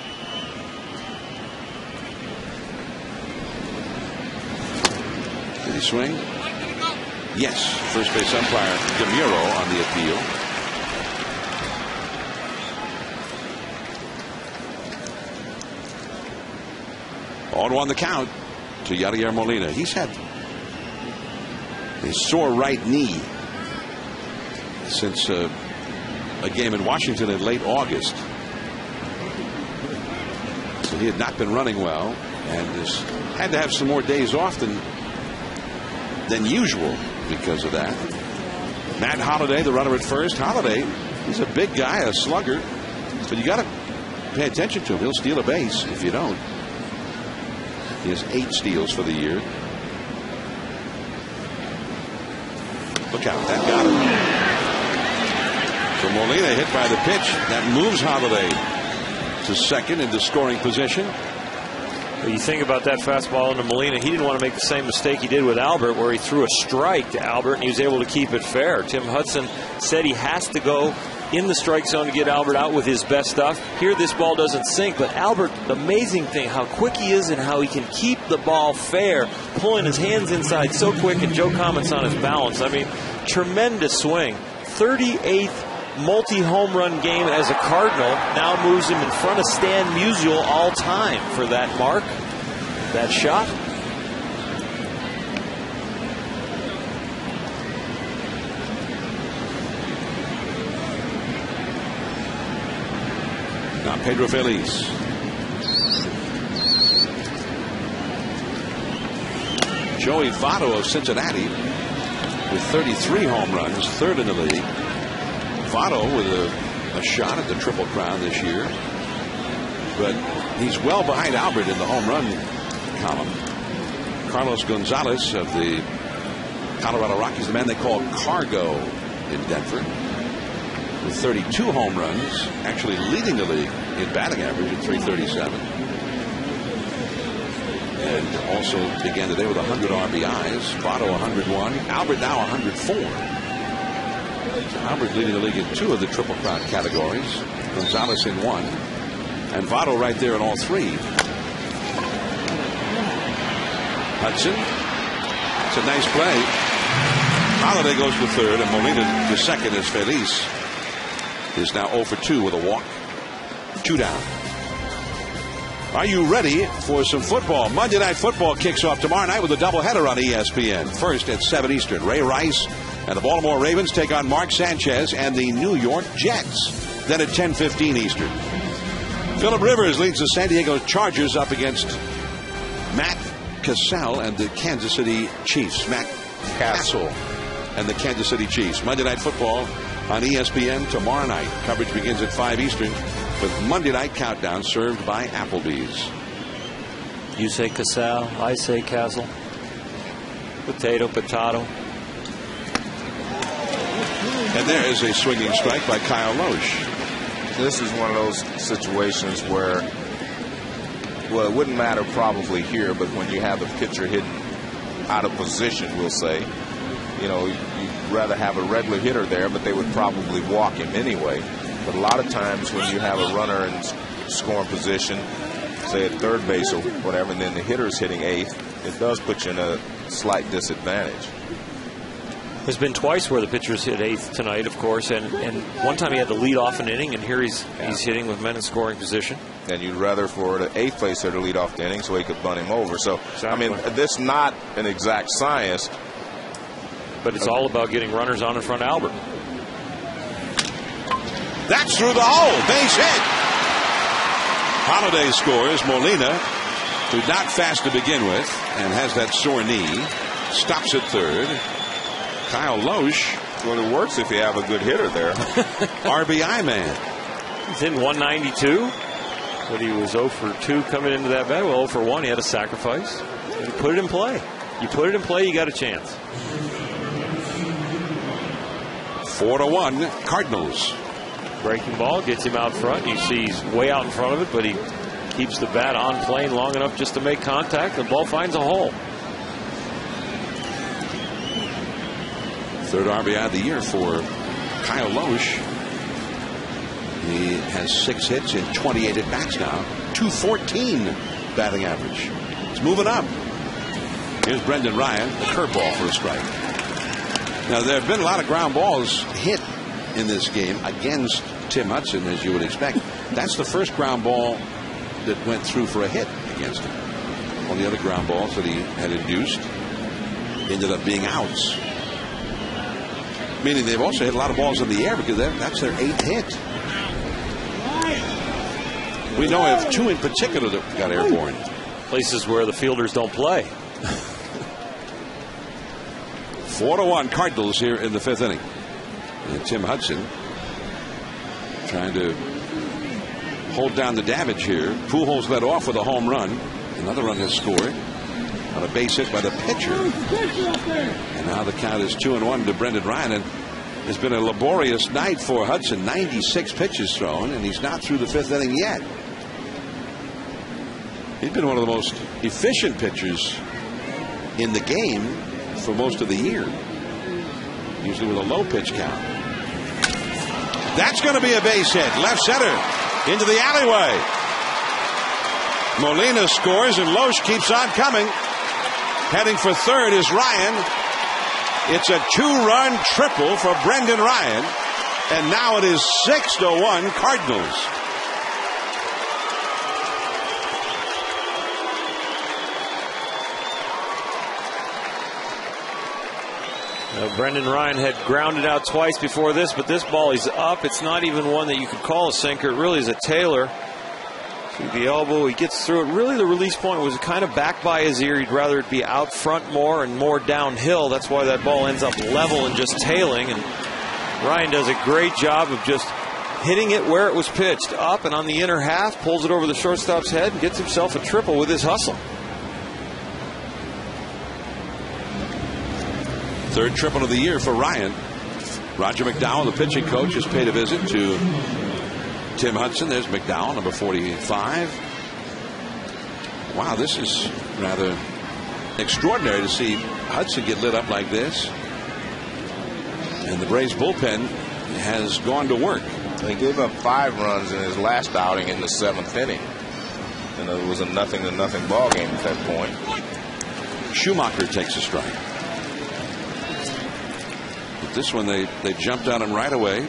Did he swing? Yes. First base umpire DeMuro on the appeal. On 1 the count to Yadier Molina. He's had a sore right knee since a game in Washington in late August. So he had not been running well and has had to have some more days off than usual because of that. Matt Holliday, the runner at first. Holliday, he's a big guy, a slugger, but you got to pay attention to him. He'll steal a base if you don't. He has 8 steals for the year. Look out, that got him. So Molina hit by the pitch. That moves Holliday to second into scoring position. Well, you think about that fastball into Molina. He didn't want to make the same mistake he did with Albert, where he threw a strike to Albert and he was able to keep it fair. Tim Hudson said he has to go in the strike zone to get Albert out with his best stuff. Here this ball doesn't sink, but Albert, the amazing thing, how quick he is and how he can keep the ball fair, pulling his hands inside so quick, and Joe comments on his balance. I mean, tremendous swing. 38th multi-home run game as a Cardinal now moves him in front of Stan Musial all time for that mark, that shot. Now Pedro Feliz. Joey Votto of Cincinnati with 33 home runs, 3rd in the league. Votto with a shot at the Triple Crown this year, but he's well behind Albert in the home run column. Carlos Gonzalez of the Colorado Rockies, the man they call Cargo in Denver, with 32 home runs, actually leading the league in batting average at .337. And also began the day with 100 RBIs. Votto 101. Albert now 104. So Albert leading the league in 2 of the Triple Crown categories. Gonzalez in 1. And Votto right there in all 3. Hudson. It's a nice play. Holliday goes to third, and Molina to second as Feliz is now 0 for 2 with a walk. 2 down. Are you ready for some football? Monday Night Football kicks off tomorrow night with a doubleheader on ESPN. First at 7 Eastern. Ray Rice and the Baltimore Ravens take on Mark Sanchez and the New York Jets. Then at 10:15 Eastern. Phillip Rivers leads the San Diego Chargers up against Matt Cassell and the Kansas City Chiefs. Matt Castle and the Kansas City Chiefs. Monday Night Football on ESPN tomorrow night. Coverage begins at 5 Eastern with Monday Night Countdown served by Applebee's. You say Cassell, I say Castle. Potato, potato. And there is a swinging strike by Kyle Lohse. This is one of those situations where, well, it wouldn't matter probably here, but when you have a pitcher hitting out of position, we'll say, you know, you'd rather have a regular hitter there, but they would probably walk him anyway. But a lot of times when you have a runner in scoring position, say at third base or whatever, and then the hitter's hitting 8th, it does put you in a slight disadvantage. There's been twice where the pitcher's hit 8th tonight, of course, and one time he had to lead off an inning, and here he's hitting with men in scoring position. And you'd rather for the 8th place hitter to lead off the inning so he could bunt him over. So, exactly. I mean, this is not an exact science. But it's all about getting runners on in front of Albert. That's through the hole. Base hit. Holliday scores. Molina, who's not fast to begin with and has that sore knee, stops at third. Kyle Lohse. Well, it works if you have a good hitter there. RBI man. He's in 192. But he was 0 for 2 coming into that bat. Well, 0 for 1. He had a sacrifice. You put it in play. You put it in play, you got a chance. 4-1 Cardinals. Breaking ball gets him out front. You see he's way out in front of it, but he keeps the bat on plane long enough just to make contact. The ball finds a hole. Third RBI of the year for Kyle Lohse. He has 6 hits in 28 at bats now. .214 batting average. It's moving up. Here's Brendan Ryan, the curveball for a strike. Now, there have been a lot of ground balls hit in this game against Tim Hudson, as you would expect. That's the first ground ball that went through for a hit against him. All the other ground balls that he had induced ended up being outs. Meaning they've also hit a lot of balls in the air because that's their 8th hit. We know of 2 in particular that got airborne. Places where the fielders don't play. 4-1 Cardinals here in the 5th inning. And Tim Hudson trying to hold down the damage here. Pujols led off with a home run. Another run has scored on a base hit by the pitcher. And now the count is 2-1 to Brendan Ryan. And it's been a laborious night for Hudson. 96 pitches thrown, and he's not through the 5th inning yet. He's been one of the most efficient pitchers in the game for most of the year, usually with a low pitch count. That's going to be a base hit. Left center into the alleyway. Molina scores, and Lohse keeps on coming. Heading for third is Ryan. It's a 2-run triple for Brendan Ryan, and now it is 6-1 Cardinals. Brendan Ryan had grounded out twice before this, but this ball is up. It's not even one that you could call a sinker. It really is a tailer. To the elbow, he gets through it. Really, the release point was kind of back by his ear. He'd rather it be out front more and more downhill. That's why that ball ends up level and just tailing. And Ryan does a great job of just hitting it where it was pitched, up and on the inner half, pulls it over the shortstop's head and gets himself a triple with his hustle. Third triple of the year for Ryan. Roger McDowell, the pitching coach, has paid a visit to Tim Hudson. There's McDowell, number 45. Wow, this is rather extraordinary to see Hudson get lit up like this. And the Braves bullpen has gone to work. They gave up 5 runs in his last outing in the 7th inning. And it was a 0-0 ball game at that point. Schumacher takes a strike. But this one, they jumped on him right away.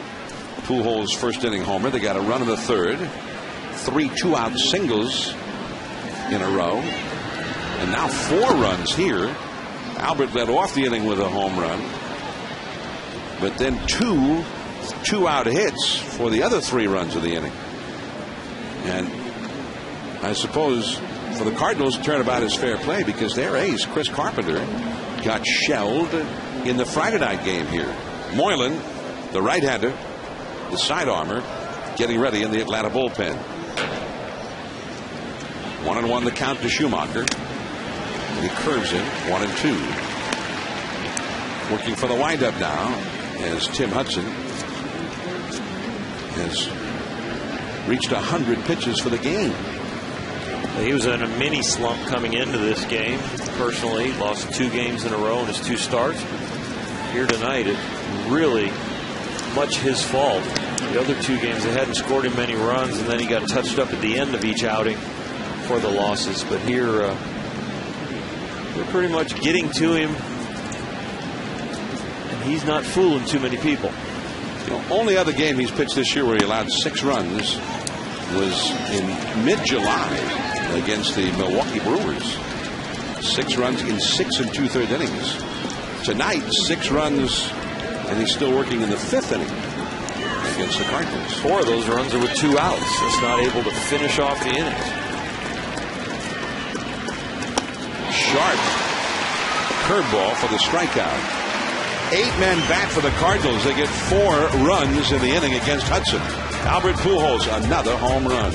Pujols' first inning homer. They got a run in the 3rd. 3 2-out singles in a row. And now 4 runs here. Albert led off the inning with a home run. But then 2 2-out hits for the other 3 runs of the inning. And I suppose for the Cardinals, turnabout is fair play because their ace, Chris Carpenter, got shelled in the Friday night game here. Moylan, the right-hander, the side armor, getting ready in the Atlanta bullpen. 1-1 the count to Schumacher. And he curves him 1-2. Working for the windup now as Tim Hudson has reached 100 pitches for the game. He was in a mini slump coming into this game. Personally, lost 2 games in a row in his 2 starts. Here tonight, it really much his fault. The other 2 games, they hadn't scored him many runs, and then he got touched up at the end of each outing for the losses. But here, they're pretty much getting to him, and he's not fooling too many people. The only other game he's pitched this year where he allowed 6 runs was in mid-July against the Milwaukee Brewers. 6 runs in 6 2/3 innings. Tonight, 6 runs, and he's still working in the 5th inning against the Cardinals. 4 of those runs are with 2 outs. Just not able to finish off the innings. Sharp curveball for the strikeout. 8 men bat for the Cardinals. They get 4 runs in the inning against Hudson. Albert Pujols, another home run.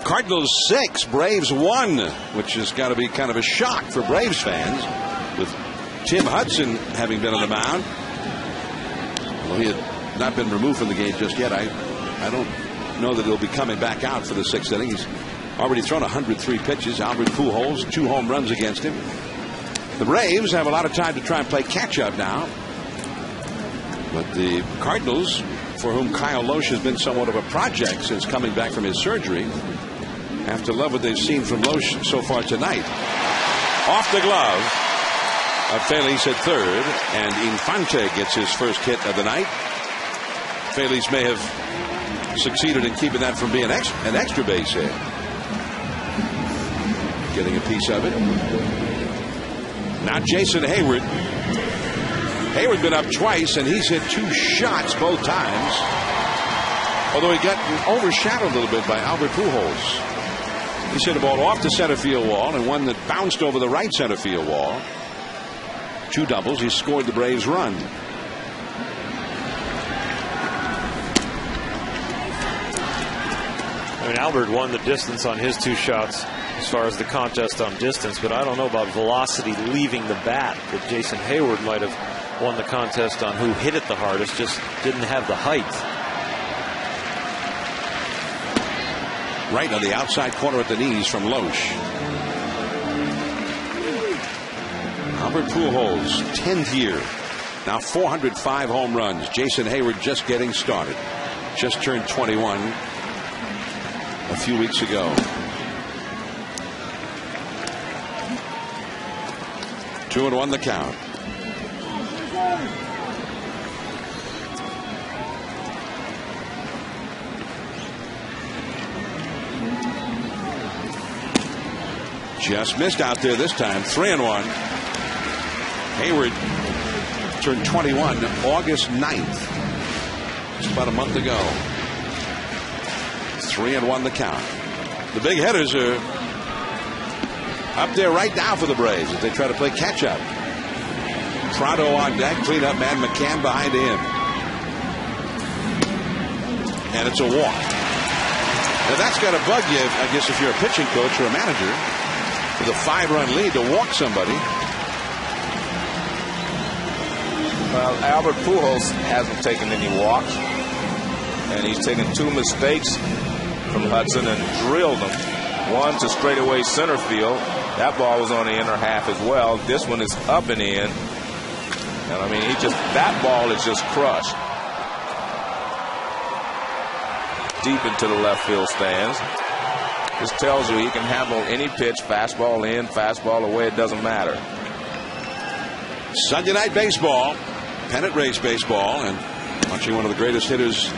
Cardinals 6, Braves 1, which has got to be kind of a shock for Braves fans, with Tim Hudson having been on the mound. Well, he had not been removed from the game just yet. I don't know that he'll be coming back out for the 6th inning. He's already thrown 103 pitches. Albert Pujols, 2 home runs against him. The Braves have a lot of time to try and play catch up now. But the Cardinals, for whom Kyle Lohse has been somewhat of a project since coming back from his surgery, have to love what they've seen from Lohse so far tonight. Off the glove of Feliz at third, and Infante gets his first hit of the night. Feliz may have succeeded in keeping that from being an extra base hit. Getting a piece of it. Now Jason Hayward. Hayward's been up twice, and he's hit 2 shots both times. Although he got overshadowed a little bit by Albert Pujols. He's hit a ball off the center field wall and one that bounced over the right center field wall. 2 doubles. He scored the Braves run. I mean, Albert won the distance on his 2 shots as far as the contest on distance, but I don't know about velocity leaving the bat. That Jason Hayward might have won the contest on who hit it the hardest, just didn't have the height. Right on the outside corner at the knees from Lohse. Albert Pujols, 10th year. Now 405 home runs. Jason Hayward just getting started. Just turned 21 a few weeks ago. 2-1 the count. Just missed out there this time. 3-1. Hayward turned 21 August 9th. Just about a month ago. 3-1 the count. The big hitters are up there right now for the Braves as they try to play catch up. Prado on deck, cleanup man McCann behind him. And it's a walk. Now that's got to bug you, I guess, if you're a pitching coach or a manager, with a 5-run lead, to walk somebody. Well, Albert Pujols hasn't taken any walks, and he's taken 2 mistakes from Hudson and drilled them. One to straightaway center field. That ball was on the inner half as well. This one is up and in. And I mean, that ball is just crushed. Deep into the left field stands. This tells you he can handle any pitch, fastball in, fastball away, it doesn't matter. Sunday night baseball, pennant race baseball, and watching one of the greatest hitters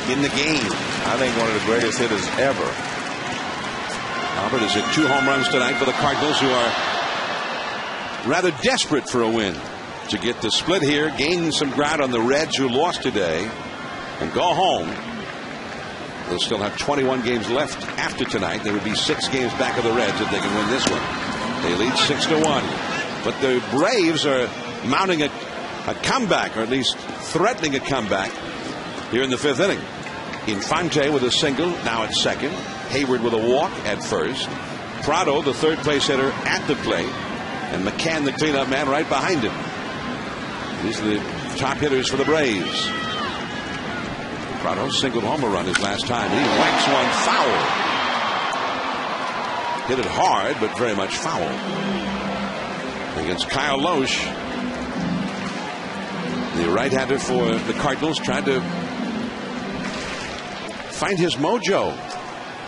in the game. I think one of the greatest hitters ever. Albert has hit 2 home runs tonight for the Cardinals, who are rather desperate for a win to get the split here, gain some ground on the Reds, who lost today, and go home. They'll still have 21 games left after tonight. They would be 6 games back of the Reds if they can win this one. They lead 6-1. But the Braves are mounting a comeback, or at least threatening a comeback here in the 5th inning. Infante with a single, now at second. Hayward with a walk at first. Prado, the third place hitter, at the plate. And McCann, the cleanup man, right behind him. These are the top hitters for the Braves. Prado singled home a run his last time. He whacks one foul. Hit it hard, but very much foul. Against Kyle Lohse, the right-hander for the Cardinals, trying to find his mojo.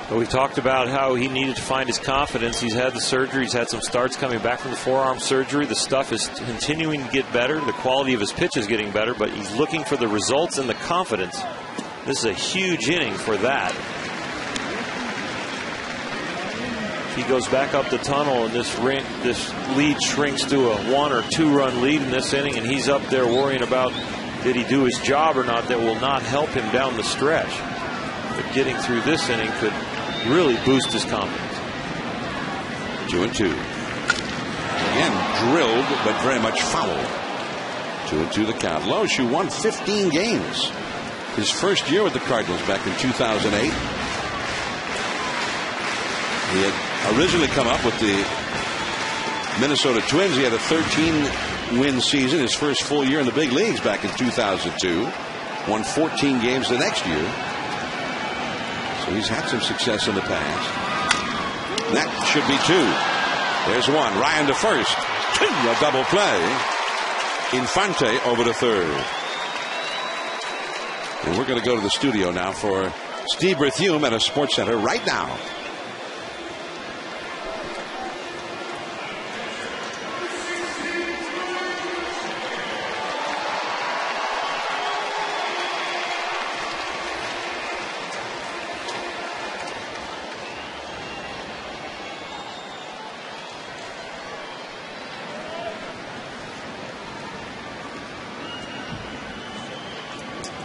Well, we talked about how he needed to find his confidence. He's had the surgery. He's had some starts coming back from the forearm surgery. The stuff is continuing to get better. The quality of his pitch is getting better, but he's looking for the results and the confidence. This is a huge inning for that. He goes back up the tunnel, and this lead shrinks to a 1 or 2 run lead in this inning, and he's up there worrying about did he do his job or not. That will not help him down the stretch. But getting through this inning could really boost his confidence. 2-2. Again, drilled, but very much foul. 2-2 the count. Lohse, who won 15 games his first year with the Cardinals back in 2008. He had originally come up with the Minnesota Twins. He had a 13-win season, his first full year in the big leagues back in 2002. Won 14 games the next year. So he's had some success in the past. That should be 2. There's 1. Ryan to first. 2. A double play. Infante over to third. And we're going to go to the studio now for Steve Berthume at a Sports Center right now.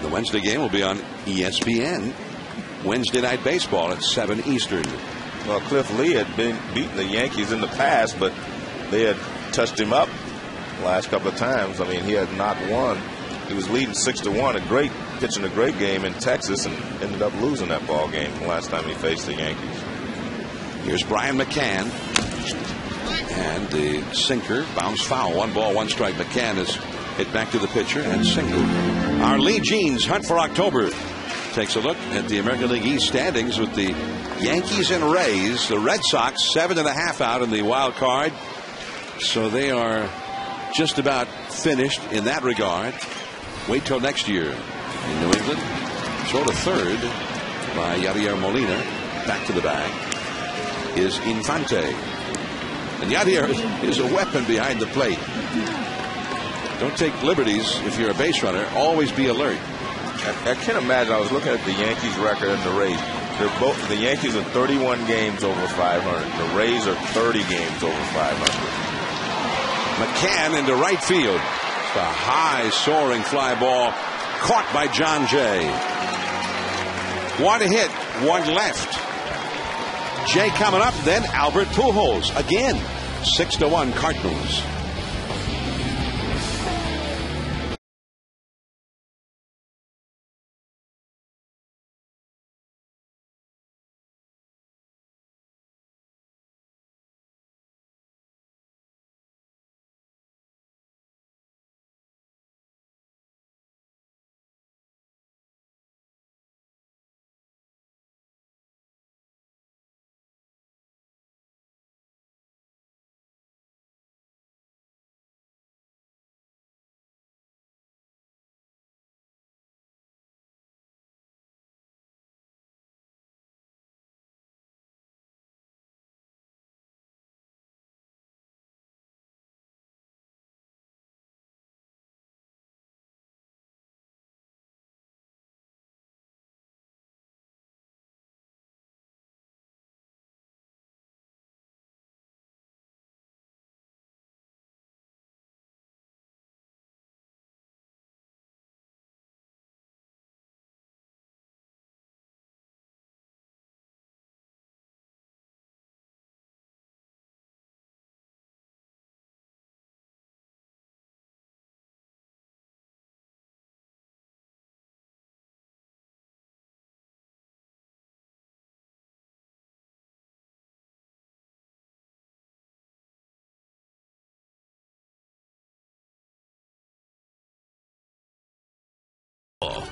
The Wednesday game will be on ESPN. Wednesday Night Baseball at 7 Eastern. Well, Cliff Lee had been beating the Yankees in the past, but they had touched him up the last couple of times. I mean, he had not won. He was leading 6-1, pitching a great game in Texas, and ended up losing that ball game the last time he faced the Yankees. Here's Brian McCann. And the sinker bounced foul. 1 ball, 1 strike. McCann is hit back to the pitcher and single. Our Lee Jeans hunt for October takes a look at the American League East standings with the Yankees and Rays. The Red Sox 7.5 out in the wild card. So they are just about finished in that regard. Wait till next year in New England. Throw to third by Yadier Molina. Back to the bag is Infante. And Yadier is a weapon behind the plate. Don't take liberties if you're a base runner. Always be alert. I can't imagine. I was looking at the Yankees record and the Rays. The Yankees are 31 games over 500. The Rays are 30 games over 500. McCann into right field. The high soaring fly ball caught by John Jay. 1 hit, 1 left. Jay coming up, then Albert Pujols again. 6-1 Cardinals.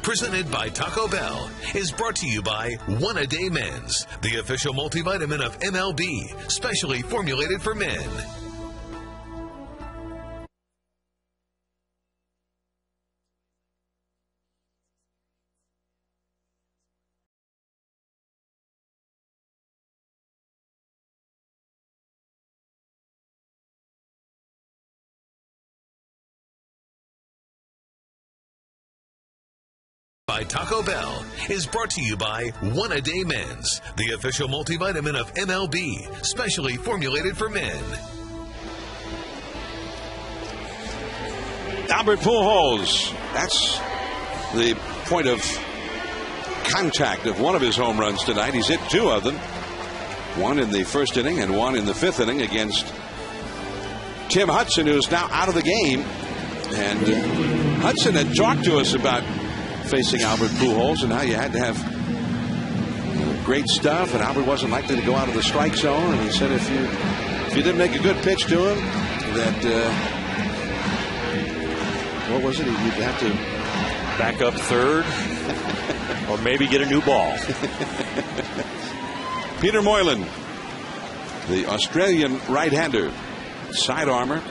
Presented by Taco Bell is brought to you by One A Day Men's, the official multivitamin of MLB, specially formulated for men. By Taco Bell is brought to you by One A Day Men's, the official multivitamin of MLB, specially formulated for men. Albert Pujols. That's the point of contact of one of his home runs tonight. He's hit 2 of them. 1 in the first inning and 1 in the 5th inning against Tim Hudson, who's now out of the game. And Hudson had talked to us about facing Albert Pujols and how you had to have great stuff, and Albert wasn't likely to go out of the strike zone. And he said if you didn't make a good pitch to him, that what was it? You'd have to back up third, or maybe get a new ball. Peter Moylan, the Australian right-hander, side armor,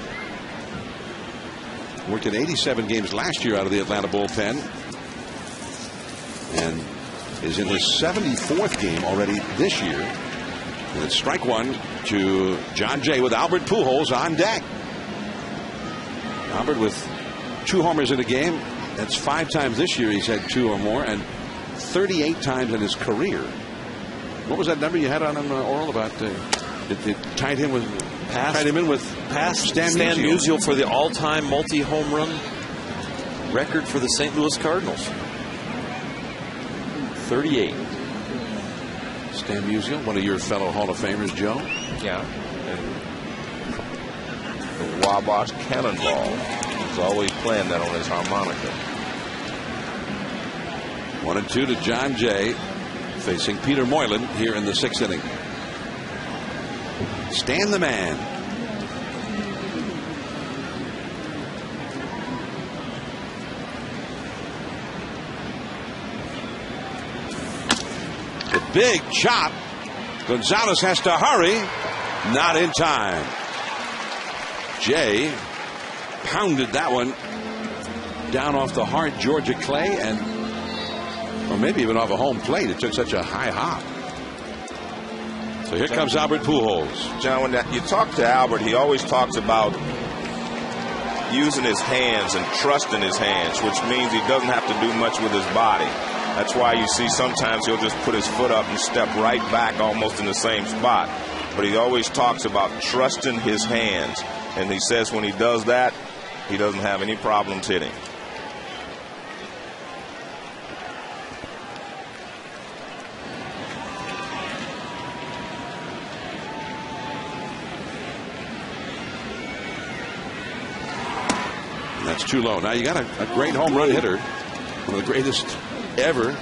worked in 87 games last year out of the Atlanta bullpen, and is in his 74th game already this year. And it's strike one to John Jay with Albert Pujols on deck. Albert with 2 homers in a game. That's 5 times this year he's had 2 or more, and 38 times in his career. What was that number you had on him, Oral, about it tied him with Stan Musial for the all-time multi-home run record for the St. Louis Cardinals. 38. Stan Musial, one of your fellow Hall of Famers, Joe. Yeah. And the Wabash Cannonball. He's always playing that on his harmonica. 1-2 to John Jay, facing Peter Moylan here in the 6th inning. Stan the man. The big chop. Gonzalez has to hurry. Not in time. Jay pounded that one down off the hard Georgia clay, and or maybe even off a home plate. It took such a high hop. So here comes Albert Pujols. John, when you talk to Albert, he always talks about using his hands and trusting his hands, which means he doesn't have to do much with his body. That's why you see sometimes he'll just put his foot up and step right back almost in the same spot. But he always talks about trusting his hands. And he says when he does that, he doesn't have any problems hitting. That's too low. Now you got a great home run hitter, one of the greatest ever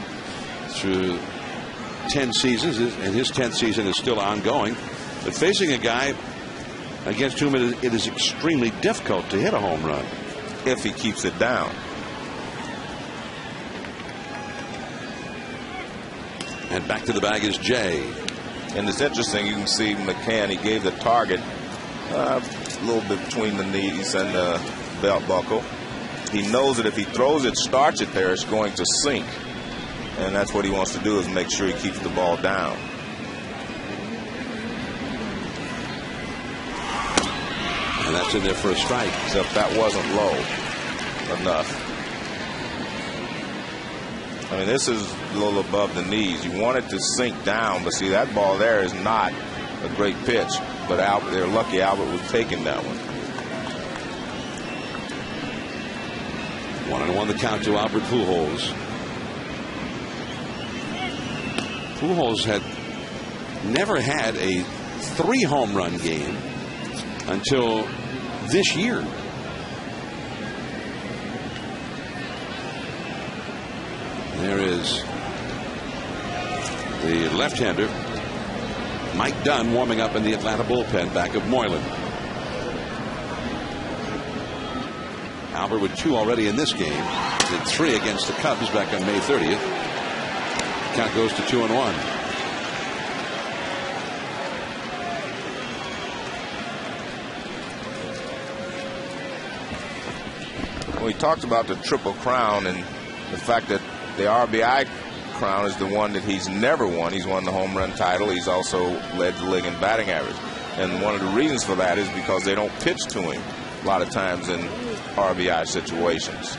through 10 seasons, and his 10th season is still ongoing. But facing a guy against whom it is extremely difficult to hit a home run if he keeps it down. And back to the bag is Jay. And it's interesting, you can see McCann, he gave the target a little bit between the knees and the belt buckle. He knows that if he throws it, starts it there, it's going to sink. And that's what he wants to do, is make sure he keeps the ball down. And that's in there for a strike. Except that wasn't low enough. I mean, this is a little above the knees. You want it to sink down, but see, that ball there is not a great pitch. But they're lucky Albert was taking that one. 1-1 the count to Albert Pujols. Pujols had never had a 3 home run game until this year. There is the left-hander Mike Dunn warming up in the Atlanta bullpen back of Moylan. Albert with 2 already in this game. Did 3 against the Cubs back on May 30th. Count goes to 2-1. Well, he talked about the Triple Crown and the fact that the RBI crown is the one that he's never won. He's won the home run title. He's also led the league in batting average. And one of the reasons for that is because they don't pitch to him a lot of times in RBI situations.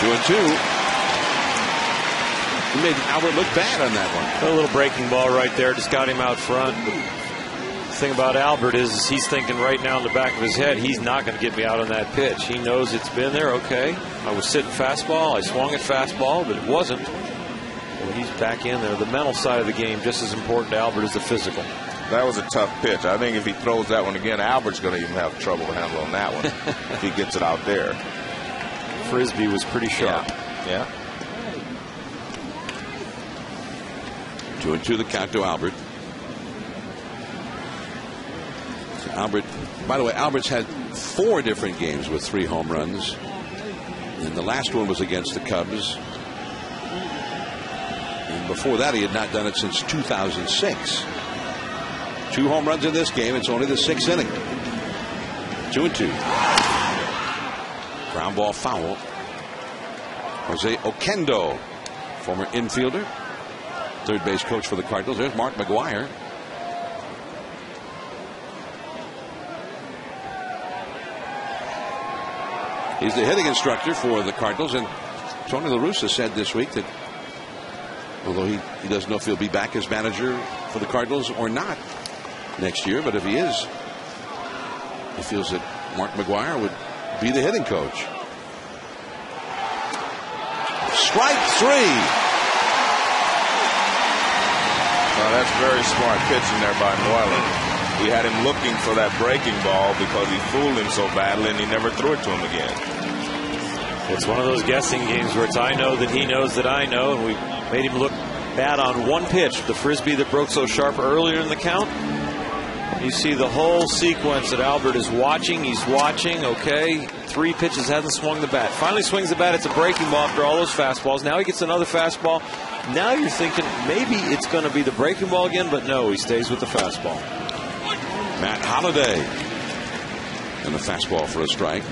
2-2. He made Albert look bad on that one. A little breaking ball right there. Just got him out front. The thing about Albert is he's thinking right now in the back of his head, he's not going to get me out on that pitch. He knows it's been there. Okay, I was sitting fastball. I swung at fastball, but it wasn't. Well, he's back in there. The mental side of the game just as important to Albert as the physical. That was a tough pitch. I think if he throws that one again, Albert's going to even have trouble handling that one if he gets it out there. Frisbee was pretty sharp. Yeah. 2-2 the count to Albert. So Albert, by the way, Albert's had 4 different games with 3 home runs. And the last one was against the Cubs. And before that, he had not done it since 2006. 2 home runs in this game. It's only the 6th inning. 2-2. Ground ball foul. Jose Oquendo, former infielder, third base coach for the Cardinals. There's Mark McGwire. He's the hitting instructor for the Cardinals, and Tony La Russa said this week that although he doesn't know if he'll be back as manager for the Cardinals or not next year, but if he is, he feels that Mark McGwire would be the hitting coach. Strike 3. Well, that's very smart pitching there by Moylan. We had him looking for that breaking ball because he fooled him so badly and he never threw it to him again. It's one of those guessing games where it's I know that he knows that I know, and we made him look bad on one pitch, the frisbee that broke so sharp earlier in the count. You see the whole sequence that Albert is watching. He's watching, okay, 3 pitches, hasn't swung the bat. Finally swings the bat, it's a breaking ball after all those fastballs. Now he gets another fastball. Now you're thinking maybe it's going to be the breaking ball again, but no, he stays with the fastball. Matt Holliday and a fastball for a strike.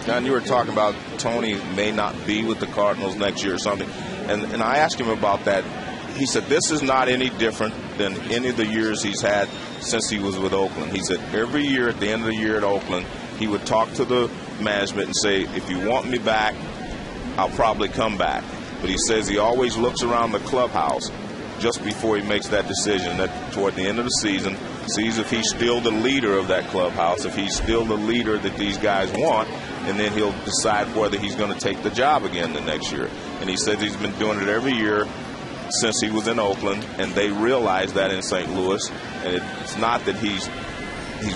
John, you were talking about Tony may not be with the Cardinals next year or something. And I asked him about that. He said this is not any different than any of the years he's had since he was with Oakland. He said every year at the end of the year at Oakland, he would talk to the management and say, if you want me back, I'll probably come back. But he says he always looks around the clubhouse just before he makes that decision, that toward the end of the season, sees if he's still the leader of that clubhouse, if he's still the leader that these guys want, and then he'll decide whether he's going to take the job again the next year. And he says he's been doing it every year since he was in Oakland, and they realize that in St. Louis. And it's not that he's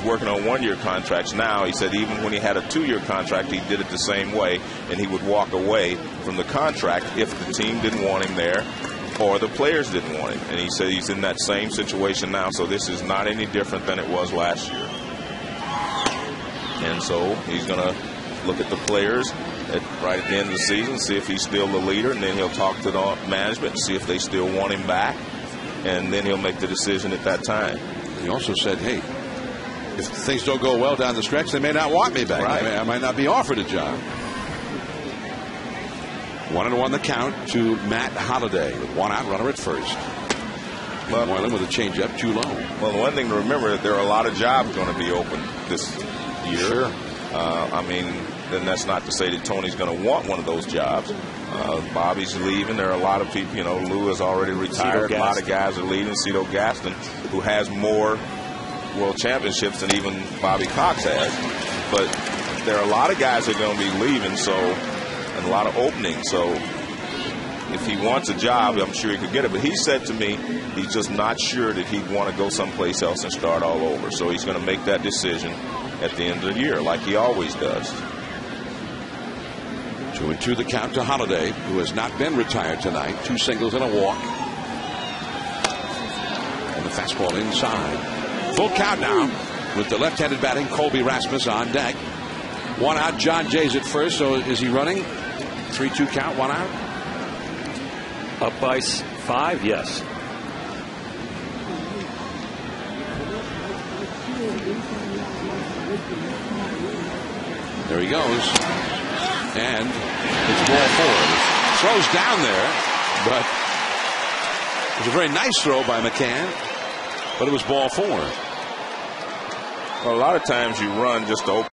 working on 1-year contracts now. He said even when he had a 2-year contract, he did it the same way, and he would walk away from the contract if the team didn't want him there or the players didn't want him. And he said he's in that same situation now, so this is not any different than it was last year. And so he's going to look at the players right at the end of the season, see if he's still the leader, and then he'll talk to the management and see if they still want him back, and then he'll make the decision at that time. He also said, hey, if things don't go well down the stretch, they may not want me back. Right. I might not be offered a job. 1-1 the count to Matt Holliday with 1 out, runner at first. Well, Moylan with a changeup too low. Well, the one thing to remember is there are a lot of jobs going to be open this year. Sure. I mean, then that's not to say that Tony's going to want one of those jobs. Bobby's leaving. There are a lot of people, Lou is already retired. A lot of guys are leaving. Cito Gaston, who has more world championships than even Bobby Cox has. But there are a lot of guys that are going to be leaving, and a lot of openings. So if he wants a job, I'm sure he could get it. But he said to me he's just not sure that he'd want to go someplace else and start all over. So he's going to make that decision at the end of the year, like he always does. 2-2 the count to Holliday, who has not been retired tonight. 2 singles and a walk. And the fastball inside. Full count now with the left-handed batting, Colby Rasmus on deck. 1 out, John Jay's at first, so is he running? 3-2 count, 1 out? Up by 5, yes. There he goes. And it's ball 4. Throws down there, but it was a very nice throw by McCann, but it was ball 4. Well, a lot of times you run just to open.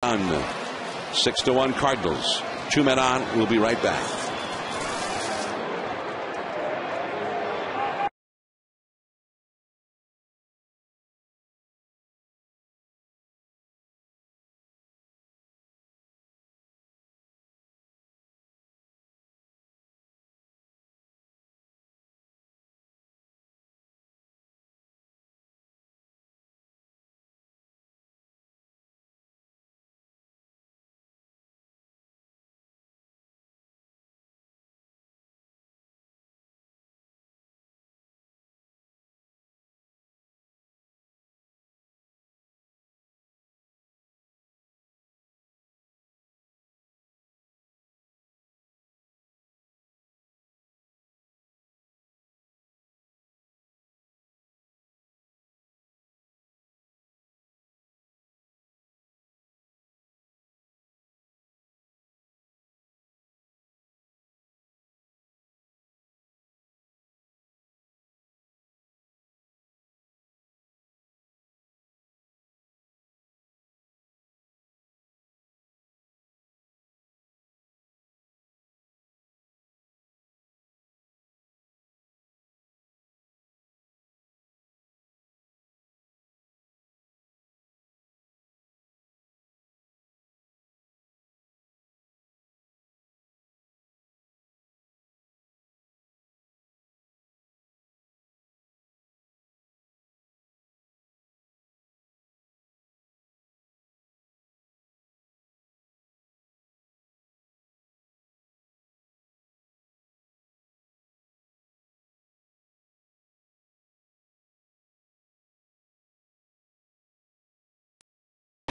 On 6-1 Cardinals. 2 men on. We'll be right back.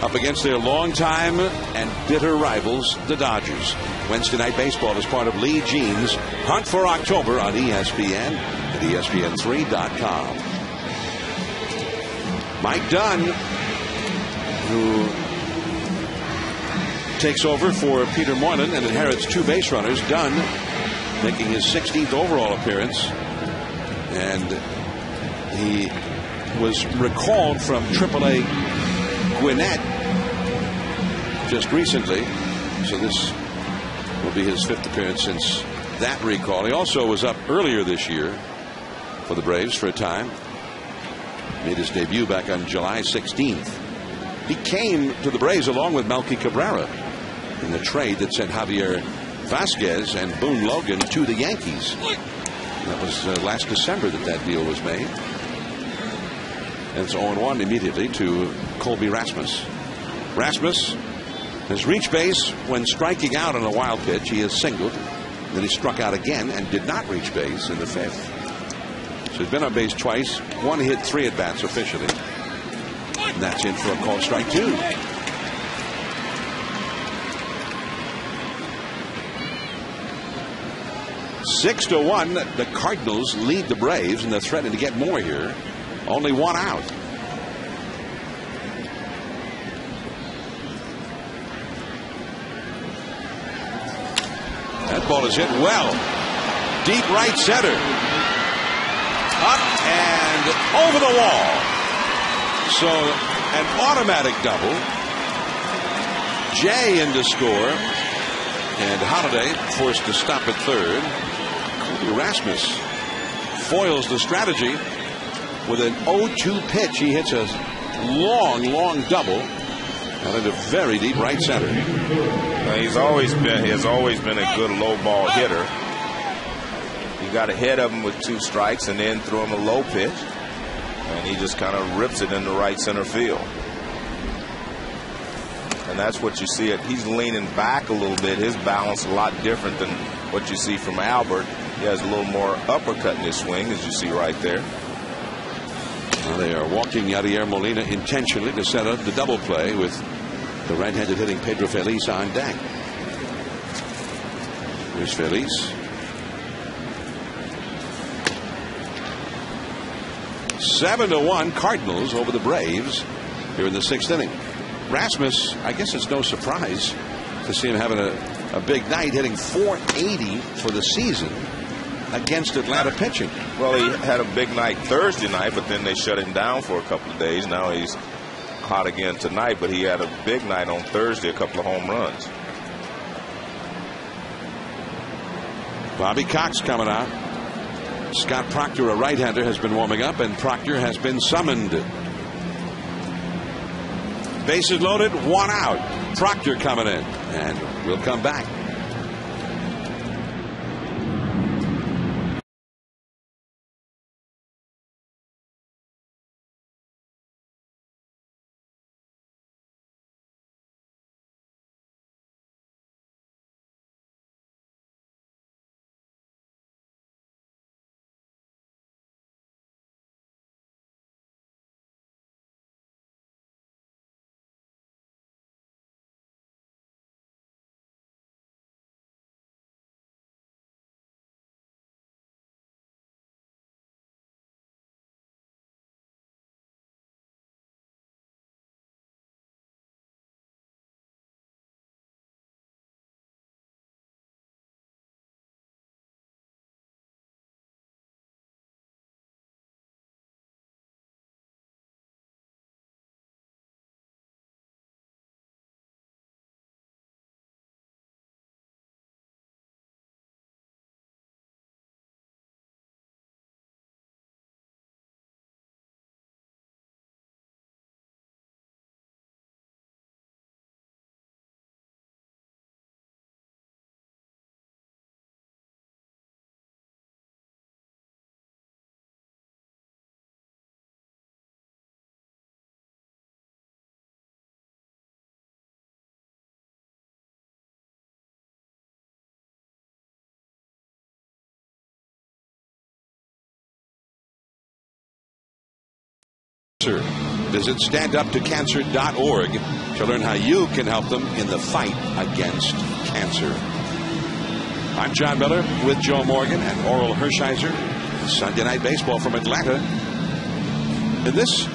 up against their longtime and bitter rivals, the Dodgers. Wednesday Night Baseball is part of Lee Jean's Hunt for October on ESPN at ESPN3.com. Mike Dunn, who takes over for Peter Moylan and inherits 2 base runners. Dunn making his 16th overall appearance, and he was recalled from AAA Gwinnett just recently, so this will be his 5th appearance since that recall. He also was up earlier this year for the Braves for a time. Made his debut back on July 16th. He came to the Braves along with Melky Cabrera in the trade that sent Javier Vasquez and Boone Logan to the Yankees. That was last December that deal was made. And it's 0-1 immediately to Colby Rasmus. Rasmus has reached base when striking out on a wild pitch. He has singled. Then he struck out again and did not reach base in the 5th. So he's been on base twice. 1 hit, 3 at bats officially. And that's in for a called strike 2. Six to 1, the Cardinals lead the Braves, and they're threatening to get more here. Only 1 out. That ball is hit well. Deep right center. Up and over the wall. So an automatic double. Jay in to score. And Holiday forced to stop at third. Colby Rasmus foils the strategy with an 0-2 pitch. He hits a long double out into very deep right center. He's always been a good low ball hitter. You got ahead of him with 2 strikes and then throw him a low pitch, and he just kind of rips it into right center field. And that's what you see. He's leaning back a little bit. His balance a lot different than what you see from Albert. He has a little more uppercut in his swing, as you see right there. Well, they are walking Yadier Molina intentionally to set up the double play with the right-handed hitting Pedro Feliz on deck. Here's Feliz. 7-1 Cardinals over the Braves here in the 6th inning. Rasmus, I guess it's no surprise to see him having a big night, hitting .480 for the season against Atlanta pitching. Well, he had a big night Thursday night, but then they shut him down for a couple of days. Now he's hot again tonight, but he had a big night on Thursday, a couple of home runs. Bobby Cox coming out. Scott Proctor, a right-hander, has been warming up, and Proctor has been summoned. Bases loaded, 1 out. Proctor coming in, and we'll come back. Visit standuptocancer.org to learn how you can help them in the fight against cancer. I'm John Miller with Joe Morgan and Oral Hershiser. Sunday Night Baseball from Atlanta. And this,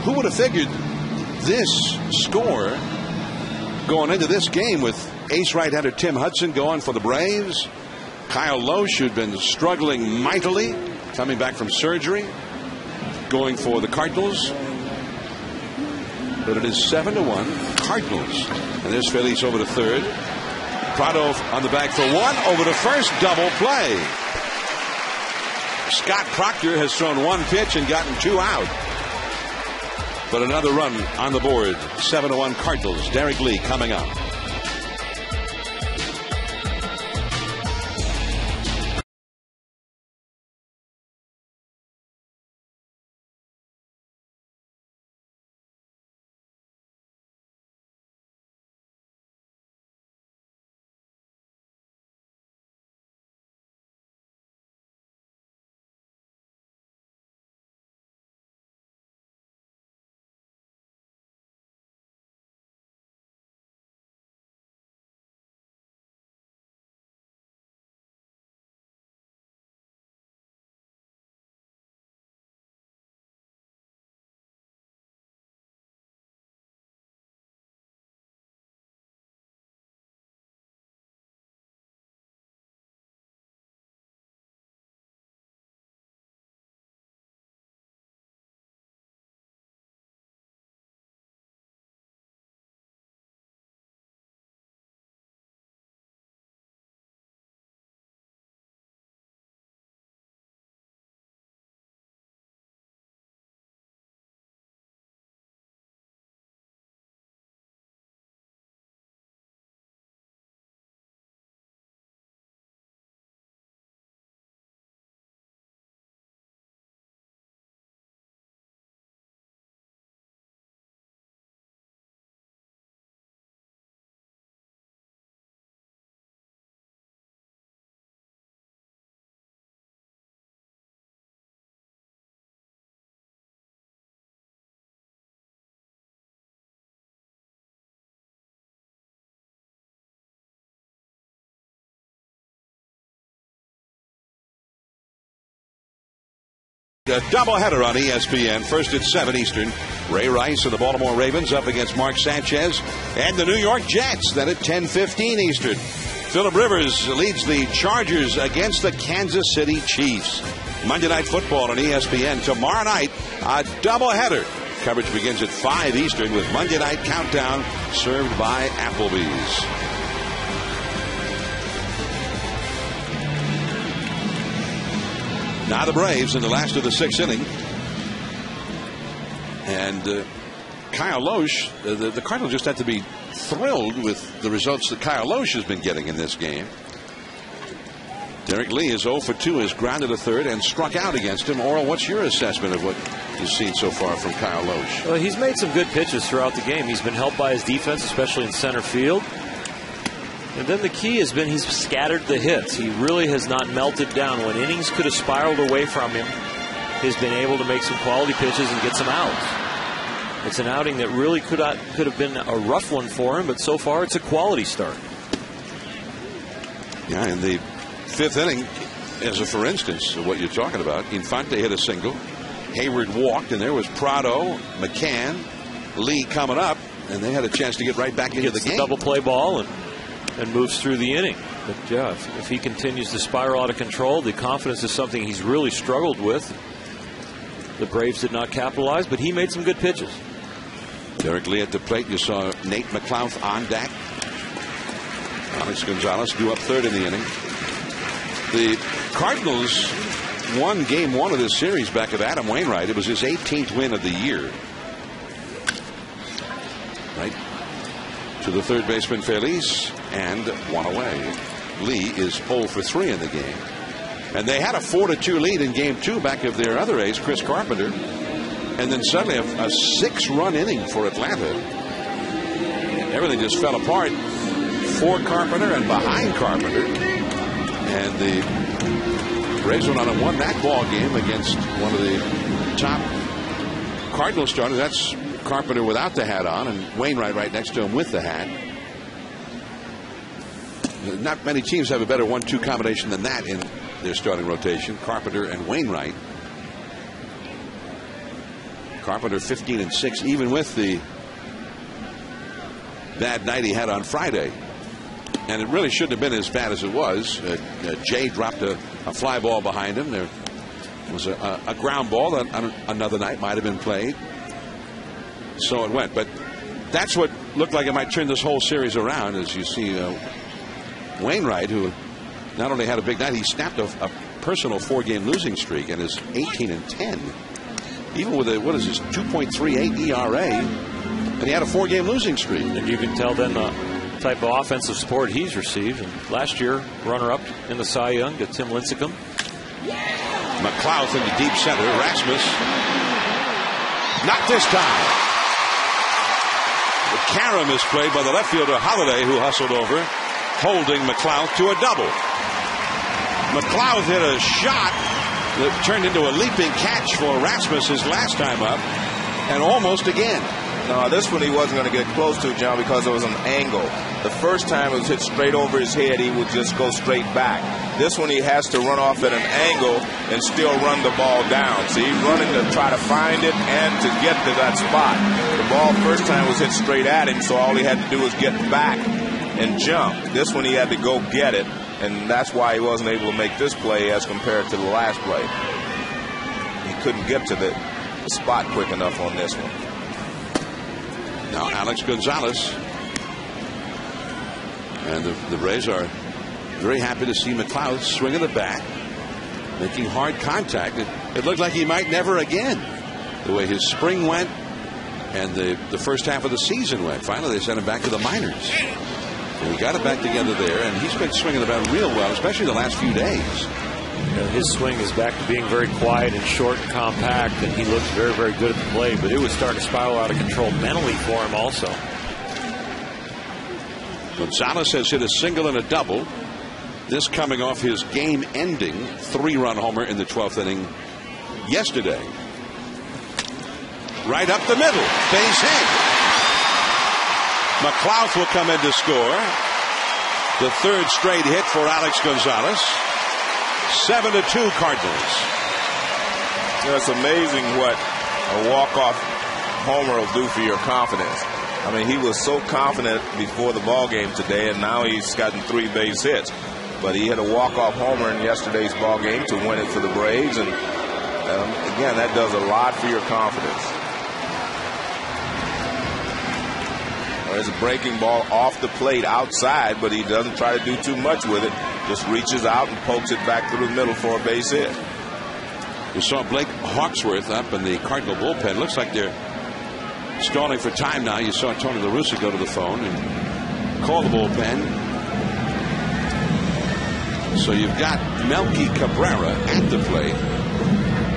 who would have figured this score going into this game with ace right-hander Tim Hudson going for the Braves? Kyle Lohse, who'd been struggling mightily, coming back from surgery, going for the Cardinals. But it is 7-1 Cardinals. And there's Feliz over to third. Prado on the bag for one, over to first, double play. Scott Proctor has thrown one pitch and gotten 2 out. But another run on the board. 7-1 Cardinals. Derek Lee coming up. A doubleheader on ESPN. First at 7 Eastern. Ray Rice of the Baltimore Ravens up against Mark Sanchez and the New York Jets. Then at 10:15 Eastern. Phillip Rivers leads the Chargers against the Kansas City Chiefs. Monday Night Football on ESPN. Tomorrow night, a doubleheader. Coverage begins at 5 Eastern with Monday Night Countdown served by Applebee's. Now the Braves in the last of the 6th inning. And Kyle Lohse, the Cardinals just had to be thrilled with the results that Kyle Lohse has been getting in this game. Derek Lee is 0 for 2, has grounded a third and struck out against him. Oral, what's your assessment of what you've seen so far from Kyle Lohse? Well, he's made some good pitches throughout the game. He's been helped by his defense, especially in center field. And then the key has been he's scattered the hits. He really has not melted down. When innings could have spiraled away from him, he's been able to make some quality pitches and get some outs. It's an outing that really could have been a rough one for him, but so far it's a quality start. Yeah, in the 5th inning, as a for instance of what you're talking about, Infante hit a single, Hayward walked, and there was Prado, McCann, Lee coming up, and they had a chance to get right back into the game. Double play ball and moves through the inning. But yeah, if he continues to spiral out of control, the confidence is something he's really struggled with. The Braves did not capitalize, but he made some good pitches. Derek Lee at the plate. You saw Nate McLouth on deck. Alex Gonzalez due up third in the inning. The Cardinals won game 1 of this series back of Adam Wainwright. It was his 18th win of the year. Right to the third baseman Feliz and one away. Lee is 0 for 3 in the game. And they had a 4-2 lead in game 2 back of their other ace, Chris Carpenter. And then suddenly a 6-run inning for Atlanta. Everything just fell apart for Carpenter and behind Carpenter. And the Braves went on and won that ball game against one of the top Cardinal starters. That's Carpenter without the hat on, and Wainwright right next to him with the hat. Not many teams have a better 1-2 combination than that in their starting rotation. Carpenter and Wainwright. Carpenter 15-6, even with the bad night he had on Friday. And it really shouldn't have been as bad as it was. Jay dropped a fly ball behind him. There was a ground ball that on another night might have been played. So it went. But that's what looked like it might turn this whole series around, as you see Wainwright, who not only had a big night, he snapped a personal 4-game losing streak and is 18-10. Even with a, what is this, 2.38 ERA, and he had a 4-game losing streak. And you can tell then the type of offensive support he's received. And last year, runner-up in the Cy Young to Tim Lincecum. McLeod in the deep center. Rasmus. Not this time. The carom is played by the left fielder Holiday, who hustled over, holding McLeod to a double. McLeod hit a shot that turned into a leaping catch for Rasmus his last time up, and almost again. No, this one he wasn't going to get close to, John, because it was an angle. The first time it was hit straight over his head, he would just go straight back. This one he has to run off at an angle and still run the ball down. See, he's running to try to find it and to get to that spot. The ball first time was hit straight at him, so all he had to do was get back and jump. This one he had to go get it, and that's why he wasn't able to make this play as compared to the last play. He couldn't get to the spot quick enough on this one. Now Alex Gonzalez. And the Braves are very happy to see McLeod swing at the bat, making hard contact. It looked like he might never again, the way his spring went and the first half of the season went. Finally, they sent him back to the minors. And he got it back together there, and he's been swinging the bat real well, especially the last few days. His swing is back to being very quiet and short and compact, and he looks very, very good at the plate. But it was starting to spiral out of control mentally for him also. Gonzalez has hit a single and a double. This coming off his game-ending 3-run homer in the 12th inning yesterday. Right up the middle, base hit. McLeod will come in to score. The third straight hit for Alex Gonzalez. 7-2 Cardinals. You know, it's amazing what a walk-off homer will do for your confidence. I mean, he was so confident before the ball game today, and now he's gotten 3 base hits. But he had a walk-off homer in yesterday's ball game to win it for the Braves, and again, that does a lot for your confidence. There's a breaking ball off the plate outside, but he doesn't try to do too much with it. Just reaches out and pokes it back through the middle for a base hit. We saw Blake Hawksworth up in the Cardinal bullpen. Looks like they're stalling for time now. You saw Tony La Russa go to the phone and call the bullpen. So you've got Melky Cabrera at the plate,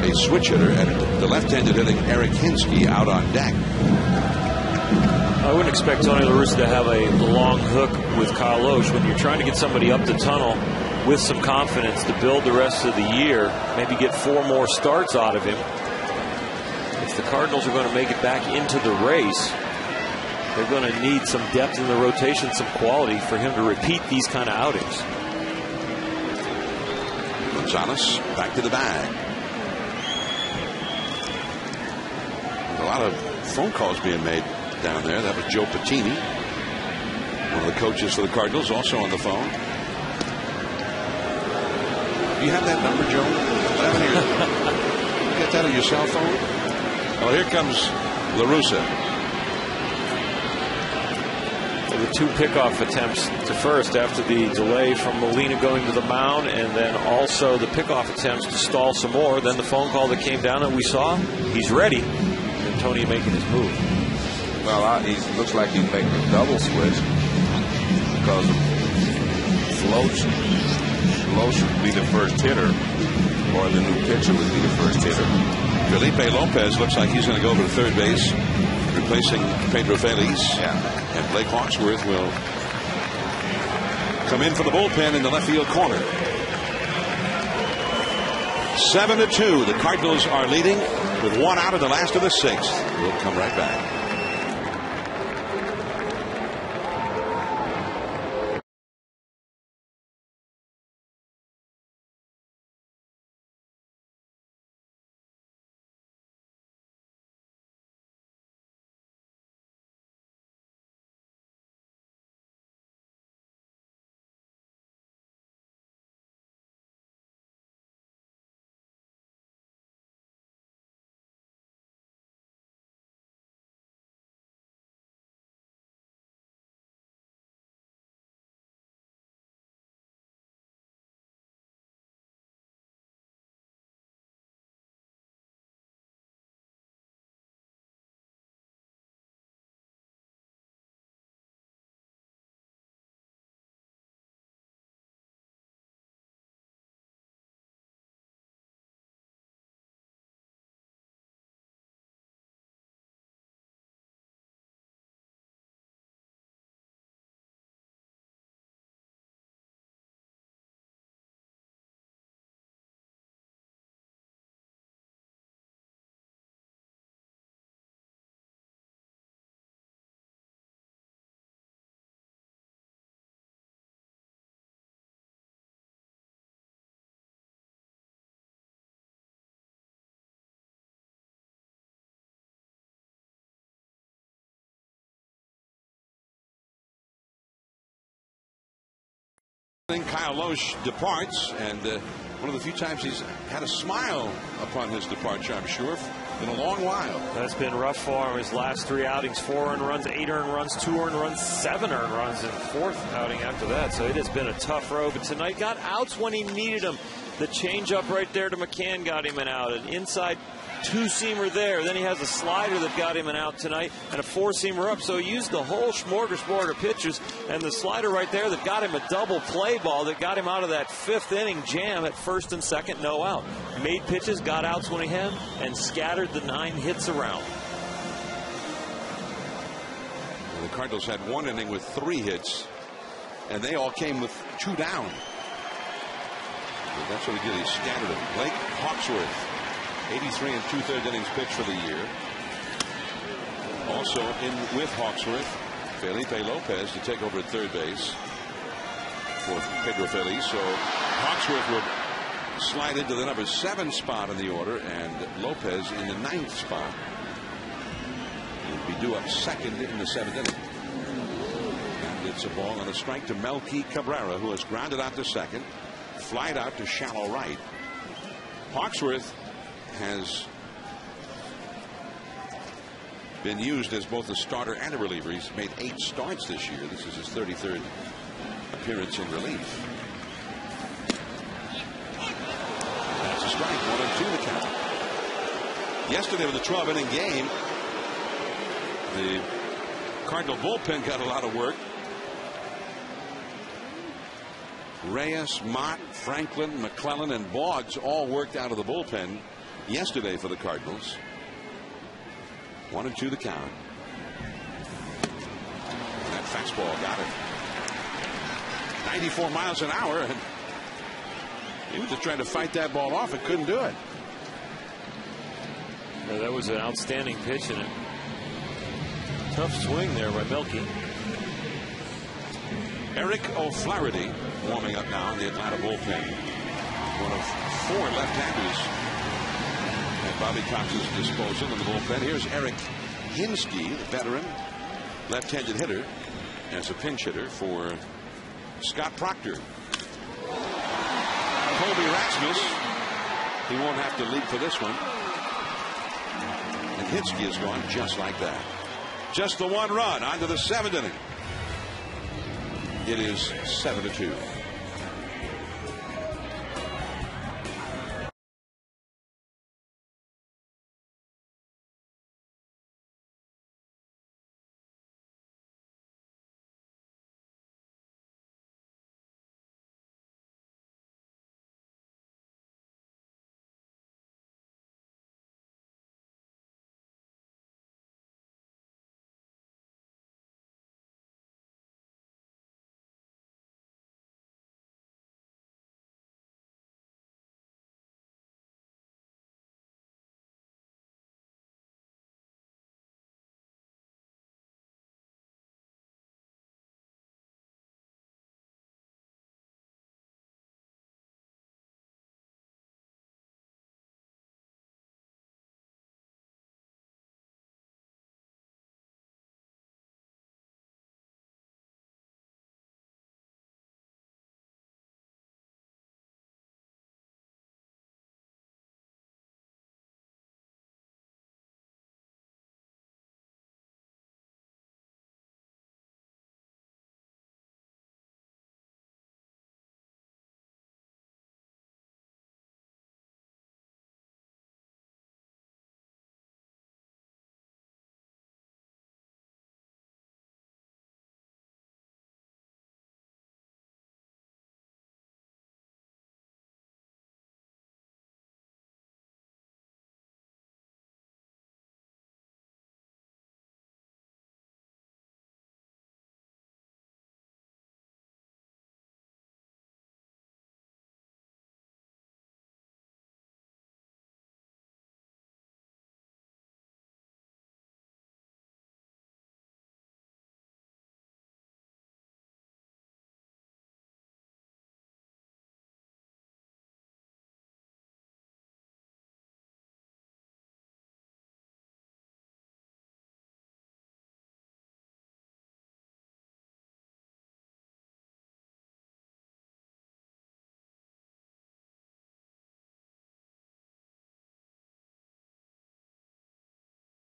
a switch hitter, and the left-handed hitting Eric Hinsky out on deck. I wouldn't expect Tony La Russa to have a long hook with Kyle Lohse when you're trying to get somebody up the tunnel with some confidence to build the rest of the year, maybe get 4 more starts out of him. If the Cardinals are going to make it back into the race, they're going to need some depth in the rotation, some quality for him to repeat these kind of outings. Gonzalez back to the bag. There's a lot of phone calls being made down there. That was Joe Patini, one of the coaches for the Cardinals, also on the phone. Do you have that number, Joe? I haven't heard. You get that on your cell phone? Well, here comes La Russa. The 2 pickoff attempts to first after the delay from Molina going to the mound, and then also the pickoff attempts to stall some more. Then the phone call that came down that we saw, he's ready. And Tony making his move. Well, he looks like he's making a double switch because Flo should be the first hitter, or the new pitcher would be the first hitter. Felipe Lopez looks like he's going to go over to third base, replacing Pedro Feliz. Yeah. And Blake Hawksworth will come in for the bullpen in the left field corner. 7-2. The Cardinals are leading with 1 out of the last of the 6th. We'll come right back. Kyle Lohse departs, and one of the few times he's had a smile upon his departure, I'm sure, in a long while. That's been rough for him. His last 3 outings, 4 earned runs, 8 earned runs, 2 earned runs, 7 earned runs in the 4th outing after that. So it has been a tough road. But tonight got outs when he needed them. The changeup right there to McCann got him an out. An inside 2-seamer there. Then he has a slider that got him an out tonight, and a 4-seamer up. So he used the whole smorgasbord of pitches, and the slider right there that got him a double play ball that got him out of that 5th inning jam at first and second, no out. Made pitches, got outs when he had, and scattered the 9 hits around. Well, the Cardinals had 1 inning with 3 hits, and they all came with 2 down. That's what he did. He scattered them. Blake Hawksworth, 83 2/3 innings pitched for the year. Also in with Hawksworth, Felipe Lopez to take over at third base for Pedro Feliz. So Hawksworth would slide into the number 7 spot in the order, and Lopez in the 9th spot. He'd be due up second in the 7th inning. And it's a ball on a strike to Melky Cabrera, who has grounded out to second, flied out to shallow right. Hawksworth has been used as both a starter and a reliever. He's made 8 starts this year. This is his 33rd appearance in relief. That's a strike. 1-2 the count. Yesterday with the 12-inning game, the Cardinal bullpen got a lot of work. Reyes, Mott, Franklin, McClellan, and Boggs all worked out of the bullpen yesterday for the Cardinals. 1-2 the count. And that fastball got it. 94 miles an hour, and he was just trying to fight that ball off and couldn't do it. Yeah, that was an outstanding pitch and a tough swing there by Melky. Eric O'Flaherty warming up now in the Atlanta bullpen. One of 4 left-handers at Bobby Cox's disposal in the bullpen. Here's Eric Hinsky, the veteran left-handed hitter, as a pinch hitter for Scott Proctor. Colby Rasmus, he won't have to lead for this one. And Hinsky is gone just like that. Just the 1 run onto the 7th inning. It is 7-2.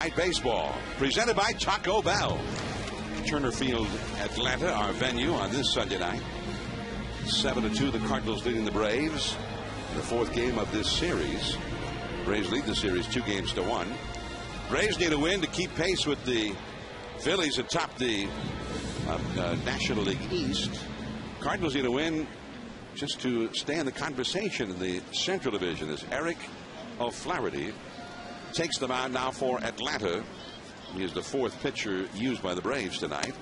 Baseball, presented by Taco Bell. Turner Field, Atlanta, our venue on this Sunday night. 7-2, the Cardinals leading the Braves. The fourth game of this series. Braves lead the series 2-1. Braves need a win to keep pace with the Phillies atop the National League East. Cardinals need a win just to stay in the conversation in the Central Division as Eric O'Flaherty takes them out now for Atlanta. He is the fourth pitcher used by the Braves tonight.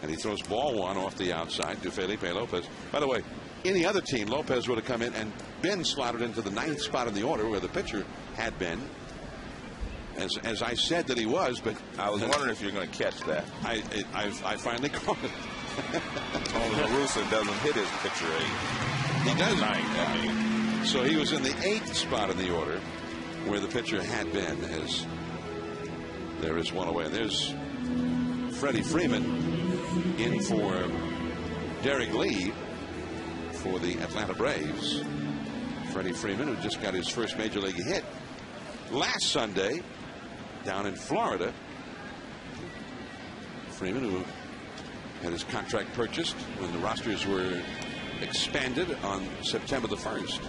And he throws ball one off the outside to Felipe Lopez. By the way, any other team, Lopez would have come in and been slotted into the 9th spot in the order where the pitcher had been. As I said that he was, but I was wondering if you're going to catch that. I finally caught it. Tony La Russa doesn't hit his pitcher 8. He does. 9. So he was in the 8th spot in the order where the pitcher had been, as there is one away. And there's Freddie Freeman in for Derek Lee for the Atlanta Braves. Freddie Freeman, who just got his first major league hit last Sunday down in Florida. Freeman, who had his contract purchased when the rosters were expanded on September the 1st.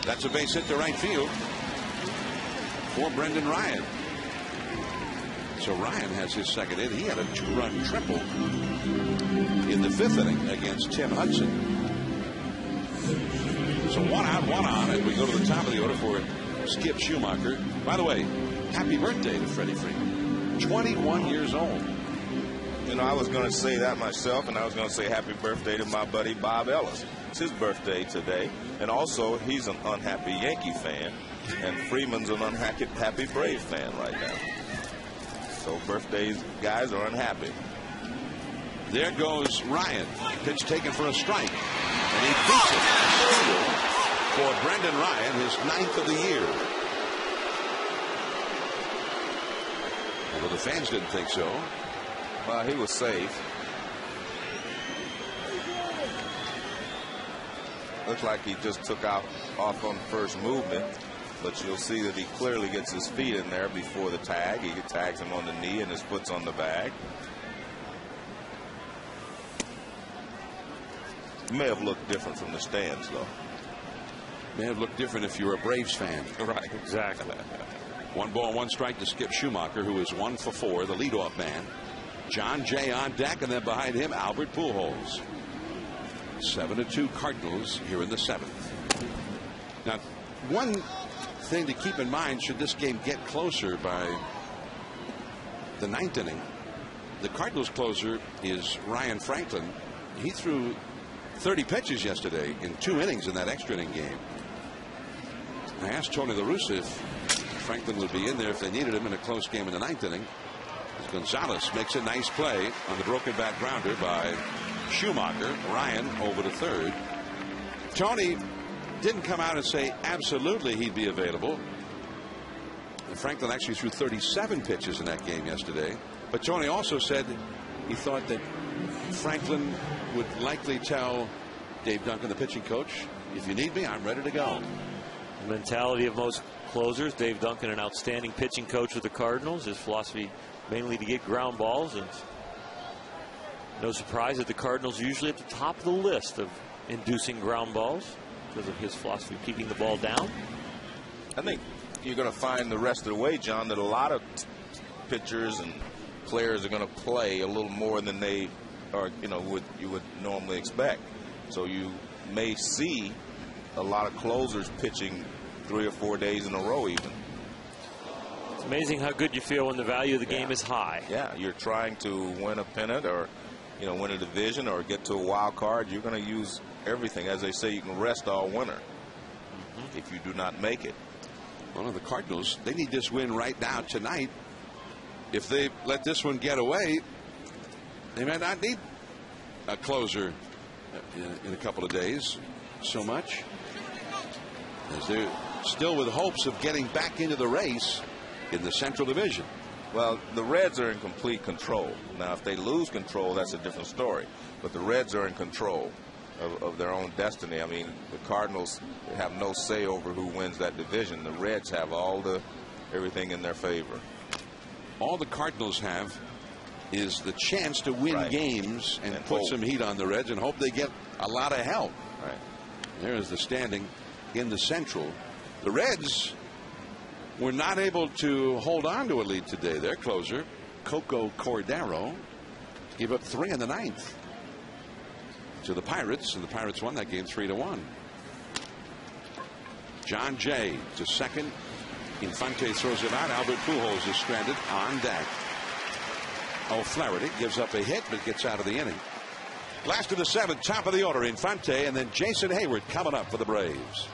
That's a base hit to right field for Brendan Ryan. So Ryan has his second hit. He had a 2-run triple in the 5th inning against Tim Hudson. So 1 out, 1 on, and we go to the top of the order for Skip Schumacher. By the way, happy birthday to Freddie Freeman. 21 years old. You know, I was going to say that myself, and I was going to say happy birthday to my buddy Bob Ellis. It's his birthday today, and also he's an unhappy Yankee fan, and Freeman's an unhappy Brave fan right now. So birthdays, guys are unhappy. There goes Ryan. Pitch taken for a strike, and he beats it. Steal for Brendan Ryan, his 9th of the year. Although the fans didn't think so. Well, he was safe. Looks like he just took off on first movement, but you'll see that he clearly gets his feet in there before the tag. He tags him on the knee and his foot's on the bag. May have looked different from the stands, though. May have looked different if you were a Braves fan. Right, exactly. 1 ball, 1 strike to Skip Schumacher, who is 1 for 4, the leadoff man. John Jay on deck, and then behind him, Albert Pujols. 7-2 Cardinals here in the 7th. Now, one thing to keep in mind, should this game get closer by the 9th inning, the Cardinals closer is Ryan Franklin. He threw 30 pitches yesterday in 2 innings in that extra inning game. I asked Tony La Russa if Franklin would be in there if they needed him in a close game in the 9th inning. Gonzalez makes a nice play on the broken bat grounder by Schumacher. Ryan over to third. Tony didn't come out and say absolutely he'd be available. And Franklin actually threw 37 pitches in that game yesterday. But Tony also said he thought that Franklin would likely tell Dave Duncan, the pitching coach, if you need me, I'm ready to go. The mentality of most closers. Dave Duncan, an outstanding pitching coach with the Cardinals. His philosophy mainly to get ground balls, and no surprise that the Cardinals usually at the top of the list of inducing ground balls because of his philosophy of keeping the ball down. I think you're going to find the rest of the way, John, that a lot of pitchers and players are going to play a little more than they are, you would normally expect. So you may see a lot of closers pitching 3 or 4 days in a row even. It's amazing how good you feel when the value of the game is high. Yeah, you're trying to win a pennant or, win a division or get to a wild card. You're going to use everything. As they say, you can rest all winter if you do not make it. Well, the Cardinals, they need this win right now tonight. If they let this one get away, they may not need a closer in a couple of days so much, as they're still with hopes of getting back into the race in the Central Division. Well, the Reds are in complete control. Now, if they lose control, that's a different story. But the Reds are in control. of their own destiny. I mean, the Cardinals have no say over who wins that division. The Reds have everything in their favor. All the Cardinals have is the chance to win games and put some heat on the Reds and hope they get a lot of help. Right. There's the standing in the Central. The Reds were not able to hold on to a lead today. Their closer, Coco Cordero, gave up 3 in the 9th to the Pirates, and the Pirates won that game 3-1. John Jay to second. Infante throws it out. Albert Pujols is stranded on deck. O'Flaherty gives up a hit but gets out of the inning. Last of the 7th, top of the order, Infante, and then Jason Hayward coming up for the Braves.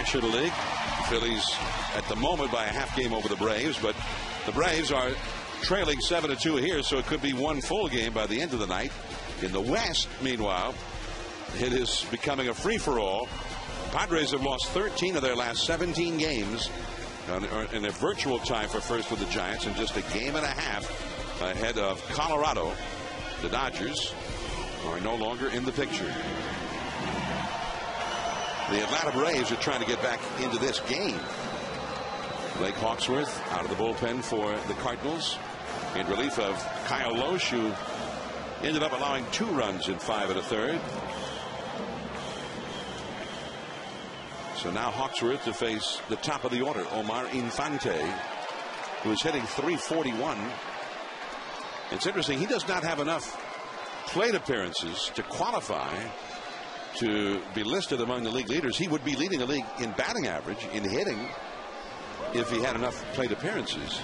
National League. Phillies at the moment by a half game over the Braves, but the Braves are trailing 7-2 here, so it could be one full game by the end of the night. In the West, meanwhile, it is becoming a free-for-all. Padres have lost 13 of their last 17 games in a virtual tie for first with the Giants, and just a game and a half ahead of Colorado. The Dodgers are no longer in the picture. The Atlanta Braves are trying to get back into this game. Blake Hawksworth out of the bullpen for the Cardinals in relief of Kyle Lohse, who ended up allowing 2 runs in 5 1/3. So now Hawksworth to face the top of the order, Omar Infante, who is hitting .341. It's interesting, he does not have enough plate appearances to qualify to be listed among the league leaders. He would be leading the league in batting average, in hitting, if he had enough plate appearances.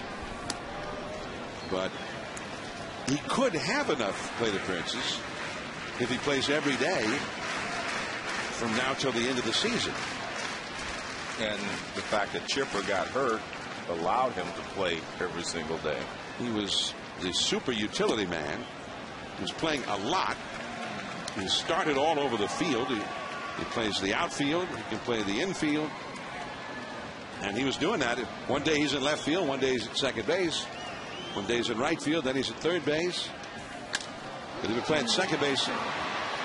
But he could have enough plate appearances if he plays every day from now till the end of the season. And the fact that Chipper got hurt allowed him to play every single day. He was the super utility man. He was playing a lot. He started all over the field. He plays the outfield. He can play the infield. And he was doing that. One day he's in left field. One day he's at second base. One day he's in right field. Then he's at third base. But he was playing second base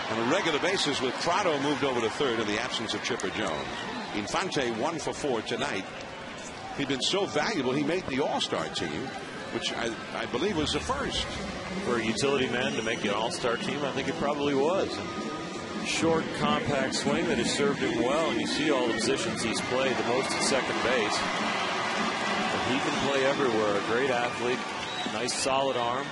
on a regular basis with Prado moved over to third in the absence of Chipper Jones. Infante 1 for 4 tonight. He'd been so valuable, he made the All-Star team, which I believe was the first. For a utility man to make an All-Star team, I think it probably was. Short, compact swing that has served him well, and you see all the positions he's played, the most at second base. But he can play everywhere. A great athlete, nice solid arm.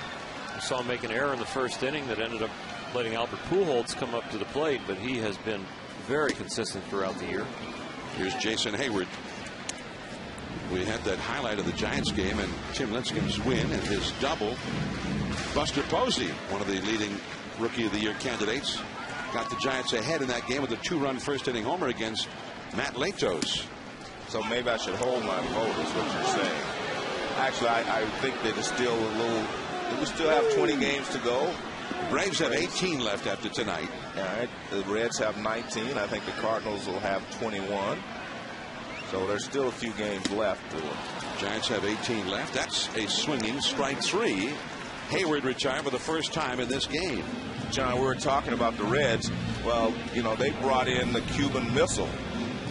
I saw him make an error in the first inning that ended up letting Albert Pujols come up to the plate, but he has been very consistent throughout the year. Here's Jason Hayward. We had that highlight of the Giants game and Tim Lincecum's win and his double. Buster Posey, one of the leading Rookie of the Year candidates, got the Giants ahead in that game with a 2-run first inning homer against Matt Latos. So maybe I should hold my vote, is what you're saying. Actually, I think that it's still a little. We still have 20 games to go. The Braves have 18 left after tonight. All right. The Reds have 19. I think the Cardinals will have 21. So there's still a few games left. Giants have 18 left. That's a swinging strike 3. Hayward retired for the first time in this game. John, we were talking about the Reds. Well, you know, they brought in the Cuban Missile,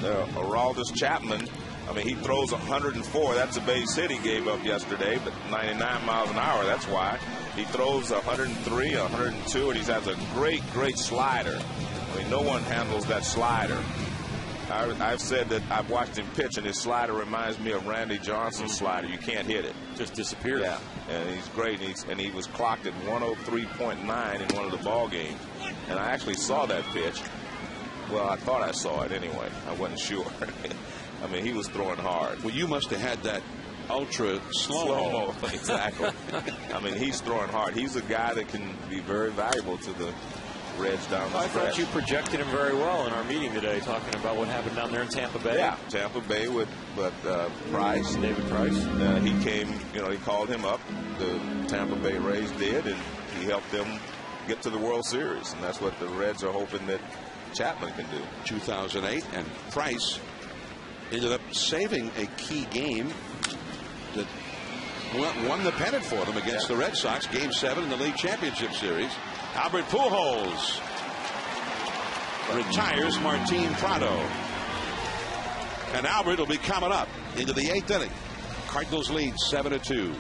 Aroldis Chapman. I mean, he throws 104. That's a base hit he gave up yesterday, but 99 miles an hour. That's why. He throws 103, 102, and he has a great, great slider. I mean, no one handles that slider. I've said that I've watched him pitch, and his slider reminds me of Randy Johnson's slider. You can't hit it. Just disappears. Yeah, and he's great. And he was clocked at 103.9 in one of the ball games. And I actually saw that pitch. Well, I thought I saw it anyway. I wasn't sure. I mean, he was throwing hard. Well, you must have had that ultra slow-mo. Exactly. I mean, he's throwing hard. He's a guy that can be very valuable to the Reds down the stretch. I thought you projected him very well in our meeting today, talking about what happened down there in Tampa Bay. Yeah, Tampa Bay with Price, David Price. He came, you know, he called him up. The Tampa Bay Rays did, and he helped them get to the World Series, and that's what the Reds are hoping that Chapman can do. 2008, and Price ended up saving a key game that won the pennant for them against the Red Sox, Game 7 in the League Championship Series. Albert Pujols retires Martin Prado. And Albert will be coming up into the 8th inning. Cardinals lead 7-2.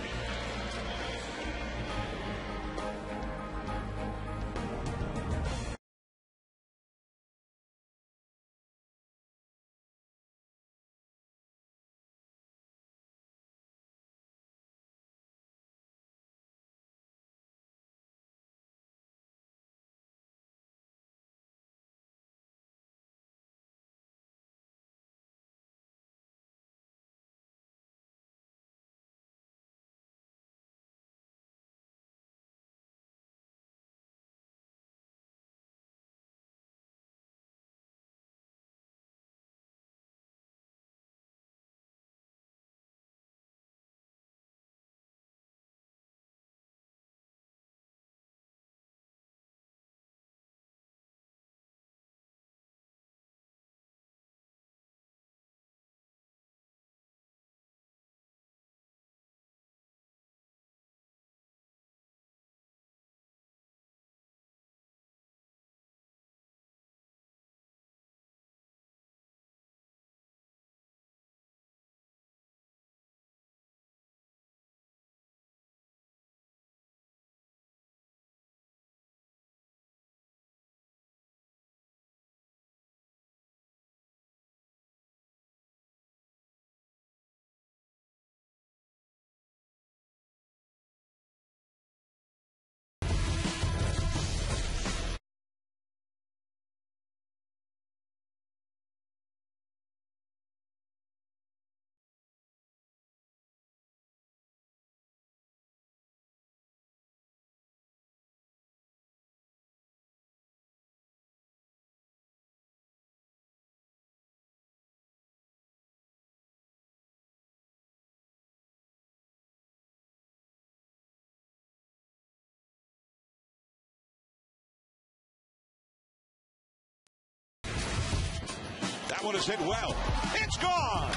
one is hit well. It's gone.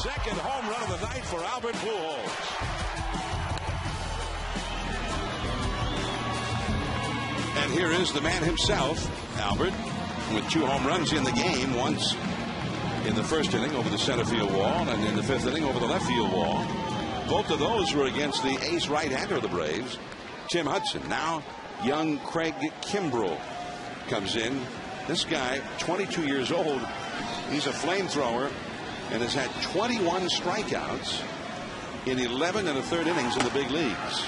Second home run of the night for Albert Pujols. And here is the man himself, Albert, with 2 home runs in the game. Once in the first inning over the center field wall, and in the 5th inning over the left field wall. Both of those were against the ace right-hander of the Braves, Tim Hudson. Now, young Craig Kimbrell comes in. This guy, 22 years old, he's a flamethrower and has had 21 strikeouts in 11 1/3 innings in the big leagues.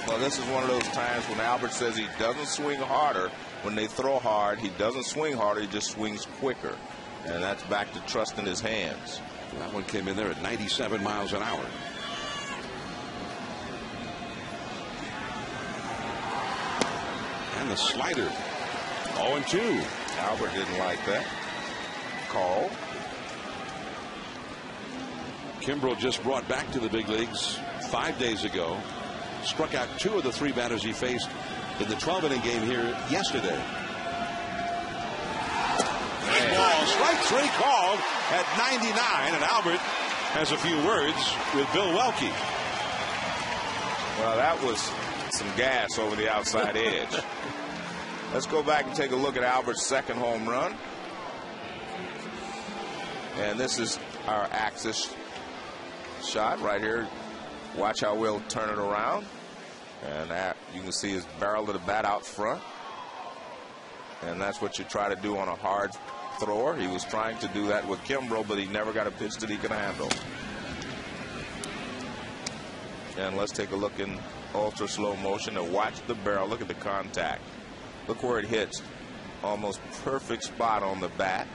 Well, this is one of those times when Albert says he doesn't swing harder. When they throw hard, he doesn't swing harder, he just swings quicker. And that's back to trusting his hands. That one came in there at 97 miles an hour. And the slider. 0-2. Albert didn't like that call. Kimbrell just brought back to the big leagues 5 days ago. Struck out 2 of the 3 batters he faced in the 12-inning game here yesterday. Ball, strike 3 called at 99, and Albert has a few words with Bill Welke. Well, that was some gas over the outside edge. Let's go back and take a look at Albert's second home run. And this is our axis shot right here. Watch how we'll turn it around. And that, you can see his barrel of the bat out front. And that's what you try to do on a hard thrower. He was trying to do that with Kimbrell, but he never got a pitch that he could handle. And let's take a look in ultra slow motion and watch the barrel. Look at the contact. Look where it hits. Almost perfect spot on the bat.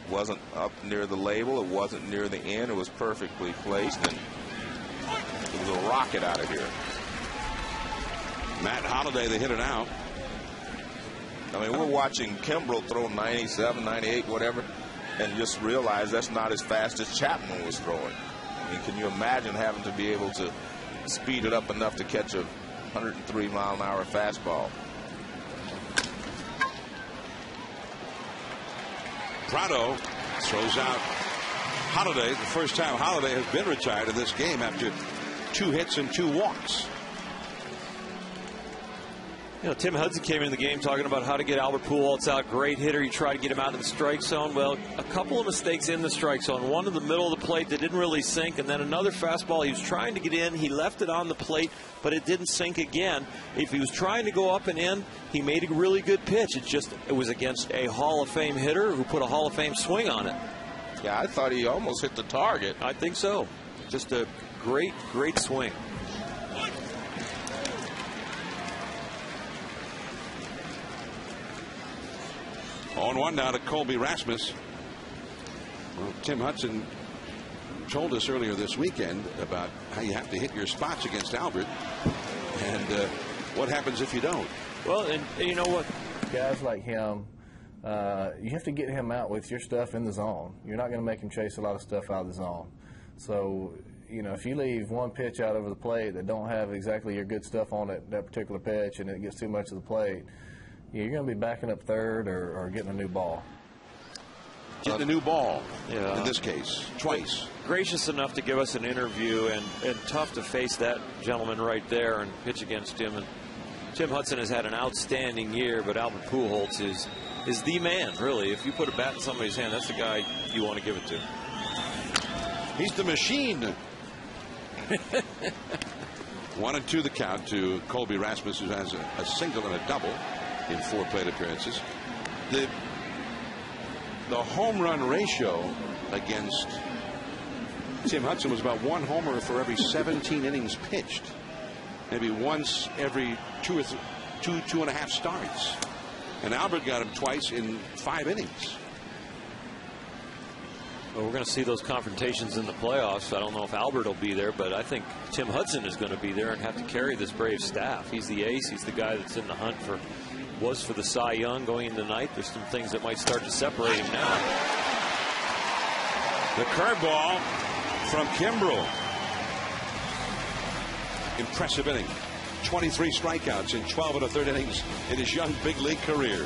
Wasn't up near the label. It wasn't near the end. It was perfectly placed. And it was a rocket out of here. Matt Holliday, the hitter now. I mean, we're watching Kimbrell throw 97, 98, whatever, and just realize that's not as fast as Chapman was throwing. I mean, can you imagine having to be able to speed it up enough to catch a 103-mile-an-hour fastball? Prado throws out Holliday. The first time Holliday has been retired in this game after 2 hits and 2 walks. You know, Tim Hudson came in the game talking about how to get Albert Pujols out. Great hitter. You try to get him out of the strike zone. Well, a couple of mistakes in the strike zone. One in the middle of the plate that didn't really sink, and then another fastball he was trying to get in. He left it on the plate, but it didn't sink again. If he was trying to go up and in, he made a really good pitch. It was against a Hall of Fame hitter who put a Hall of Fame swing on it. Yeah, I thought he almost hit the target. I think so. Just a great, great swing. On 1 now to Colby Rasmus. Well, Tim Hudson told us earlier this weekend about how you have to hit your spots against Albert, and what happens if you don't. Well, and you know what? Guys like him, you have to get him out with your stuff in the zone. You're not going to make him chase a lot of stuff out of the zone. So, you know, if you leave one pitch out over the plate that don't have exactly your good stuff on it, that particular pitch, and it gets too much of the plate, you're going to be backing up third or getting a new ball. Getting a new ball, yeah. In this case, twice. Gracious enough to give us an interview, and tough to face that gentleman right there and pitch against him. And Tim Hudson has had an outstanding year, but Albert Pujols is the man, really. If you put a bat in somebody's hand, that's the guy you want to give it to. He's the machine. 1-2 the count to Colby Rasmus, who has a single and a double in 4 plate appearances. The home run ratio against Tim Hudson was about 1 homer for every 17 innings pitched. Maybe once every 2.5 starts. And Albert got him twice in 5 innings. Well, we're going to see those confrontations in the playoffs. I don't know if Albert will be there, but I think Tim Hudson is going to be there and have to carry this Braves staff. He's the ace. He's the guy that's in the hunt for the Cy Young going into tonight. There's some things that might start to separate him now. The curveball from Kimbrell. Impressive inning. 23 strikeouts in 12 1/3 innings in his young big league career.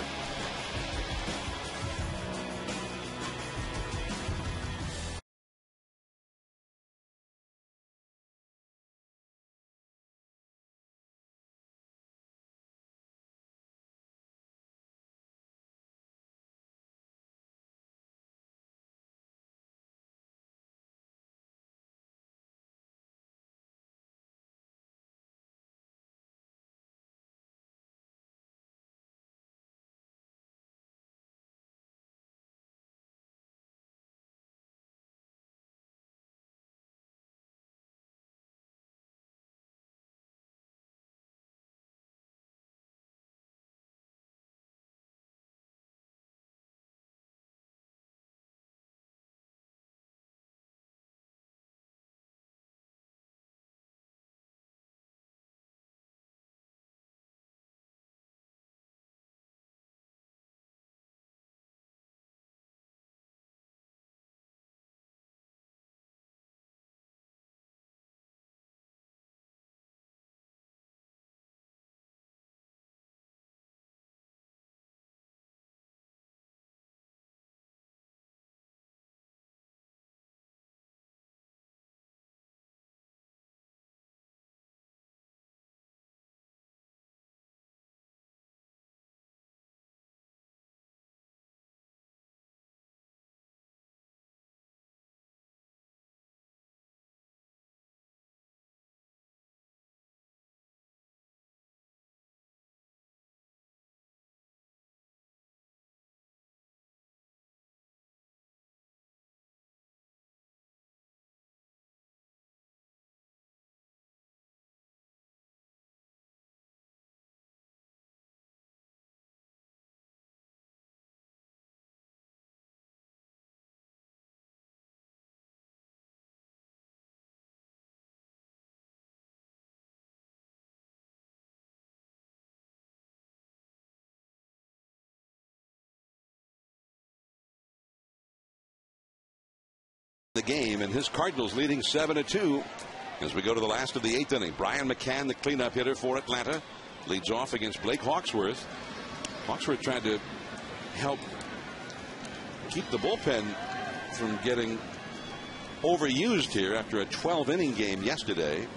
the game, and his Cardinals leading 7-2 as we go to the last of the 8th inning. Brian McCann, the cleanup hitter for Atlanta, leads off against Blake Hawksworth. Hawksworth tried to help keep the bullpen from getting overused here after a 12-inning game yesterday.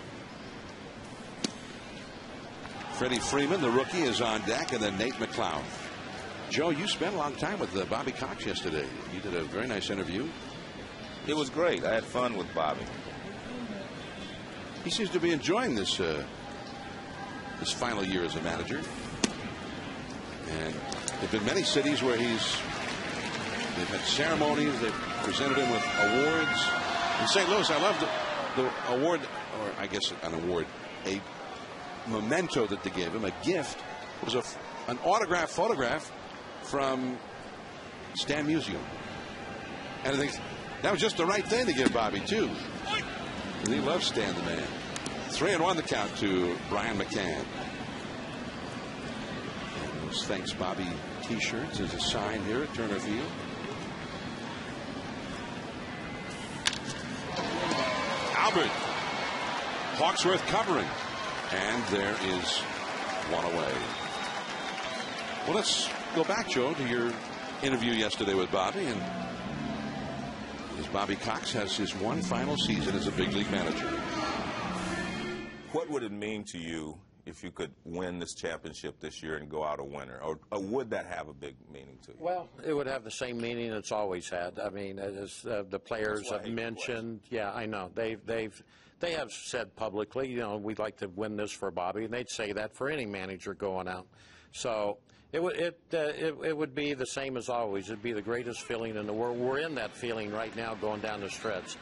Freddie Freeman, the rookie, is on deck, and then Nate McLeod. Joe, you spent a long time with Bobby Cox yesterday. You did a very nice interview. It was great. I had fun with Bobby. He seems to be enjoying this this final year as a manager. And there've been many cities where they've had ceremonies, they've presented him with awards. In St. Louis, I loved the award, or I guess an award, a memento that they gave him, a gift, was an autographed photograph from Stan Musial. And I think that was just the right thing to give Bobby, too. And he loves Stan the man. 3-1 the count to Brian McCann. And those Thanks Bobby t-shirts is a sign here at Turner Field. Albert. Hawksworth covering. And there is one away. Well, let's go back, Joe, to your interview yesterday with Bobby. And as Bobby Cox has his one final season as a big league manager. What would it mean to you if you could win this championship this year and go out a winner? Or would that have a big meaning to you? Well, it would have the same meaning it's always had. I mean, as the players have mentioned, yeah, I know. They have said publicly, you know, we'd like to win this for Bobby, and they'd say that for any manager going out. So it would be the same as always. It'd be the greatest feeling in the world. We're in that feeling right now going down the stretch.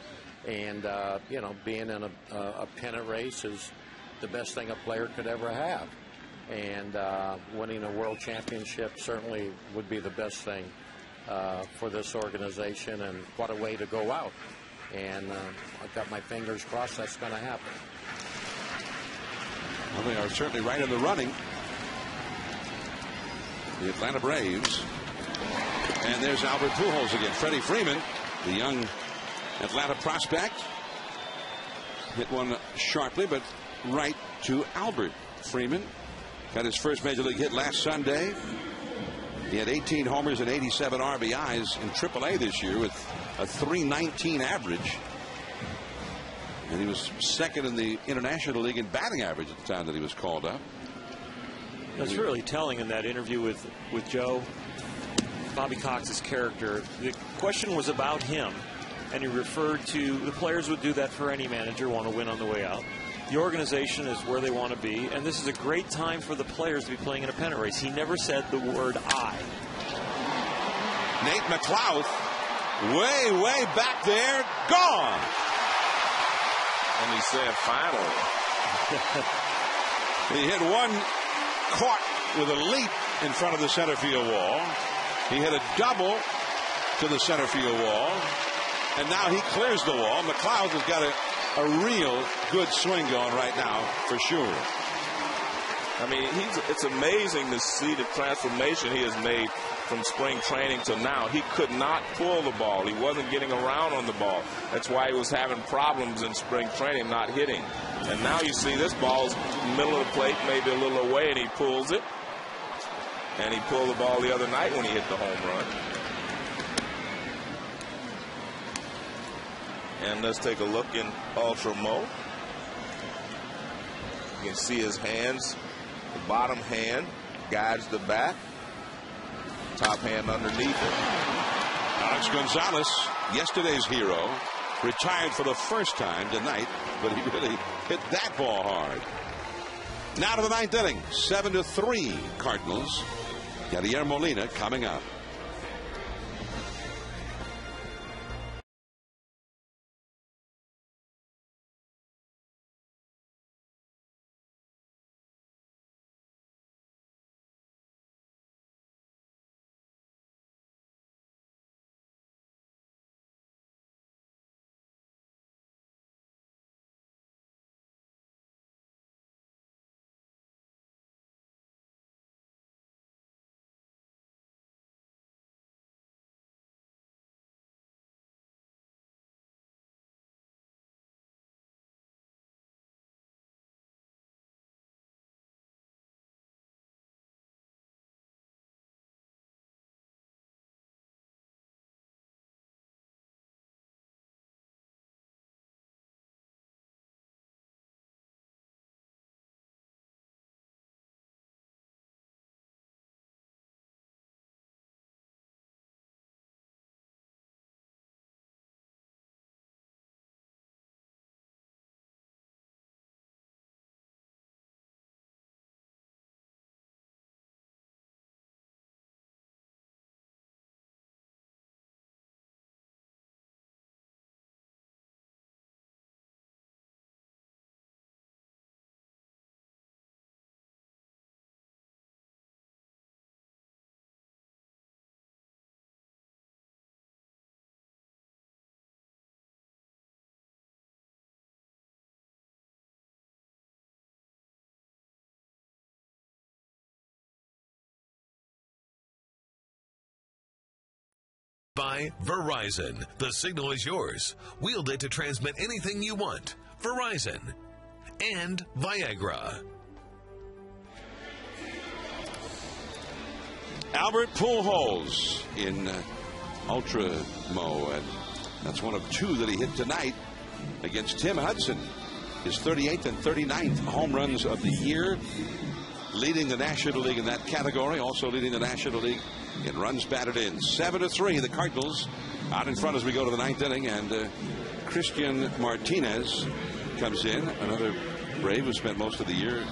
And, you know, being in a pennant race is the best thing a player could ever have. And winning a world championship certainly would be the best thing for this organization, and what a way to go out. And I've got my fingers crossed that's going to happen. Well, they are certainly right in the running. The Atlanta Braves. And there's Albert Pujols again. Freddie Freeman, the young Atlanta prospect, hit one sharply, but right to Albert Freeman. Got his first major league hit last Sunday. He had 18 homers and 87 RBIs in AAA this year with a .319 average. And he was second in the International League in batting average at the time that he was called up. That's really telling in that interview with Joe. Bobby Cox's character. The question was about him, and he referred to the players would do that for any manager, want to win on the way out. The organization is where they want to be, and this is a great time for the players to be playing in a pennant race. He never said the word I. Nate McLeod, way back there, gone. And he said finally. He hit one caught with a leap in front of the center field wall. He hit a double to the center field wall. And now he clears the wall. McLeod has got a real good swing going right now, for sure. I mean, it's amazing to see the transformation he has made from spring training to now. He could not pull the ball. He wasn't getting around on the ball. That's why he was having problems in spring training, not hitting. And now you see this ball's middle of the plate, maybe a little away, and he pulls it. And he pulled the ball the other night when he hit the home run. And let's take a look in Ultra Mo. You can see his hands. The bottom hand guides the bat. Top hand underneath it. Alex Gonzalez, yesterday's hero, retired for the first time tonight, but he really hit that ball hard. Now to the ninth inning, 7-3 Cardinals. Yadier Molina coming up. By Verizon. The signal is yours. Wield it to transmit anything you want. Verizon. And Viagra. Albert Pujols in Ultra Mo, and that's one of two that he hit tonight against Tim Hudson. His 38th and 39th home runs of the year, leading the National League in that category, also leading the National League in runs batted in. 7-3, the Cardinals out in front as we go to the ninth inning, and Christian Martinez comes in, another Brave who spent most of the year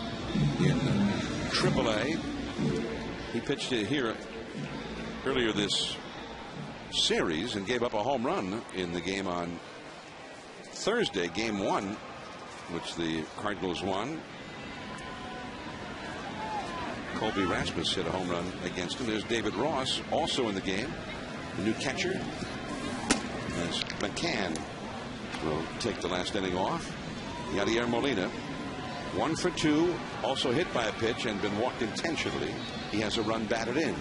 in AAA. He pitched here earlier this series and gave up a home run in the game on Thursday, game 1, which the Cardinals won. Colby Rasmus hit a home run against him. There's David Ross also in the game, the new catcher, as McCann will take the last inning off. Yadier Molina, 1 for 2, also hit by a pitch and been walked intentionally. He has a run batted in.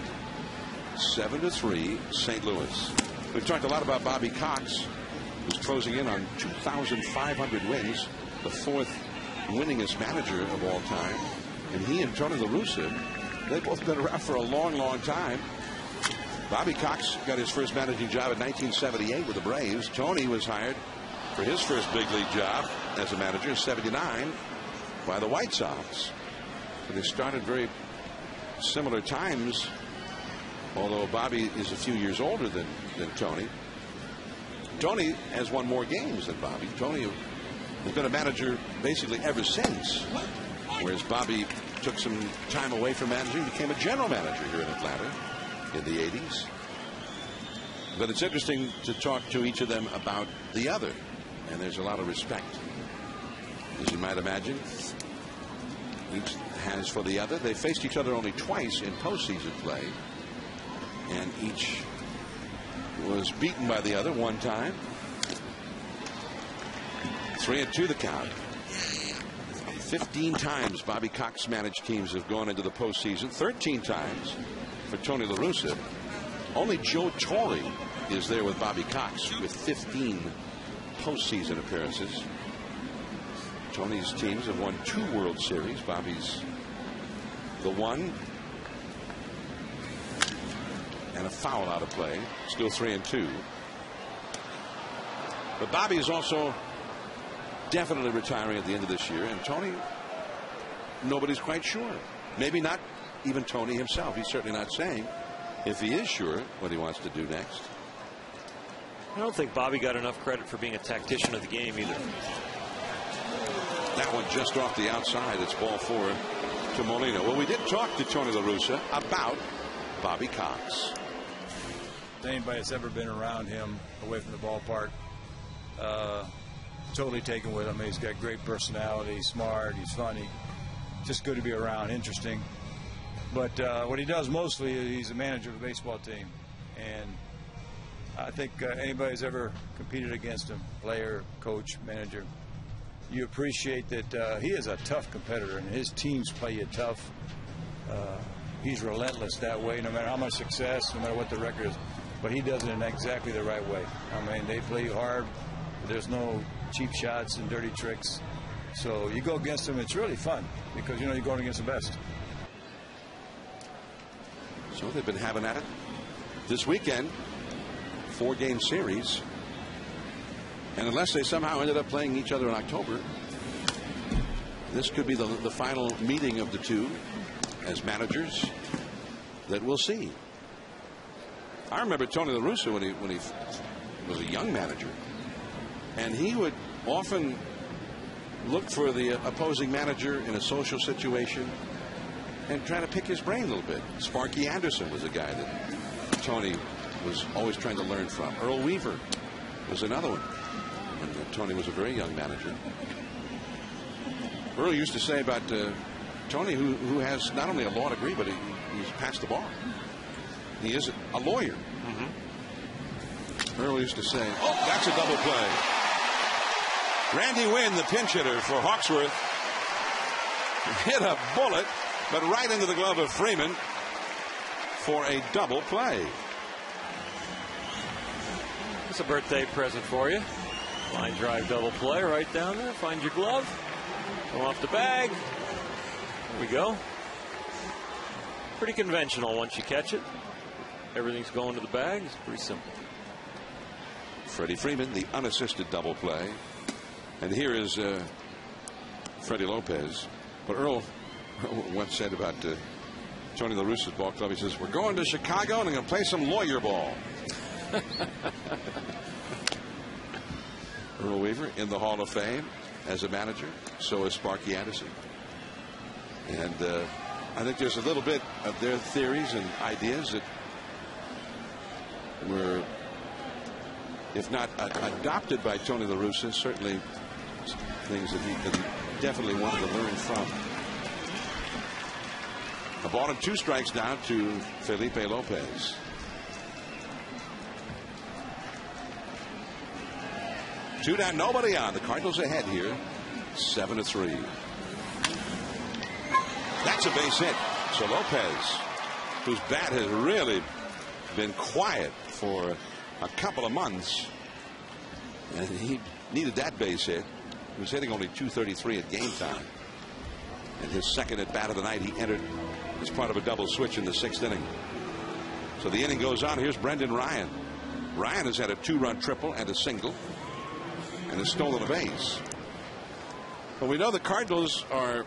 7-3, St. Louis. We've talked a lot about Bobby Cox, who's closing in on 2,500 wins, the 4th winningest manager of all time. And he and Tony La Russa, they've both been around for a long, long time. Bobby Cox got his first managing job in 1978 with the Braves. Tony was hired for his first big league job as a manager in 79 by the White Sox. So they started very similar times, although Bobby is a few years older than Tony. Tony has won more games than Bobby. Tony has been a manager basically ever since, whereas Bobby took some time away from managing, became a general manager here in Atlanta in the 80s. But it's interesting to talk to each of them about the other, and there's a lot of respect, as you might imagine, each has for the other. They faced each other only twice in postseason play, and each was beaten by the other one time. 3-2 the count. 15 times Bobby Cox managed teams have gone into the postseason. 13 times for Tony La Russa. Only Joe Torre is there with Bobby Cox with 15 postseason appearances. Tony's teams have won 2 World Series. Bobby's the 1. And a foul out of play. Still 3-2. But Bobby is also definitely retiring at the end of this year. And Tony, nobody's quite sure. Maybe not even Tony himself. He's certainly not saying if he is sure what he wants to do next. I don't think Bobby got enough credit for being a tactician of the game either. That one just off the outside. It's ball 4 to Molina. Well, we did talk to Tony La Russa about Bobby Cox. Anybody that's ever been around him away from the ballpark, totally taken with him. He's got great personality, he's smart, he's funny, just good to be around, interesting. But what he does mostly is he's a manager of a baseball team, and I think anybody who's ever competed against him, player, coach, manager, you appreciate that he is a tough competitor, and his teams play you tough. He's relentless that way, no matter how much success, no matter what the record is. But he does it in exactly the right way. I mean, they play you hard. There's no cheap shots and dirty tricks. So you go against him, it's really fun because, you know, you're going against the best. So they've been having at it this weekend. 4-game series. And unless they somehow ended up playing each other in October, this could be the final meeting of the two as managers that we'll see. I remember Tony La Russa when he was a young manager, and he would often look for the opposing manager in a social situation and try to pick his brain a little bit. Sparky Anderson was a guy that Tony was always trying to learn from. Earl Weaver was another one when Tony was a very young manager. Earl used to say about Tony, who has not only a law degree, but he's passed the bar. He is a lawyer. Earl used to say, oh, that's a double play. Randy Wynn, the pinch hitter for Hawksworth, hit a bullet, but right into the glove of Freeman for a double play. It's a birthday present for you. Line drive double play right down there. Find your glove. Come off the bag. There we go. Pretty conventional once you catch it. Everything's going to the bag. It's pretty simple. Freddie Freeman, the unassisted double play. And here is Freddie Lopez. But Earl once said about Tony La Russa's ball club, he says, we're going to Chicago and I'm going to play some lawyer ball. Earl Weaver in the Hall of Fame as a manager. So is Sparky Anderson. And I think there's a little bit of their theories and ideas that were, if not adopted by Tony La Russa, certainly things that he can definitely want to learn from. A ball and 2 strikes now to Felipe Lopez. Two down, nobody on. The Cardinals ahead here, 7-3. That's a base hit. So Lopez, whose bat has really been quiet for a couple of months, and he needed that base hit. He was hitting only .233 at game time. And his second at bat of the night, he entered as part of a double switch in the 6th inning. So the inning goes on. Here's Brendan Ryan. Ryan has had a 2-run triple and a single, and has stolen a base. But we know the Cardinals are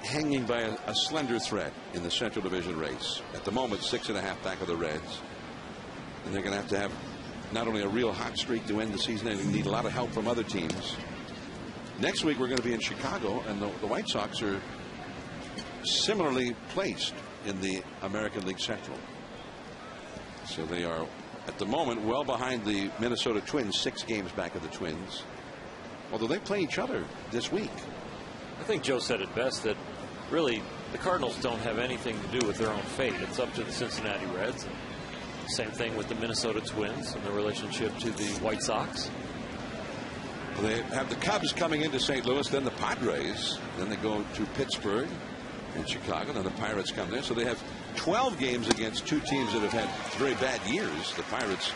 hanging by a slender thread in the Central Division race. At the moment, 6.5 back of the Reds. And they're going to have not only a real hot streak to end the season, they need a lot of help from other teams. Next week, we're going to be in Chicago, and the White Sox are similarly placed in the American League Central. So they are, at the moment, well behind the Minnesota Twins, 6 games back of the Twins. Although they play each other this week. I think Joe said it best that really the Cardinals don't have anything to do with their own fate. It's up to the Cincinnati Reds. Same thing with the Minnesota Twins and their relationship to the White Sox. Well, they have the Cubs coming into St. Louis, then the Padres, then they go to Pittsburgh and Chicago, then the Pirates come there. So they have 12 games against 2 teams that have had very bad years, the Pirates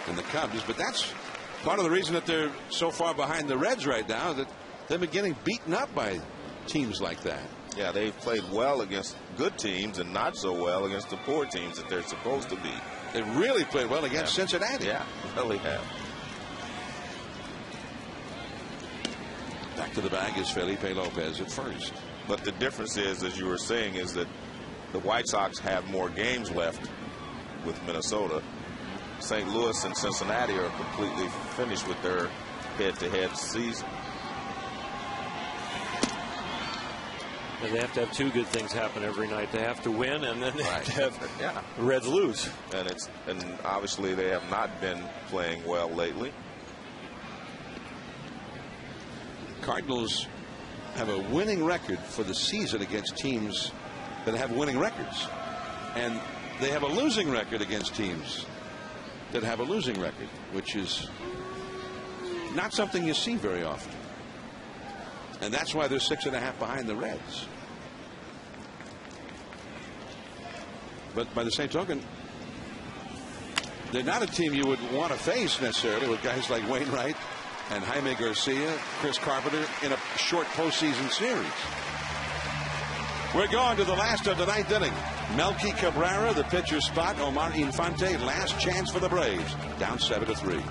and the Cubs. But that's part of the reason that they're so far behind the Reds right now, that they've been getting beaten up by teams like that. Yeah, they've played well against good teams and not so well against the poor teams that they're supposed to be. They really played well against Cincinnati. Yeah, really have. Back to the bag is Felipe Lopez at first. But the difference is, as you were saying, is that the White Sox have more games left with Minnesota. St. Louis and Cincinnati are completely finished with their head-to-head season. And they have to have 2 good things happen every night. They have to win, and then they have to have the Reds lose. And obviously they have not been playing well lately. Cardinals have a winning record for the season against teams that have winning records, and they have a losing record against teams that have a losing record, which is not something you see very often. And that's why they're 6.5 behind the Reds. But by the same token, they're not a team you would want to face necessarily, with guys like Wainwright and Jaime Garcia, Chris Carpenter in a short postseason series. We're going to the last of the 9th inning. Melky Cabrera, the pitcher's spot. Omar Infante, last chance for the Braves. Down 7-3.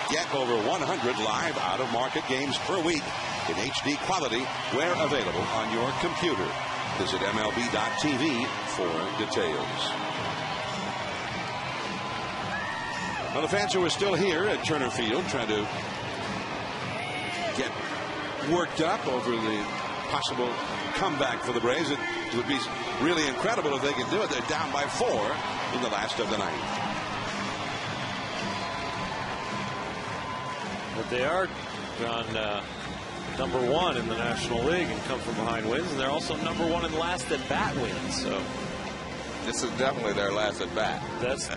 Get over 100 live out-of-market games per week in HD quality where available on your computer. Visit MLB.tv for details. Well, the fans who are still here at Turner Field trying to get worked up over the possible comeback for the Braves. It would be really incredible if they could do it. They're down by 4 in the last of the ninth. But they are, John, number 1 in the National League and come from behind wins, and they're also number 1 in last at bat wins. So this is definitely their last at bat. That's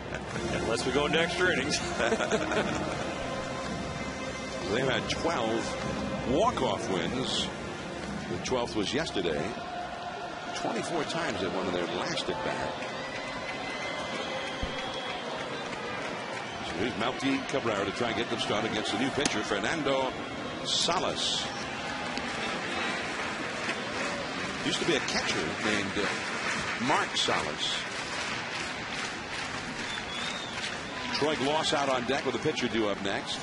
unless we go into extra innings. They've had 12 walk-off wins. The 12th was yesterday. 24 times they won in their last at bat. So here's Melty Cabrera to try and get them started against the new pitcher, Fernando Salas. Used to be a catcher named Mark Salas. Troy Lohse out on deck with the pitcher due up next.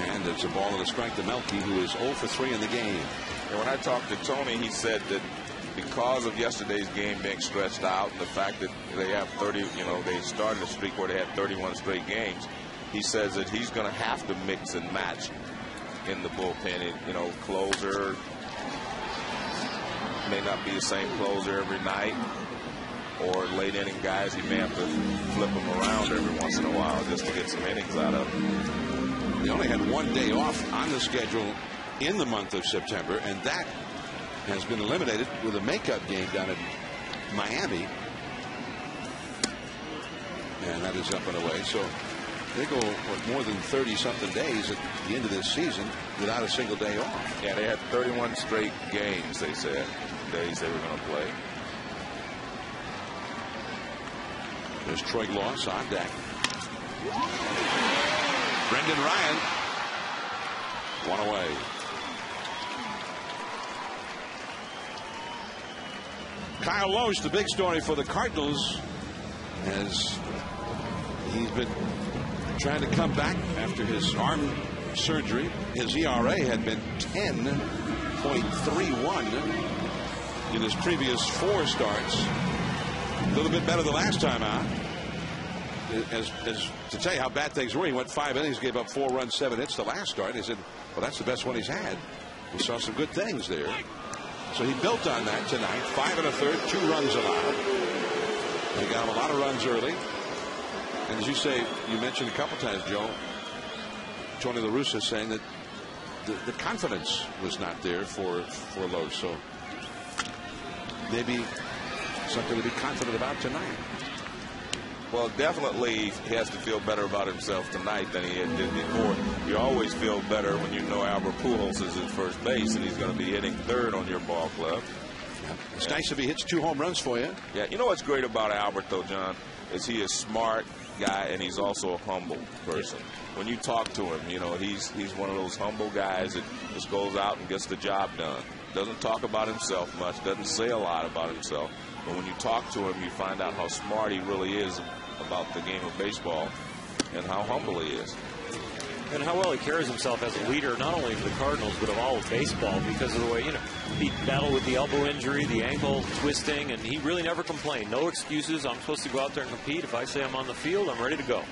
And it's a ball and a strike to Melky, who is 0 for 3 in the game. And when I talked to Tony, he said that because of yesterday's game being stretched out and the fact that they have 30, they started a streak where they had 31 straight games, he says that he's going to have to mix and match in the bullpen. Closer may not be the same closer every night, or late inning guys, he may have to flip them around every once in a while just to get some innings out of them. They only had 1 day off on the schedule in the month of September, and that has been eliminated with a makeup game down in Miami. And that is up and away. So they go more than 30-something days at the end of this season without a single day off. Yeah, they had 31 straight games, they said, days they were going to play. There's Troy Lohse on deck. Brendan Ryan, 1 away. Kyle Lohse, the big story for the Cardinals, as he's been trying to come back after his arm surgery. His ERA had been 10.31 in his previous 4 starts. A little bit better the last time out. As to tell you how bad things were, he went 5 innings, gave up 4 runs, 7 hits the last start. He said, well, that's the best one he's had. We saw some good things there. So he built on that tonight. 5 1/3, 2 runs allowed. They got him a lot of runs early. And as you say, you mentioned a couple times, Joe, Tony La Russa saying that the confidence was not there for Lohse. So maybe something to be confident about tonight. Well, definitely he has to feel better about himself tonight than he did before. You always feel better when you know Albert Pujols is at first base and he's going to be hitting third on your ball club. Yeah. It's nice if he hits 2 home runs for you. Yeah, you know what's great about Albert, though, John, is he is a smart guy and he's also a humble person. When you talk to him, he's one of those humble guys that just goes out and gets the job done. Doesn't talk about himself much, doesn't say a lot about himself. But when you talk to him, you find out how smart he really is about the game of baseball and how humble he is. And how well he carries himself as a leader, not only of the Cardinals, but of all of baseball, because of the way, he battled with the elbow injury, the ankle twisting, and he really never complained. No excuses. I'm supposed to go out there and compete. If I say I'm on the field, I'm ready to go.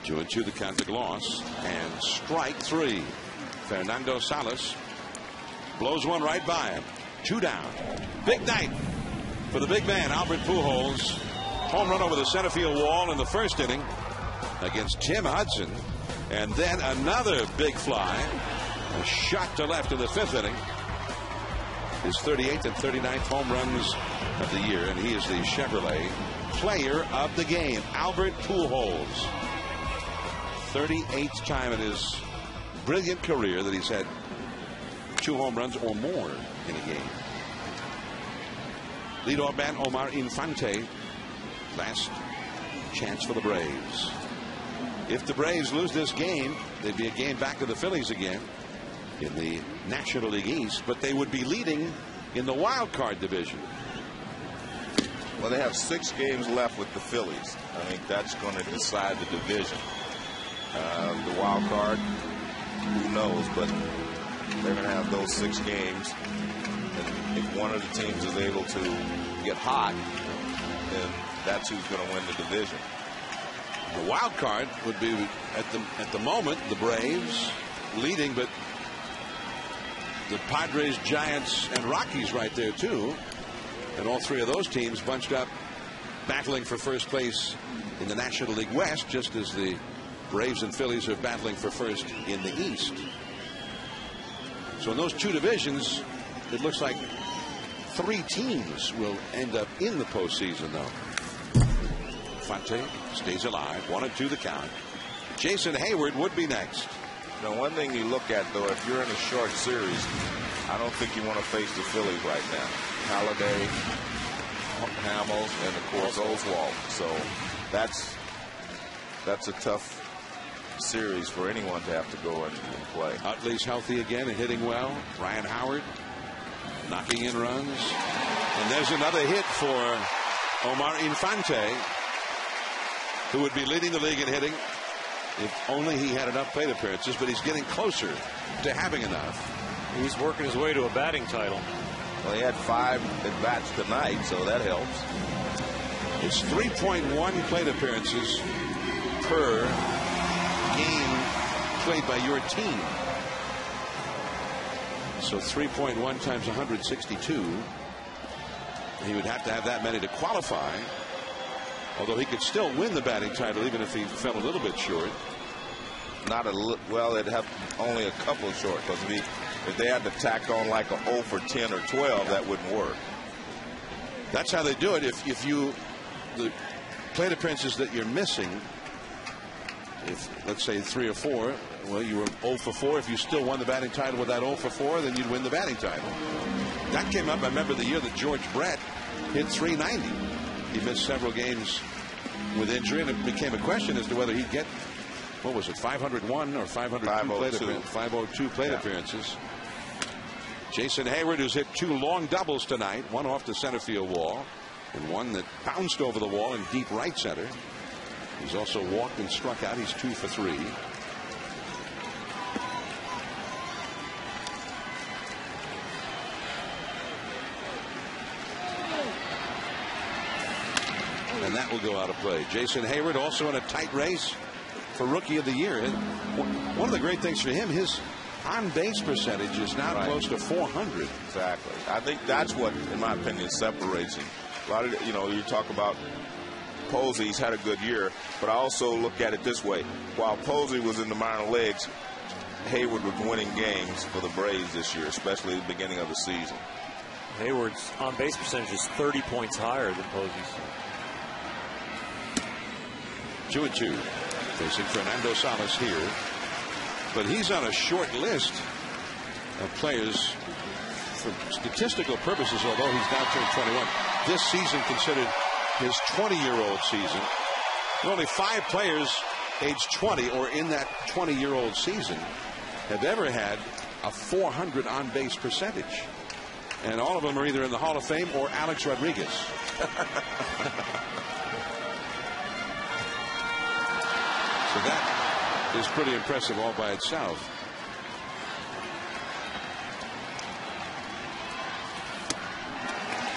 2-2 the count to Lohse, and strike 3. Fernando Salas blows one right by him. 2 down. Big night for the big man, Albert Pujols. Home run over the center field wall in the first inning against Tim Hudson. And then another big fly. A shot to left in the 5th inning. His 38th and 39th home runs of the year. And he is the Chevrolet player of the game, Albert Pujols. 38th time in his brilliant career that he's had 2 home runs or more in a game. Leadoff man Omar Infante. Last chance for the Braves. If the Braves lose this game, they'd be a game back to the Phillies again in the National League East, but they would be leading in the wild card division. Well, they have 6 games left with the Phillies. I think that's going to decide the division. The wild card, who knows? But they're going to have those 6 games. And if one of the teams is able to get hot, then that's who's going to win the division. The wild card would be at the moment the Braves leading, but the Padres, Giants, and Rockies right there too, and all 3 of those teams bunched up, battling for first place in the National League West, just as the Braves and Phillies are battling for first in the East. So in those 2 divisions, it looks like 3 teams will end up in the postseason, though. Infante stays alive. 1-2 the count. Jason Hayward would be next. Now, one thing you look at, though, if you're in a short series, I don't think you want to face the Phillies right now. Halladay, Hamels, and of course Oswalt. So that's a tough series for anyone to have to go and play. Utley's healthy again and hitting well. Ryan Howard knocking in runs. And there's another hit for Omar Infante, who would be leading the league in hitting if only he had enough plate appearances, but he's getting closer to having enough. He's working his way to a batting title. Well, he had 5 at-bats tonight, so that helps. It's 3.1 plate appearances per game played by your team. So 3.1 times 162. He would have to have that many to qualify. Although he could still win the batting title even if he fell a little bit short. Well, it'd have only a couple short, because if they had to tack on like a 0 for 10 or 12, that wouldn't work. That's how they do it. If the plate appearances that you're missing, if let's say 3 or 4, well, you were 0 for 4. If you still won the batting title with that 0 for 4, then you'd win the batting title. That came up, I remember the year that George Brett hit 390. He missed several games with injury, and it became a question as to whether he'd get, what was it, 501 or 502 plate appearances. Jason Hayward, who's hit 2 long doubles tonight, one off the center field wall and one that bounced over the wall in deep right center. He's also walked and struck out. He's 2 for 3. And that will go out of play. Jason Hayward also in a tight race for Rookie of the Year. One of the great things for him, his on-base percentage is now close to 400. Exactly. I think that's what, in my opinion, separates him. A lot of, you talk about Posey, he's had a good year, but I also look at it this way. While Posey was in the minor leagues, Hayward was winning games for the Braves this year, especially at the beginning of the season. Hayward's on-base percentage is 30 points higher than Posey's. 2-2. Facing Fernando Salas here. But he's on a short list of players for statistical purposes, although he's now turned 21. This season considered his 20-year-old season. And only 5 players aged 20 or in that 20-year-old season have ever had a 400 on-base percentage. And all of them are either in the Hall of Fame or Alex Rodriguez. So that is pretty impressive all by itself.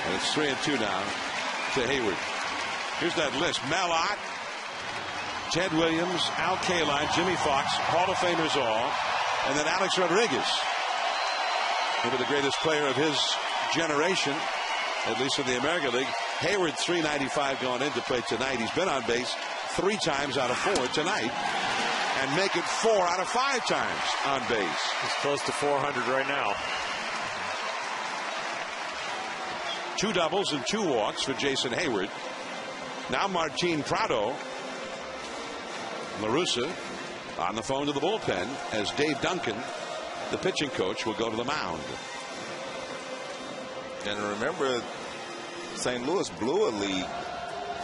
And it's 3-2 now to Hayward. Here's that list. Mel Ott, Ted Williams, Al Kaline, Jimmy Fox, Hall of Famers all, and then Alex Rodriguez. Maybe the greatest player of his generation, at least in the American League. Hayward 395 going into play tonight. He's been on base 3 times out of 4 tonight, and make it 4 out of 5 times on base. He's close to 400 right now. 2 doubles and 2 walks for Jason Hayward. Now Martin Prado. La Russa on the phone to the bullpen as Dave Duncan, the pitching coach, will go to the mound. And remember, St. Louis blew a lead.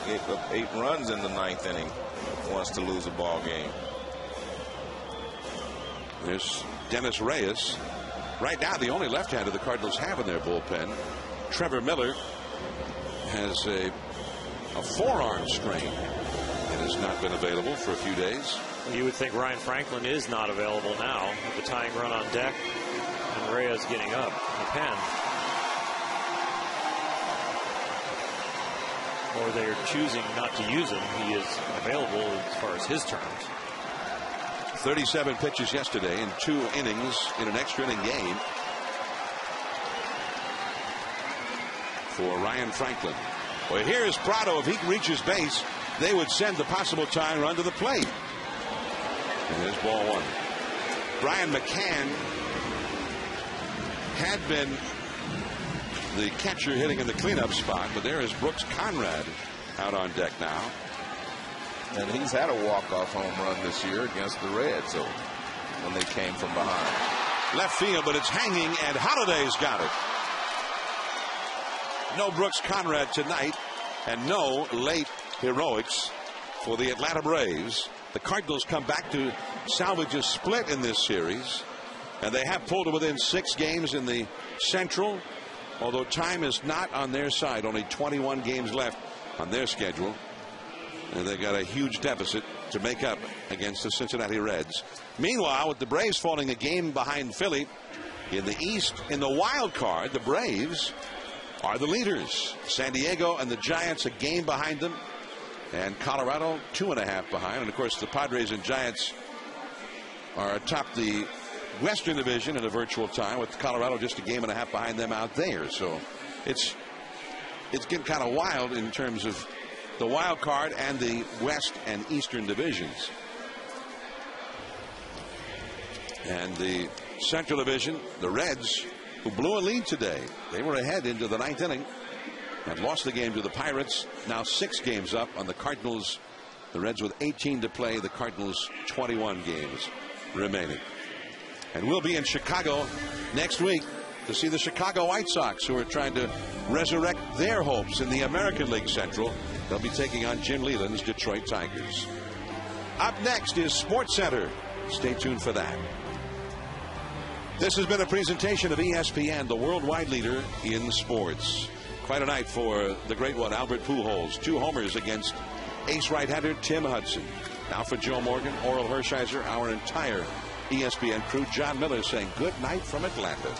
Gave up 8 runs in the 9th inning. Wants to lose a ball game. There's Dennis Reyes. Right now, the only left-hander the Cardinals have in their bullpen. Trevor Miller has a a forearm strain and has not been available for a few days. You would think Ryan Franklin is not available now with the tying run on deck and Reyes getting up the pen. Or they are choosing not to use him. He is available as far as his terms. 37 pitches yesterday in 2 innings in an extra inning game for Ryan Franklin. Well, here's Prado. If he reaches base, they would send the possible tying run to the plate. And there's ball 1. Brian McCann had been the catcher hitting in the cleanup spot, but there is Brooks Conrad out on deck now. And he's had a walk-off home run this year against the Reds when they came from behind. Left field, but it's hanging, and Holliday's got it. No Brooks Conrad tonight, and no late heroics for the Atlanta Braves. The Cardinals come back to salvage a split in this series, and they have pulled to within 6 games in the Central, although time is not on their side. Only 21 games left on their schedule, and they've got a huge deficit to make up against the Cincinnati Reds. Meanwhile, with the Braves falling a game behind Philly in the East, in the wild card, the Braves are the leaders. San Diego and the Giants a game behind them, and Colorado 2.5 behind. And of course the Padres and Giants are atop the Western Division in a virtual tie, with Colorado just a game and a half behind them out there. So it's getting kind of wild in terms of the wild card and the West and Eastern divisions. And the Central Division, the Reds, who blew a lead today, they were ahead into the 9th inning and lost the game to the Pirates. Now 6 games up on the Cardinals. The Reds with 18 to play, the Cardinals 21 games remaining. And we'll be in Chicago next week to see the Chicago White Sox, who are trying to resurrect their hopes in the American League Central. They'll be taking on Jim Leland's Detroit Tigers. Up next is Sports Center. Stay tuned for that. This has been a presentation of ESPN, the worldwide leader in sports. Quite a night for the great one, Albert Pujols. 2 homers against ace right-hander Tim Hudson. Now for Joe Morgan, Oral Hershiser, our entire ESPN crew, John Miller saying good night from Atlanta.